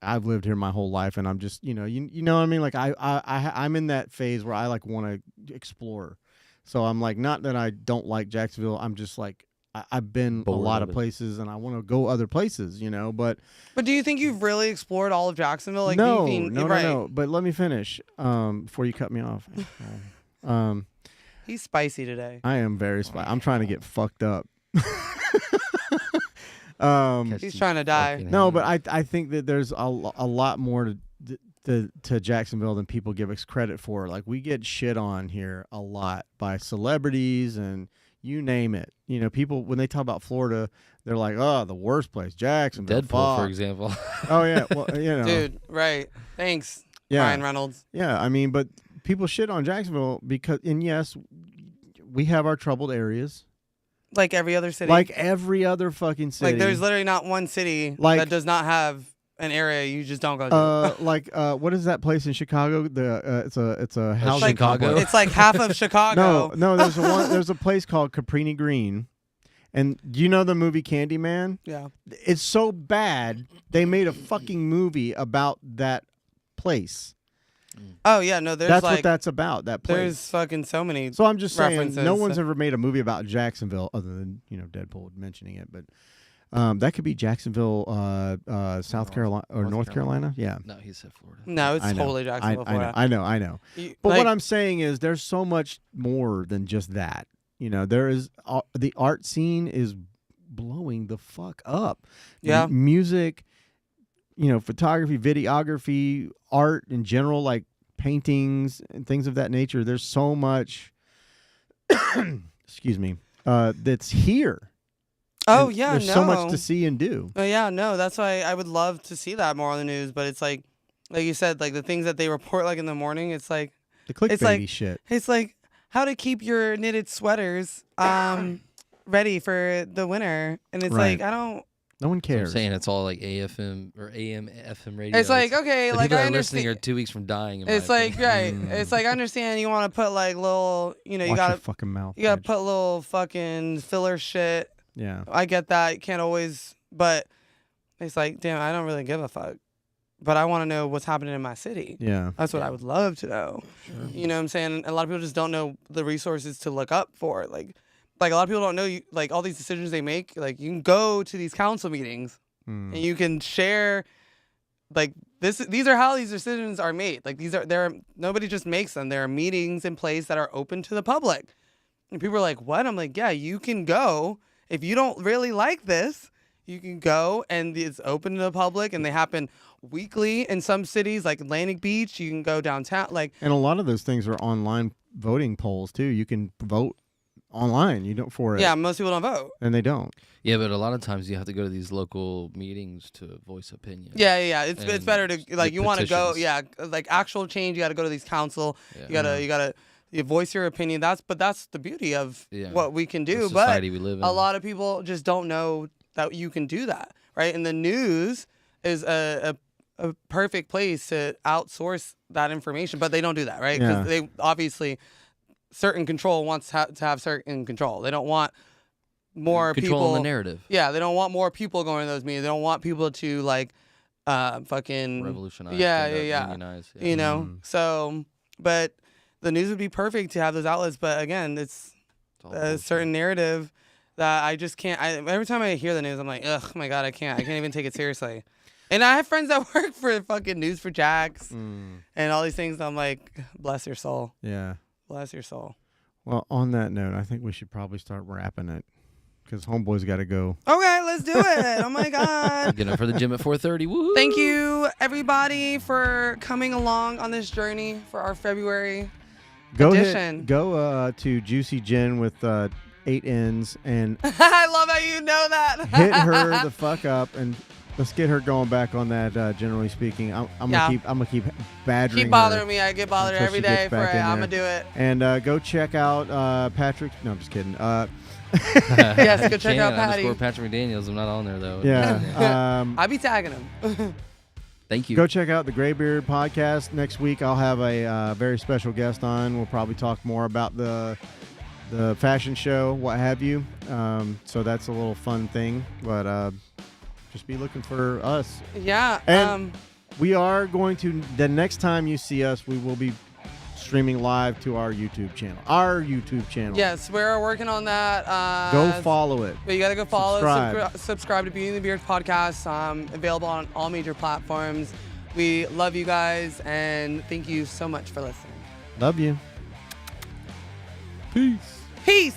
I've lived here my whole life, and I'm just, you know what I mean? Like I'm in that phase where I like want to explore. So I'm like, not that I don't like Jacksonville. I'm just like, I've been Bored a lot of of it. places, and I want to go other places, you know. But But do you think you've really explored all of Jacksonville? Like no, being, no, right. no. But let me finish before you cut me off. He's spicy today. I am very I'm trying to get fucked up. Catch He's these trying to die. fucking No, but hands. I think that there's a lot more to Jacksonville than people give us credit for. Like we get shit on here a lot by celebrities and you name it. You know, people when they talk about Florida, they're like, "Oh, the worst place, Jacksonville." Deadpool, for fuck." example. Oh yeah, well, you know, Dude, right. Thanks, yeah, Ryan Reynolds. yeah. I mean, but people shit on Jacksonville because, and yes, we have our troubled areas, Like every other city. like every other fucking city. Like there's literally not one city Like- that does not have an area you just don't go to. What is that place in Chicago? It's a housing Chicago? complex. It's like half of Chicago. No, there's a place called Caprini Green. And do you know the movie Candyman? Yeah. It's so bad they made a fucking movie about that place. Oh yeah, no, there's That's like what that's about, that place. there's fucking so many. So I'm just saying, no references. one's ever made a movie about Jacksonville other than, you know, Deadpool mentioning it. But that could be Jacksonville, South Carolina or North Carolina. Yeah. No, he said Florida. No, it's I know. totally Jacksonville, Florida. I know. You- But like, what I'm saying is there's so much more than just that. You know, there is the art scene is blowing the fuck up. Yeah. Music, you know, photography, videography, art in general, like paintings and things of that nature. There's so much, excuse me, that's here. oh And yeah, there's no. so much to see and do. Oh yeah, no. That's why I would love to see that more on the news. But it's like you said, like the things that they report like in the morning. It's like The clickbaity like- shit. it's like how to keep your knitted sweaters ready for the winter, and it's Right. like I don't. No one So I'm cares. saying it's all like AFM or AM, FM radio. It's like, okay, the like people I that are listening understand. are 2 weeks from dying. In It's my like, opinion. right. It's like, I understand you want to put like little, you know, Watch you your gotta fucking mouth. you gotta bitch. put little fucking filler shit. Yeah. I get that. You can't always, but it's like, damn, I don't really give a fuck. But I want to know what's happening in my city. Yeah. That's what I would love to know. You know what I'm saying? A lot of people just don't know the resources to look up for. Like a lot of people don't know, like all these decisions they make. Like you can go to these council meetings Mm. and you can share, like these are how these decisions are made. Like nobody just makes them. There are meetings in place that are open to the public. And people are like, what? I'm like, yeah, you can go. If you don't really like this, you can go, and it's open to the public, and they happen weekly in some cities, like Atlantic Beach. You can go downtown, like. And a lot of those things are online voting polls too. You can vote online. You don't for it. Yeah, most people don't vote. And they don't. Yeah, but a lot of times you have to go to these local meetings to voice opinion. Yeah. It's And better to like get you want to go. petitions. Yeah, like actual change. You got to go to these council. Yeah. You gotta voice your opinion. That's the beauty of what we can do. The But society we live in. a lot of people just don't know that you can do that, right? And the news is a perfect place to outsource that information, but they don't do that, right? Because they obviously certain control wants to have certain control. They don't want more control people. the narrative. Yeah, they don't want more people going to those meetings. They don't want people to like fucking Revolutionize. Yeah. Unionize, You know, so but the news would be perfect to have those outlets. But again, it's all a bullshit. certain narrative that I just can't. Every time I hear the news, I'm like, ugh, my God, I can't even take it seriously. And I have friends that work for fucking News for Jacks and all these things. I'm like, bless your soul. Yeah. Bless your soul. Well, on that note, I think we should probably start wrapping it because homeboy's got to go. Okay, let's do it. Oh my God. Getting up for the gym at 4:30. Woo! Thank you, everybody, for coming along on this journey for our February edition. Go to Juicy Gin with 8 N's and I love how you know that. hit her the fuck up and let's get her going back on that. Generally speaking, I'm gonna keep badgering. Keep bothering her me. I get bothered until every she day gets for back it. in I'm there. gonna do it. And go check out Patrick. No, I'm just kidding. Yes, go check out Patty. _ Patrick McDaniels. I'm not on there though. Yeah. I be tagging him. Thank you. Go check out the Graybeard podcast. Next week, I'll have a very special guest on. We'll probably talk more about the fashion show, what have you. So that's a little fun thing. But just be looking for us. Yeah. And we are going to, the next time you see us, we will be streaming live to our YouTube channel. Yes, we're working on that. Go follow it. But you gotta go follow, Subscribe. subscribe to Beauty and the Beard podcast. Available on all major platforms. We love you guys and thank you so much for listening. Love you. Peace. Peace.